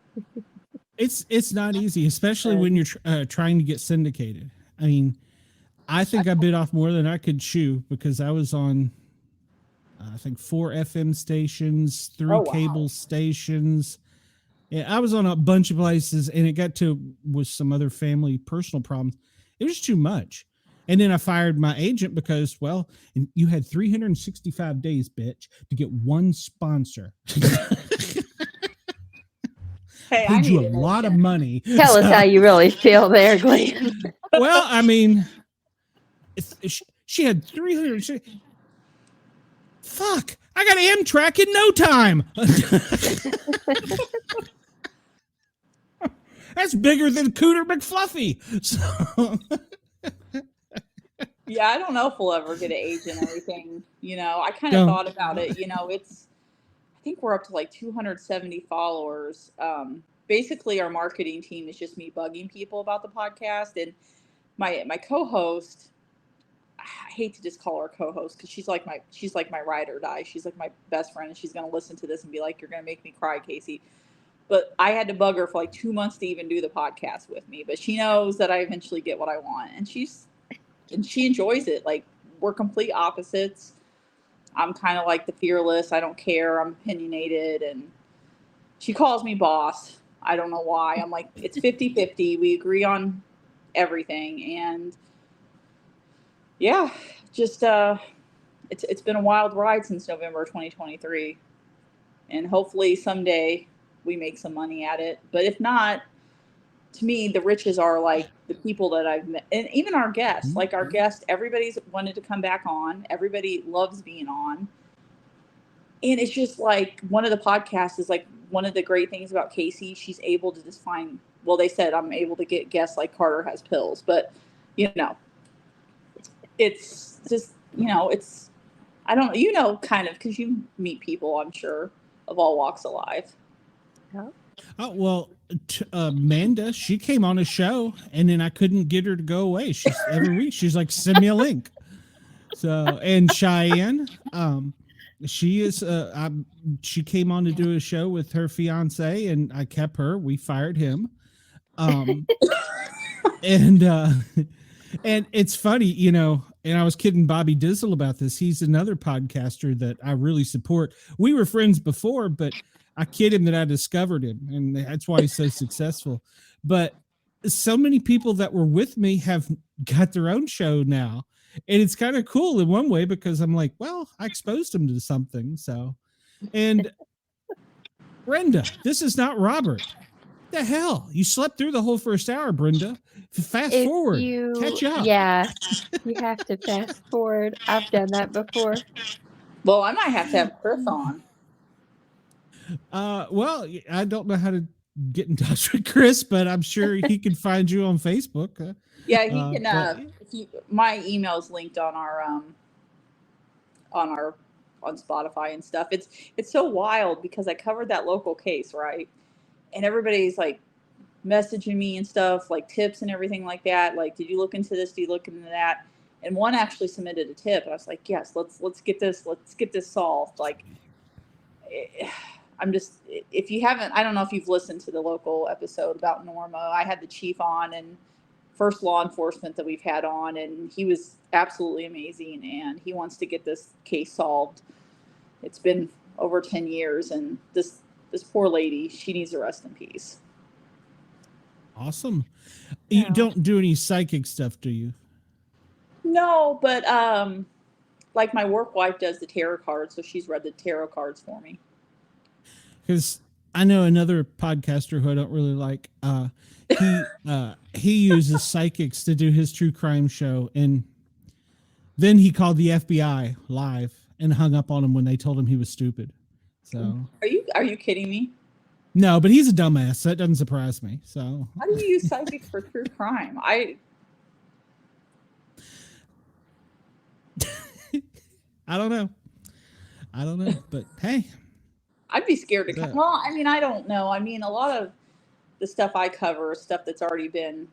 It's not easy, especially when you're trying to get syndicated. I mean, I think I bit off more than I could chew, because I was on, I think 4 FM stations, 3 cable stations. Yeah, I was on a bunch of places, and it got to with some other family personal problems. It was too much. And then I fired my agent because, well, and you had 365 days, bitch, to get one sponsor. Hey, paid you a lot of money. Tell us how you really feel there, Glenn. Well, I mean, she had 300. Fuck! I got Amtrak in no time. That's bigger than Cooter McFluffy. So. Yeah, I don't know if we'll ever get an agent or anything. I kind of thought about it. I think we're up to like 270 followers. Basically, our marketing team is just me bugging people about the podcast, and my co-host. I hate to just call her co-host because she's like my ride or die. She's like my best friend, and she's gonna listen to this and be like, "You're gonna make me cry, Casey." But I had to bug her for like 2 months to even do the podcast with me. But she knows that I eventually get what I want, and she enjoys it. Like, we're complete opposites. I'm kind of like the fearless. I don't care. I'm opinionated, and she calls me boss. I don't know why. I'm like, it's 50-50. We agree on everything. And yeah, just it's been a wild ride since November 2023. And hopefully someday we make some money at it. But if not, to me, the riches are like the people that I've met, and even our guests. Like our guests, everybody's wanted to come back on. Everybody loves being on. And it's just like one of the podcasts is like one of the great things about Casey. She's able to just find, well, they said I'm able to get guests like Carter has pills, but you know, it's just, you know, it's, I don't, you know, kind of, because you meet people, I'm sure, of all walks of life. Oh, well, Amanda, she came on a show and then I couldn't get her to go away. She's every week. She's like, send me a link. So, and Cheyenne, she is, she came on to do a show with her fiance and I kept her, we fired him. And it's funny, you know, and I was kidding Bobby Dizzle about this. He's another podcaster that I really support. We were friends before, but I kid him that I discovered him and that's why he's so successful. But so many people that were with me have got their own show now. And it's kind of cool in one way because I'm like, well, I exposed him to something. So, and Brenda, this is not Robert. The hell? You slept through the whole first hour, Brenda. Fast forward. Catch up. Yeah, you have to fast forward. I've done that before. Well, I might have to have Chris on. Well, I don't know how to get in touch with Chris, but I'm sure he can find you on Facebook. Yeah, he can. If you, my email is linked on our on Spotify and stuff. It's so wild because I covered that local case, right? And everybody's like messaging me and stuff, like tips and everything like that. Like, did you look into this? Do you look into that? And one actually submitted a tip, and I was like, yes, let's get this solved. Like, I'm just, if you haven't, I don't know if you've listened to the local episode about Norma. I had the chief on and first law enforcement that we've had on, and he was absolutely amazing, and he wants to get this case solved. It's been over 10 years, and this poor lady, she needs to rest in peace. Awesome. You don't do any psychic stuff, do you? No, but like my work wife does the tarot cards, so she's read the tarot cards for me. Because I know another podcaster who I don't really like. He uses psychics to do his true crime show, and then he called the FBI live and hung up on him when they told him he was stupid. So are you kidding me? No, but he's a dumbass, so that doesn't surprise me. So how do you use psychics for true crime? I don't know, but hey, I'd be scared to come. Well, I mean, I don't know. I mean, a lot of the stuff I cover is stuff that's already been,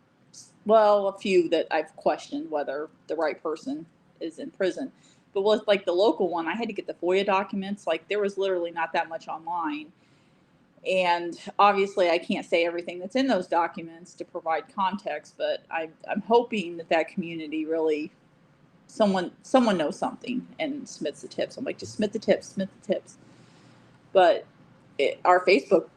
well, a few that I've questioned whether the right person is in prison. But with like the local one, I had to get the FOIA documents. Like there was literally not that much online. And obviously I can't say everything that's in those documents to provide context, but I'm hoping that community really, someone knows something and submits the tips. I'm like, just submit the tips. But our Facebook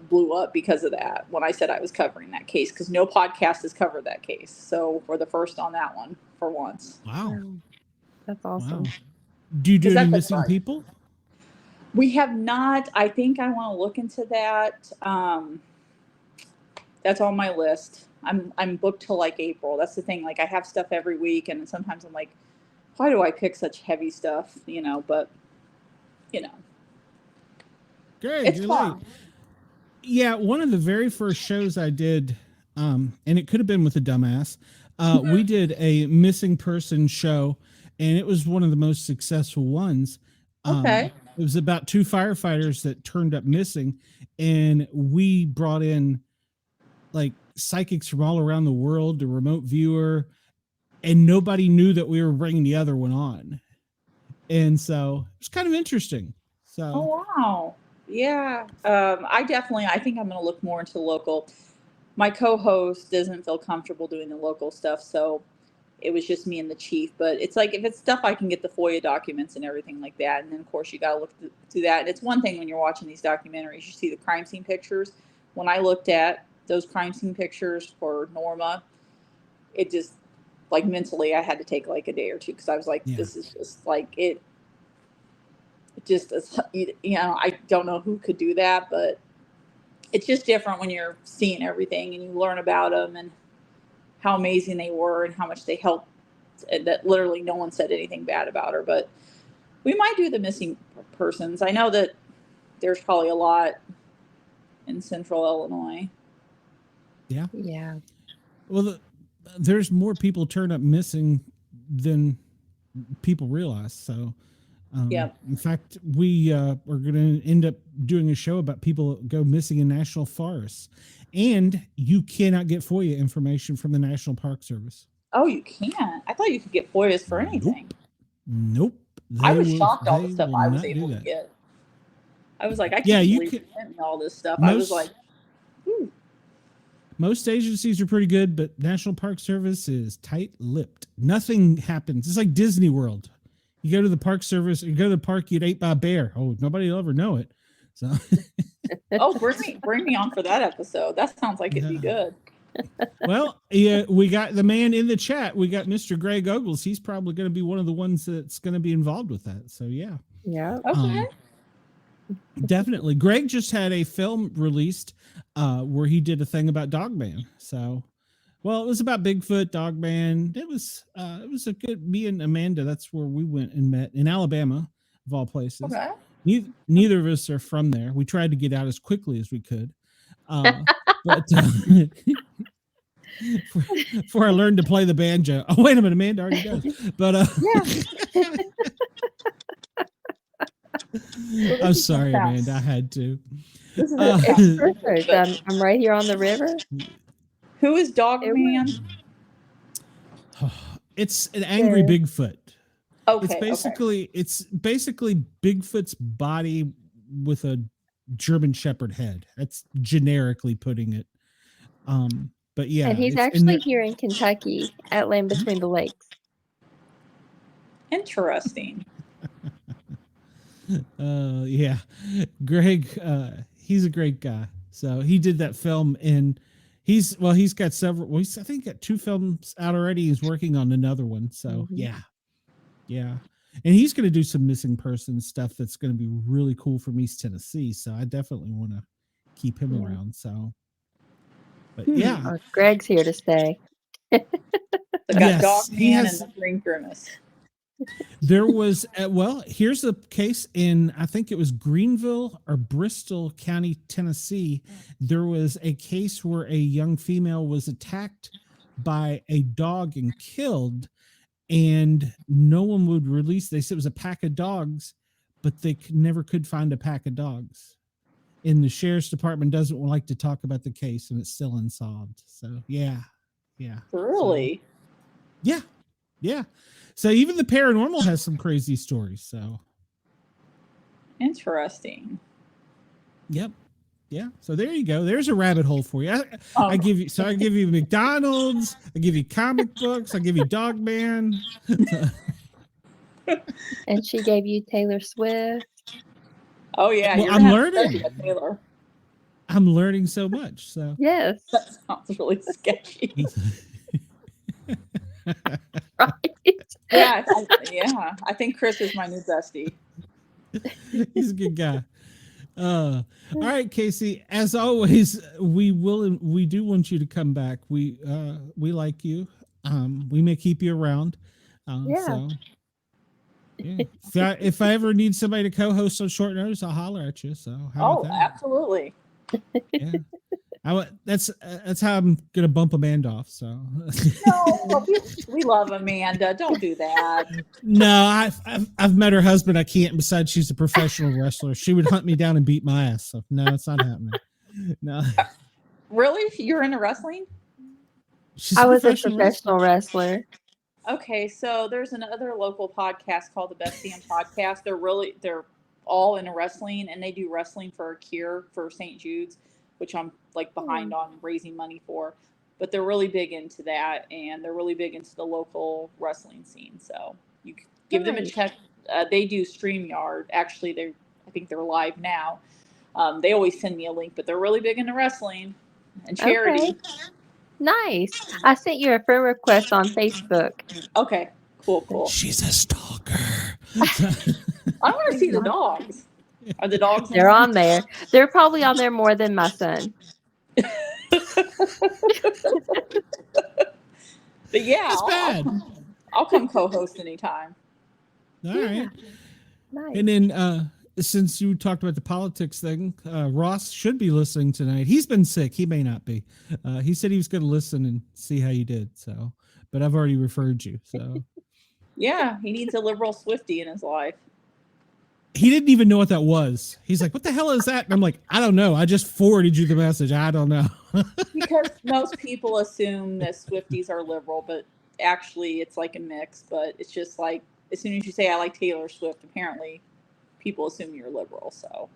blew up because of that when I said I was covering that case, because no podcast has covered that case. So we're the first on that one for once. Wow. That's awesome. Wow. Do you do any missing people? We have not. I think I want to look into that. That's on my list. I'm booked till like April. That's the thing. Like I have stuff every week, and sometimes I'm like, why do I pick such heavy stuff? You know, but you know. Good. It's you're fun. late. Yeah, one of the very first shows I did, and it could have been with a dumbass. We did a missing person show, and it was one of the most successful ones. Okay. It was about 2 firefighters that turned up missing, and we brought in like psychics from all around the world, the remote viewer, and nobody knew that we were bringing the other one on. And so it was kind of interesting. So, oh, wow. Yeah. I think I'm going to look more into local. My co-host doesn't feel comfortable doing the local stuff. So it was just me and the chief. But it's like, if it's stuff I can get the FOIA documents and everything like that, and then of course you got to look through that. And it's one thing when you're watching these documentaries, you see the crime scene pictures. When I looked at those crime scene pictures for Norma, it just, like, mentally I had to take like a day or two, because I was like, this is just like, it just is, you know, I don't know who could do that, but it's just different when you're seeing everything and you learn about them and how amazing they were and how much they helped, that literally no one said anything bad about her. But we might do the missing persons. I know that there's probably a lot in central Illinois. Yeah. Yeah. Well, there's more people turn up missing than people realize. So, in fact, we are going to end up doing a show about people that go missing in national forests. And you cannot get FOIA information from the National Park Service. Oh, you can't? I thought you could get FOIAs for anything. Nope. I was shocked all the stuff I was able to get. I was like, I can't believe you sent me all this stuff. I was like, most agencies are pretty good, but National Park Service is tight-lipped. Nothing happens. It's like Disney World. You go to the Park Service, you go to the park, you get ate by a bear. Oh, nobody will ever know it. So, oh, bring me on for that episode. That sounds like it'd be good. Well, yeah, we got the man in the chat. We got Mr. Greg Ogles. He's probably going to be one of the ones that's going to be involved with that. So, yeah. Yeah. Okay. Definitely. Greg just had a film released where he did a thing about Dogman. So, well, it was about Bigfoot, Dogman. It was a good, me and Amanda, that's where we went and met in Alabama, of all places. Okay. Neither of us are from there. We tried to get out as quickly as we could. But before I learned to play the banjo. Oh, wait a minute, Amanda already does. But I'm sorry, Amanda. I had to. This is perfect. I'm right here on the river. Who is Dogman? It's an angry Bigfoot. Okay. It's basically Bigfoot's body with a German Shepherd head. That's generically putting it. But yeah, and he's actually here in Kentucky at Land Between the Lakes. Interesting. Yeah, Greg, he's a great guy. So he did that film, and he's got several. Well, I think got 2 films out already. He's working on another one. So yeah, and he's going to do some missing person stuff that's going to be really cool from East Tennessee. So I definitely want to keep him around. So, but yeah, oh, Greg's here to stay. Got Dogman and the Green Grimace. There was, here's a case in, I think it was Greenville or Bristol County, Tennessee. There was a case where a young female was attacked by a dog and killed, and no one would release. They said it was a pack of dogs, but they never could find a pack of dogs. And the sheriff's department doesn't like to talk about the case, and it's still unsolved. So, yeah. Really? So, yeah. So even the paranormal has some crazy stories. So interesting. Yep. Yeah. So there you go. There's a rabbit hole for you. I give you McDonald's. I give you comic books. I give you Dogman. And she gave you Taylor Swift. Oh yeah. Well, I'm learning. Taylor. I'm learning so much. So yes. That sounds really sketchy. Right. Yeah, I think Chris is my new bestie. He's a good guy. All right, Casey. As always, we do want you to come back. We like you. We may keep you around. So, yeah. If I ever need somebody to co-host on short notice, I'll holler at you. So how about that? Absolutely. Yeah. That's how I'm gonna bump Amanda off. So no, we love Amanda. Don't do that. No, I've met her husband. I can't. Besides, she's a professional wrestler. She would hunt me down and beat my ass. So no, it's not happening. No. Really? You're into wrestling? I was a professional wrestler. Okay, so there's another local podcast called the Best Damn Podcast. They're all into wrestling, and they do wrestling for a cure for St. Jude's, which I'm like behind on raising money for. but they're really big into that, and they're really big into the local wrestling scene. So you can give them a Nice. check. They do StreamYard. Actually, I think they're live now. They always send me a link, but they're really big into wrestling and charity. Okay. Nice. I sent you a friend request on Facebook. Okay, cool. She's a stalker. I want to see the dogs. Are the dogs? They're on there. They're probably on there more than my son. But yeah, That's bad. I'll come co-host anytime. All right. Nice. And then since you talked about the politics thing, Ross should be listening tonight. He's been sick. He may not be. He said he was going to listen and see how you did. So, but I've already referred you. So Yeah, he needs a liberal Swiftie in his life. he didn't even know what that was. He's like, "What the hell is that?" And I'm like, "I don't know. I just forwarded you the message. I don't know." Because most people assume that Swifties are liberal, but actually it's like a mix. But it's just like, as soon as you say I like Taylor Swift, apparently people assume you're liberal. So,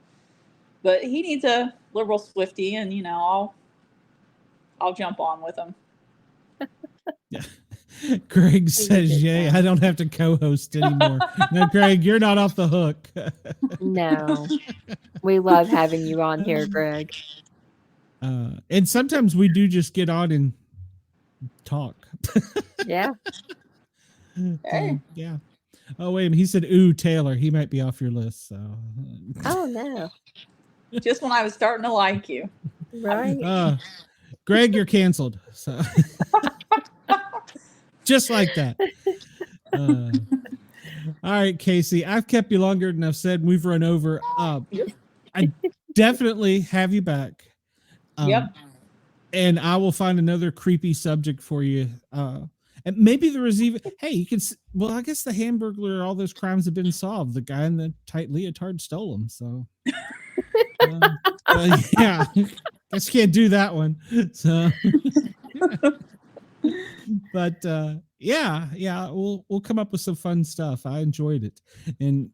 but he needs a liberal Swiftie, and I'll jump on with him. Yeah. Greg says, "Yay! I don't have to co-host anymore." No, Greg, you're not off the hook. No. We love having you on here, Greg. And sometimes we do just get on and talk. Yeah. Hey. Yeah. Oh wait a minute. He said, "Ooh, Taylor." He might be off your list. So. Oh, no. Just when I was starting to like you. Right. Greg, you're canceled. So. Just like that. All right, Casey, I've kept you longer than I've said. We've run over. I definitely have you back. Yep. And I will find another creepy subject for you. And maybe there was even, hey, you can, well, I guess the Hamburglar, all those crimes have been solved. The guy in the tight leotard stole them. So, yeah, guess you can't do that one. So, but yeah, we'll come up with some fun stuff. I enjoyed it. And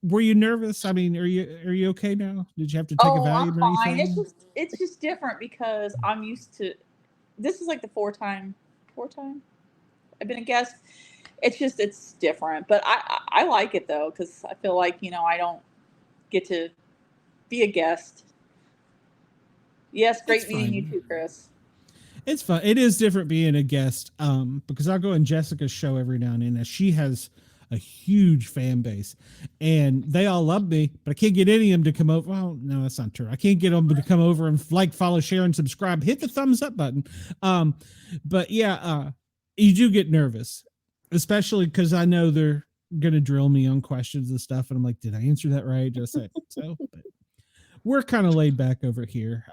were you nervous? I mean, are you okay now? Did you have to take a Valium I'm or fine. anything? It's just different because I'm used to. This is like the fourth time I've been a guest. It's different, but I like it though, because I feel like I don't get to be a guest. Yes, great meeting you too, Chris. It's fun. It is different being a guest, because I'll go on Jessica's show every now and then, and she has a huge fan base, and they all love me, but I can't get any of them to come over. Well, no, that's not true. I can't get them to come over and like, follow, share, and subscribe. Hit the thumbs up button. But yeah, you do get nervous, especially because I know they're gonna drill me on questions and stuff, and I'm like, did I answer that right? Just say so. But we're kind of laid back over here.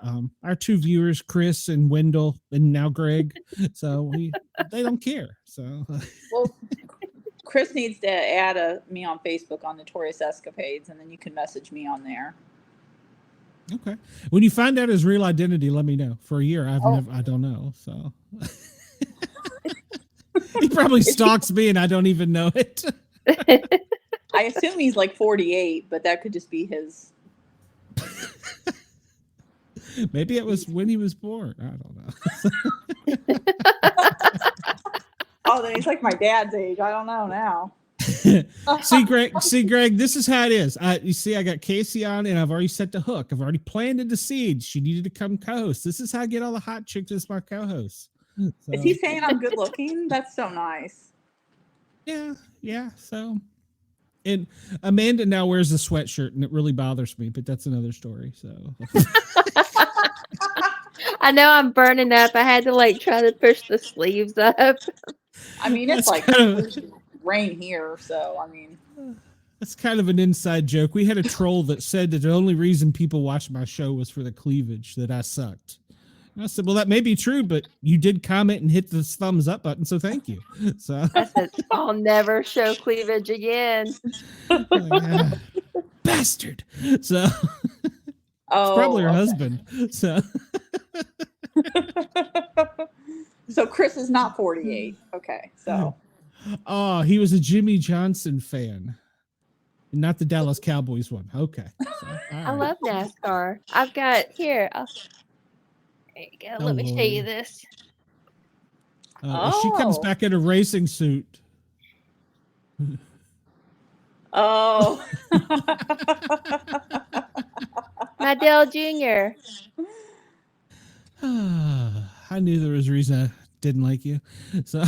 Our two viewers, Chris and Wendell, and now Greg, so they don't care. So, well, Chris needs to add me on Facebook on Notorious Escapades, and then you can message me on there. Okay. When you find out his real identity, let me know. For a year, I don't know. So he probably stalks me, and I don't even know it. I assume he's like 48, but that could just be his. Maybe it was when he was born. I don't know. Oh, then he's like my dad's age. I don't know now. See, Greg, this is how it is. You see, I got Casey on, and I've already set the hook. I've already planted the seed. She needed to come co-host. This is how I get all the hot chicks as my co-host. So, is he saying I'm good looking? That's so nice. Yeah. So, and Amanda now wears a sweatshirt, and it really bothers me, but that's another story. So. I know I'm burning up. I had to try to push the sleeves up. I mean, it's That's like rain here, so I mean. That's kind of an inside joke. We had a troll that said that the only reason people watched my show was for the cleavage, that I sucked. And I said, well, that may be true, but you did comment and hit the thumbs up button, so thank you. So I said, I'll never show cleavage again. Bastard. So it's probably her husband. So so Chris is not 48. Okay, so. Oh, he was a Jimmy Johnson fan. Not the Dallas Cowboys one. Okay. So, I love NASCAR. I've got here. There you go. Let me show you this. If she comes Oh. back in a racing suit. Oh. My Dale Jr. I knew there was a reason I didn't like you. So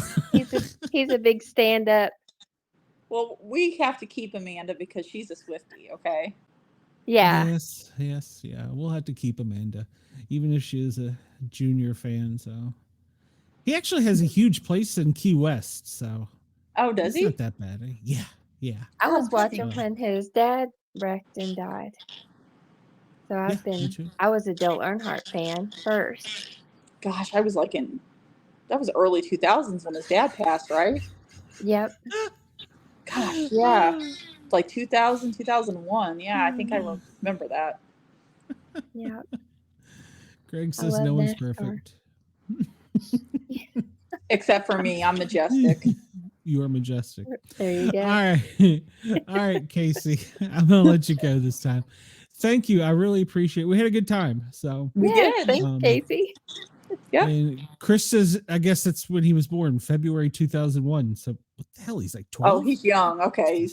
He's a big stand up. Well, we have to keep Amanda because she's a Swiftie, okay? Yeah. Yes, yeah. We'll have to keep Amanda, even if she is a junior fan. So he actually has a huge place in Key West. So Oh, does it's he? not that bad. Yeah. I was Oh, watching yeah. when his dad wrecked and died. So Me too. I was a Dale Earnhardt fan first. Gosh, I was like that was early 2000s when his dad passed, right? Yep. Gosh, yeah. It's like 2000, 2001. Yeah, I think I remember that. Yep. Greg I says love no one's NASCAR. perfect. Except for me, I'm majestic. You are majestic. There you go. All right, Casey. I'm gonna let you go this time. Thank you. I really appreciate it. We had a good time. So We Yeah, did. thanks, Casey. Yeah. and Chris says I guess that's when he was born, February 2001. So what the hell? He's like 12. Oh, he's young. Okay.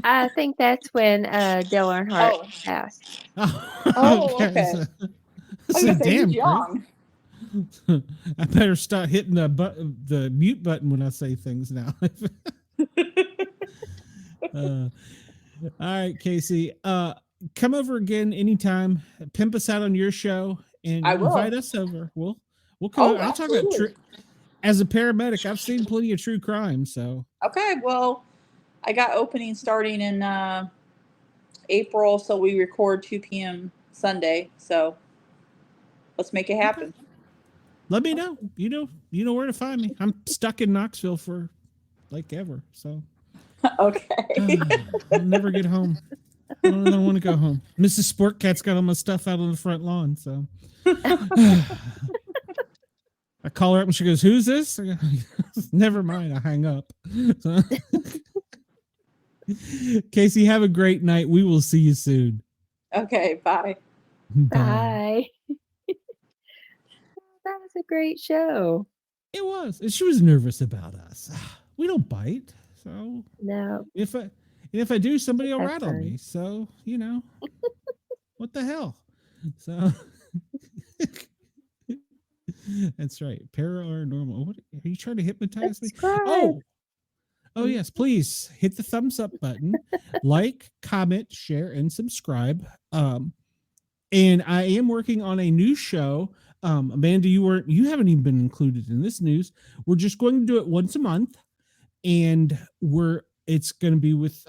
I think that's when Dale Earnhardt passed. Oh, okay. So, I was gonna say, damn, he's young. Chris. I better start hitting the mute button when I say things now. All right, Casey. Come over again anytime. Pimp us out on your show and I will. invite us over. We'll come. Oh, I'll talk about absolutely. as a paramedic. I've seen plenty of true crime. So Okay, well, I got opening starting in April, so we record 2 p.m. Sunday. So let's make it happen. let me know. You know where to find me. I'm stuck in Knoxville for like ever. So Okay. I'll never get home. I don't want to go home. Mrs. Sport Cat's got all my stuff out on the front lawn. So I call her up and she goes, "Who's this?" I go, never mind. I hang up. So, Casey, have a great night. We will see you soon. Okay, bye. Bye. That was a great show. It was. And she was nervous about us. We don't bite. So No. if I do, somebody will That's rat on fine. me. So, what the hell? So that's right. Paranormal. What are you trying to hypnotize me? Subscribe. Oh yes, please hit the thumbs up button, like, comment, share, and subscribe. And I am working on a new show. Amanda, you haven't even been included in this news. We're just going to do it once a month, and it's going to be with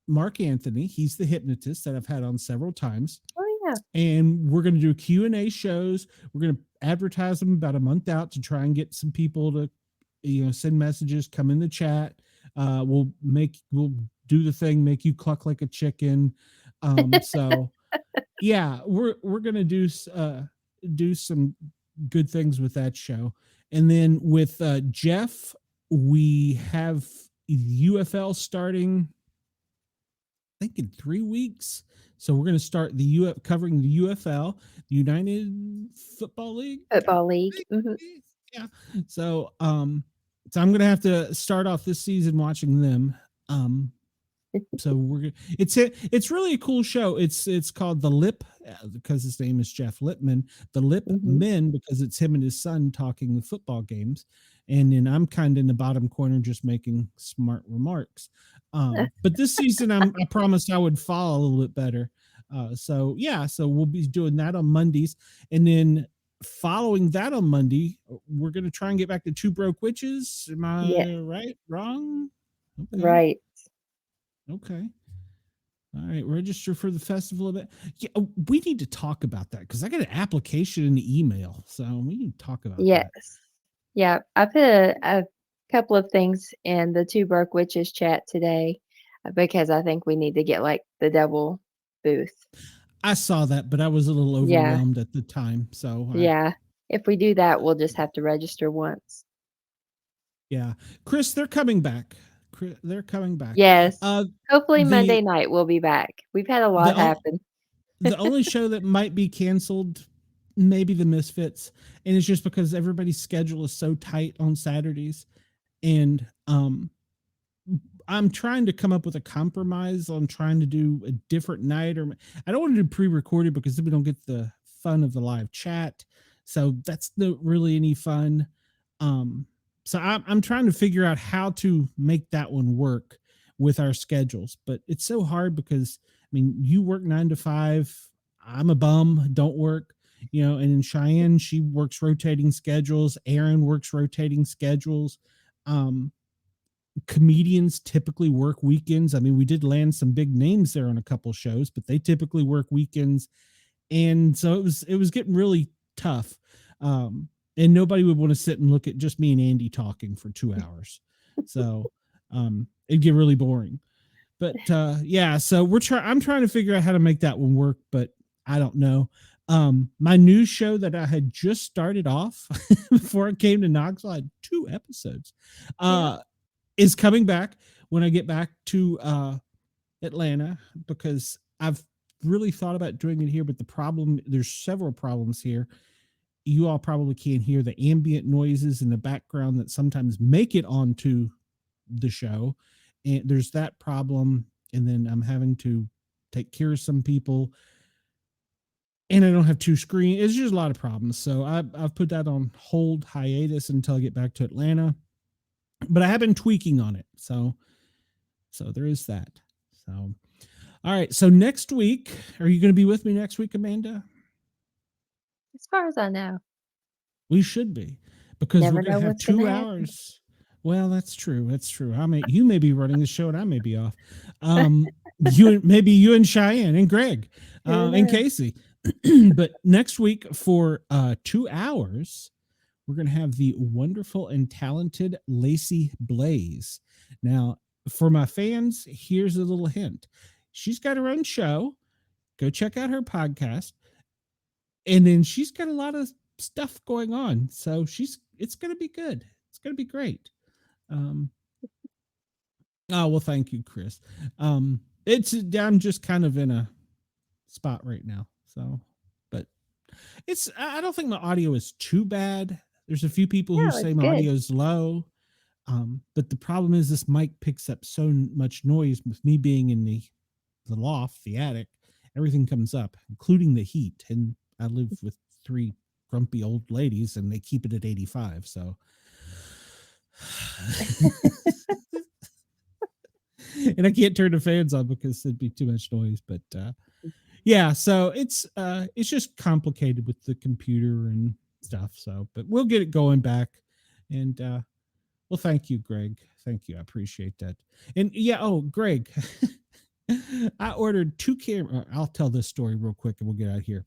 Mark Anthony. He's the hypnotist that I've had on several times. Oh yeah. And we're going to do Q&A shows. We're going to advertise them about a month out to try and get some people to send messages, come in the chat. We'll do the thing, make you cluck like a chicken. So yeah, we're going to do some good things with that show. And then with Jeff, we have UFL starting, I think in 3 weeks. So we're going to start covering the UFL, United Football League. Football League. Mhm. Yeah. So I'm going to have to start off this season watching them. So it's really a cool show. It's called The Lip because his name is Jeff Lipman. The Lip Men because it's him and his son talking the football games, and then I'm kind of in the bottom corner just making smart remarks. But this season I promised I would follow a little bit better. So we'll be doing that on Mondays, and then following that on Monday, we're going to try and get back to Two Broke Witches. Am I right? Wrong? Okay. Right. Okay. All right. Register for the festival event. Yeah, we need to talk about that because I got an application in the email. So we need to talk about Yes. that. Yeah. I put a couple of things in the Two Broke Witches chat today because I think we need to get like the double booth. I saw that, but I was a little overwhelmed at the time. So yeah. If we do that, we'll just have to register once. Yeah. Chris, they're coming back. They're coming back. Yes. Hopefully Monday night we'll be back. We've had a lot happen. The only show that might be canceled maybe the Misfits, and it's just because everybody's schedule is so tight on Saturdays, and I'm trying to come up with a compromise on trying to do a different night, or I don't want to do pre-recorded because then we don't get the fun of the live chat. So that's not really any fun. So I'm trying to figure out how to make that one work with our schedules, but it's so hard because I mean, you work 9 to 5. I'm a bum, don't work, and in Cheyenne, she works rotating schedules. Aaron works rotating schedules. Comedians typically work weekends. I mean, we did land some big names there on a couple shows, but they typically work weekends. And so it was getting really tough. And nobody would want to sit and look at just me and Andy talking for 2 hours. So it'd get really boring. But yeah, so I'm trying to figure out how to make that one work, but I don't know. My news show that I had just started off before I came to Knoxville, I had 2 episodes. Is coming back when I get back to Atlanta, because I've really thought about doing it here, but there's several problems here. You all probably can't hear the ambient noises in the background that sometimes make it onto the show. And there's that problem. And then I'm having to take care of some people, and I don't have 2 screens. It's just a lot of problems. So I've put that on hold hiatus until I get back to Atlanta. But I have been tweaking on it. So there is that. So, all right. So next week, are you going to be with me next week, Amanda? As far as I know. We should be, because Never we're going know to have what's gonna 2 happen. hours. Well, that's true. That's true. You may be running the show and I may be off. Maybe you and Cheyenne and Greg and Casey. But next week for 2 hours, we're going to have the wonderful and talented Lacey Blaze. Now, for my fans, here's a little hint. She's got her own show. Go check out her podcast. And then she's got a lot of stuff going on. So it's going to be good. It's going to be great. Oh, well, thank you, Chris. I'm just kind of in a spot right now. So, but I don't think my audio is too bad. There's a few people who say my audio is low. But the problem is this mic picks up so much noise with me being in the loft, the attic. Everything comes up, including the heat. And I live with 3 grumpy old ladies, and they keep it at 85. So, and I can't turn the fans on because it'd be too much noise. But yeah, so it's just complicated with the computer and stuff. So, but we'll get it going back. And well, thank you, Greg. Thank you. I appreciate that. And yeah, Greg, I ordered 2 cameras. I'll tell this story real quick and we'll get out of here.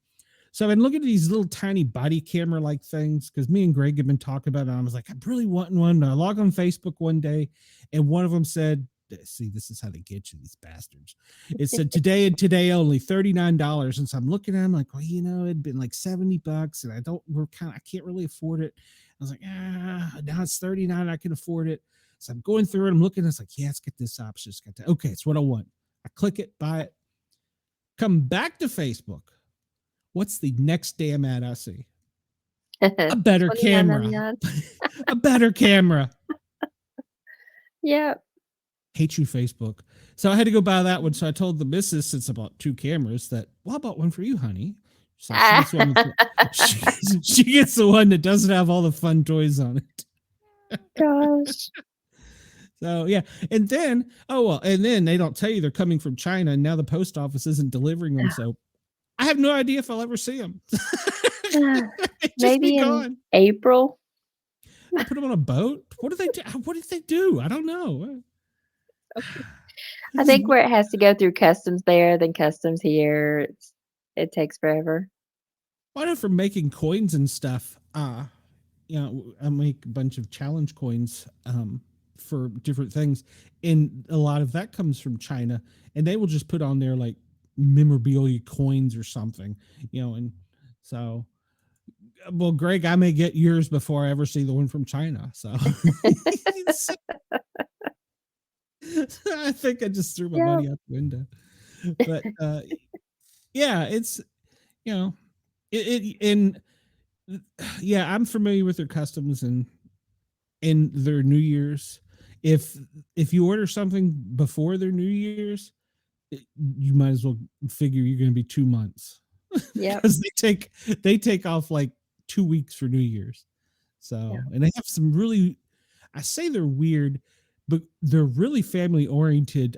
So I've been looking at these little tiny body camera like things because me and Greg have been talking about it. And I was like, I'm really wanting one. And I log on Facebook one day, and one of them said, see, this is how they get you, these bastards. It said today and today only, $39. And so I'm looking at them like, well, it'd been like $70, and I can't really afford it. I was like, now it's $39. I can afford it. So I'm going through it. I'm looking. It's like, yeah, let's get this option. Okay, it's what I want. I click it, buy it. Come back to Facebook. What's the next damn ad I see? A better camera. A better camera. Yeah. Hate you, Facebook. So I had to go buy that one. So I told the missus, since I bought 2 cameras, that, well, I bought one for you, honey. So she gets the one that doesn't have all the fun toys on it. Gosh. So yeah. And then, and then they don't tell you they're coming from China, and now the post office isn't delivering them. So I have no idea if I'll ever see them. Maybe in April. I put them on a boat. What do they do? What did they do? I don't know. I think where it has to go through customs there, then customs here, it takes forever. I know for making coins and stuff, I make a bunch of challenge coins for different things, and a lot of that comes from China, and they will just put on there like memorabilia coins or something, and so, well, Greg, I may get yours before I ever see the one from China. So I think I just threw my money out the window. But yeah, it's And yeah, I'm familiar with their customs and their New Year's. If you order something before their New Year's, you might as well figure you're going to be 2 months. Yeah. Because they take off like 2 weeks for New Year's. So, and they have some really, I say they're weird, but they're really family oriented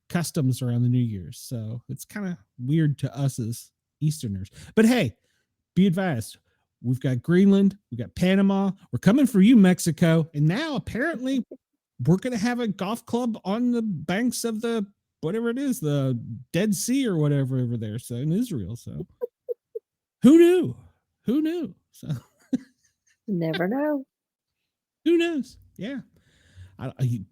customs around the New Year's. So it's kind of weird to us as Easterners. But hey, be advised, we've got Greenland, we've got Panama, we're coming for you, Mexico. And now apparently we're going to have a golf club on the banks of the, whatever it is, the Dead Sea or whatever over there. So in Israel. So who knew? So Never know. who knows? Yeah.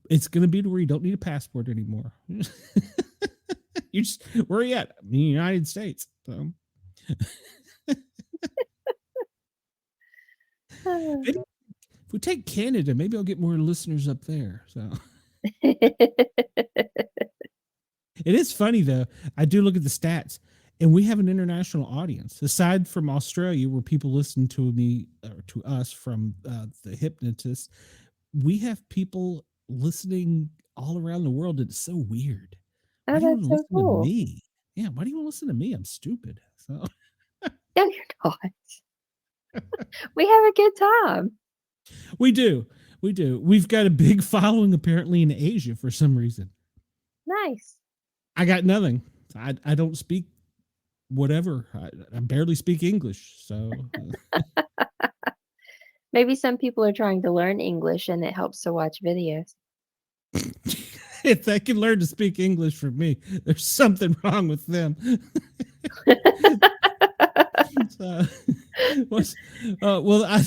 It's going to be to where you don't need a passport anymore. You just, where are you at? In the United States. So. Maybe if we take Canada, maybe I'll get more listeners up there. So it is funny though. I do look at the stats, and we have an international audience. Aside from Australia, where people listen to me or to us from the hypnotist, we have people listening all around the world. It's so weird. Why do you That's want to so listen cool. to me? Yeah, why do you want to listen to me? I'm stupid. So No, you're not. We have a good time. we do. We've got a big following apparently in Asia for some reason. Nice. I got nothing. I don't speak whatever. I barely speak English. So Maybe some people are trying to learn English and it helps to watch videos. if they can learn to speak English from me, there's something wrong with them. Well, I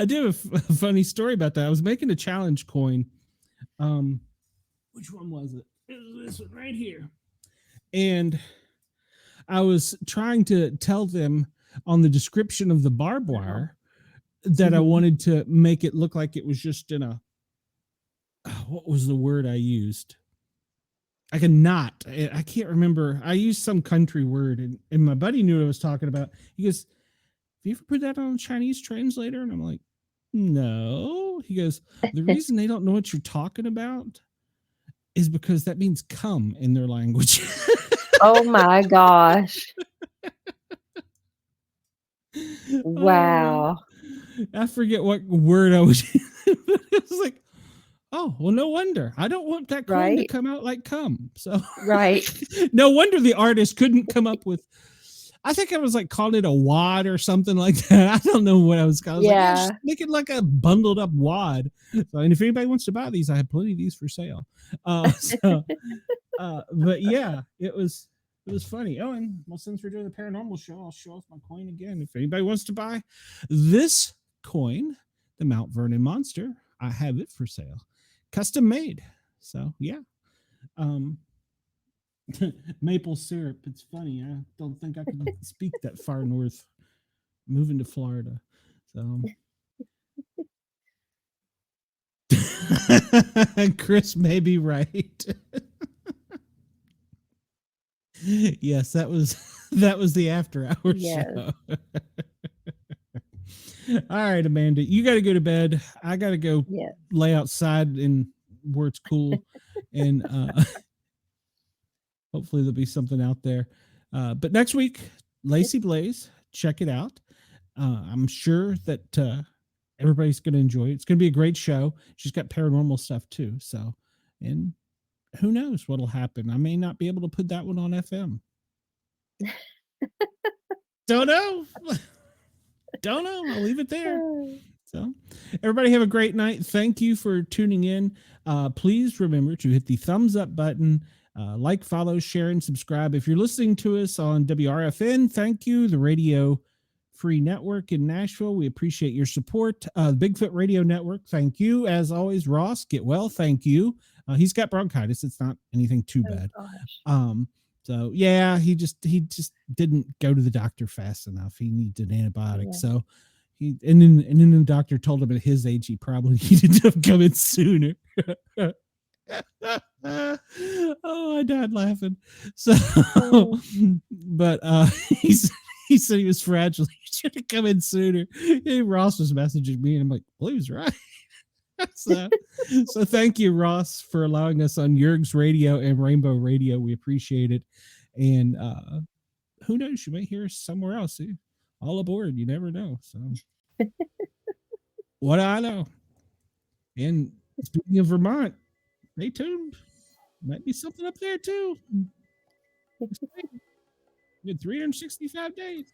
do have a funny story about that. I was making a challenge coin. Which one was it? It was this one right here. And I was trying to tell them on the description of the barbed wire that I wanted to make it look like it was just in a, what was the word I used? Like a knot. I can't remember. I used some country word, and my buddy knew what I was talking about. He goes, "Have you ever put that on a Chinese translator?" And I'm like, "No." He goes, "The reason they don't know what you're talking about is because that means come in their language." Oh my gosh. Wow. I forget what word I was. It was like, oh, well, no wonder. I don't want that coin to Right. come out like cum. So Right. no wonder the artist couldn't come up with. I think I was like calling it a wad or something like that. I don't know what I was calling. Yeah. Just make it like a bundled up wad. So, and if anybody wants to buy these, I have plenty of these for sale. But yeah, it was funny. Oh, and well, since we're doing the paranormal show, I'll show off my coin again. If anybody wants to buy this coin, the Mount Vernon Monster, I have it for sale, custom made. So yeah, maple syrup. It's funny. I don't think I can speak that far north. Moving to Florida, so. Chris may be right. Yes, that was the after hours show. All right, Amanda, you got to go to bed. I got to go lay outside in where it's cool, and hopefully there'll be something out there. But next week, Lacey Blaze, check it out. I'm sure that everybody's going to enjoy it. It's going to be a great show. She's got paranormal stuff too. So, and who knows what'll happen? I may not be able to put that one on FM. Don't know. I'll leave it there. So everybody have a great night. Thank you for tuning in. Please remember to hit the thumbs up button, like, follow, share, and subscribe. If you're listening to us on WRFN, thank you. The Radio Free Network in Nashville, we appreciate your support. Bigfoot Radio Network, thank you. As always, Ross, get well. Thank you. He's got bronchitis. It's not anything too bad. So yeah, he just didn't go to the doctor fast enough. He needs an antibiotic. Yeah. So and then the doctor told him at his age he probably needed to come in sooner. Oh, I died laughing. So, but He said he was fragile. He should have come in sooner. Hey, Ross was messaging me, and I'm like, well, he was right. So thank you, Ross, for allowing us on Yerg's Radio and Rainbow Radio. We appreciate it. And who knows? You may hear us somewhere else. All aboard. You never know. So what do I know? And speaking of Vermont, stay tuned. Might be something up there too. We had 365 days.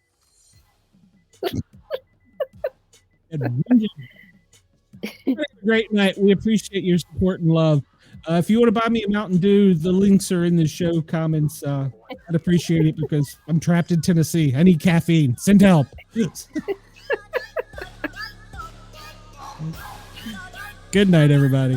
Great night. We appreciate your support and love. If you want to buy me a Mountain Dew, the links are in the show comments. I'd appreciate it because I'm trapped in Tennessee. I need caffeine. Send help. Good night, everybody.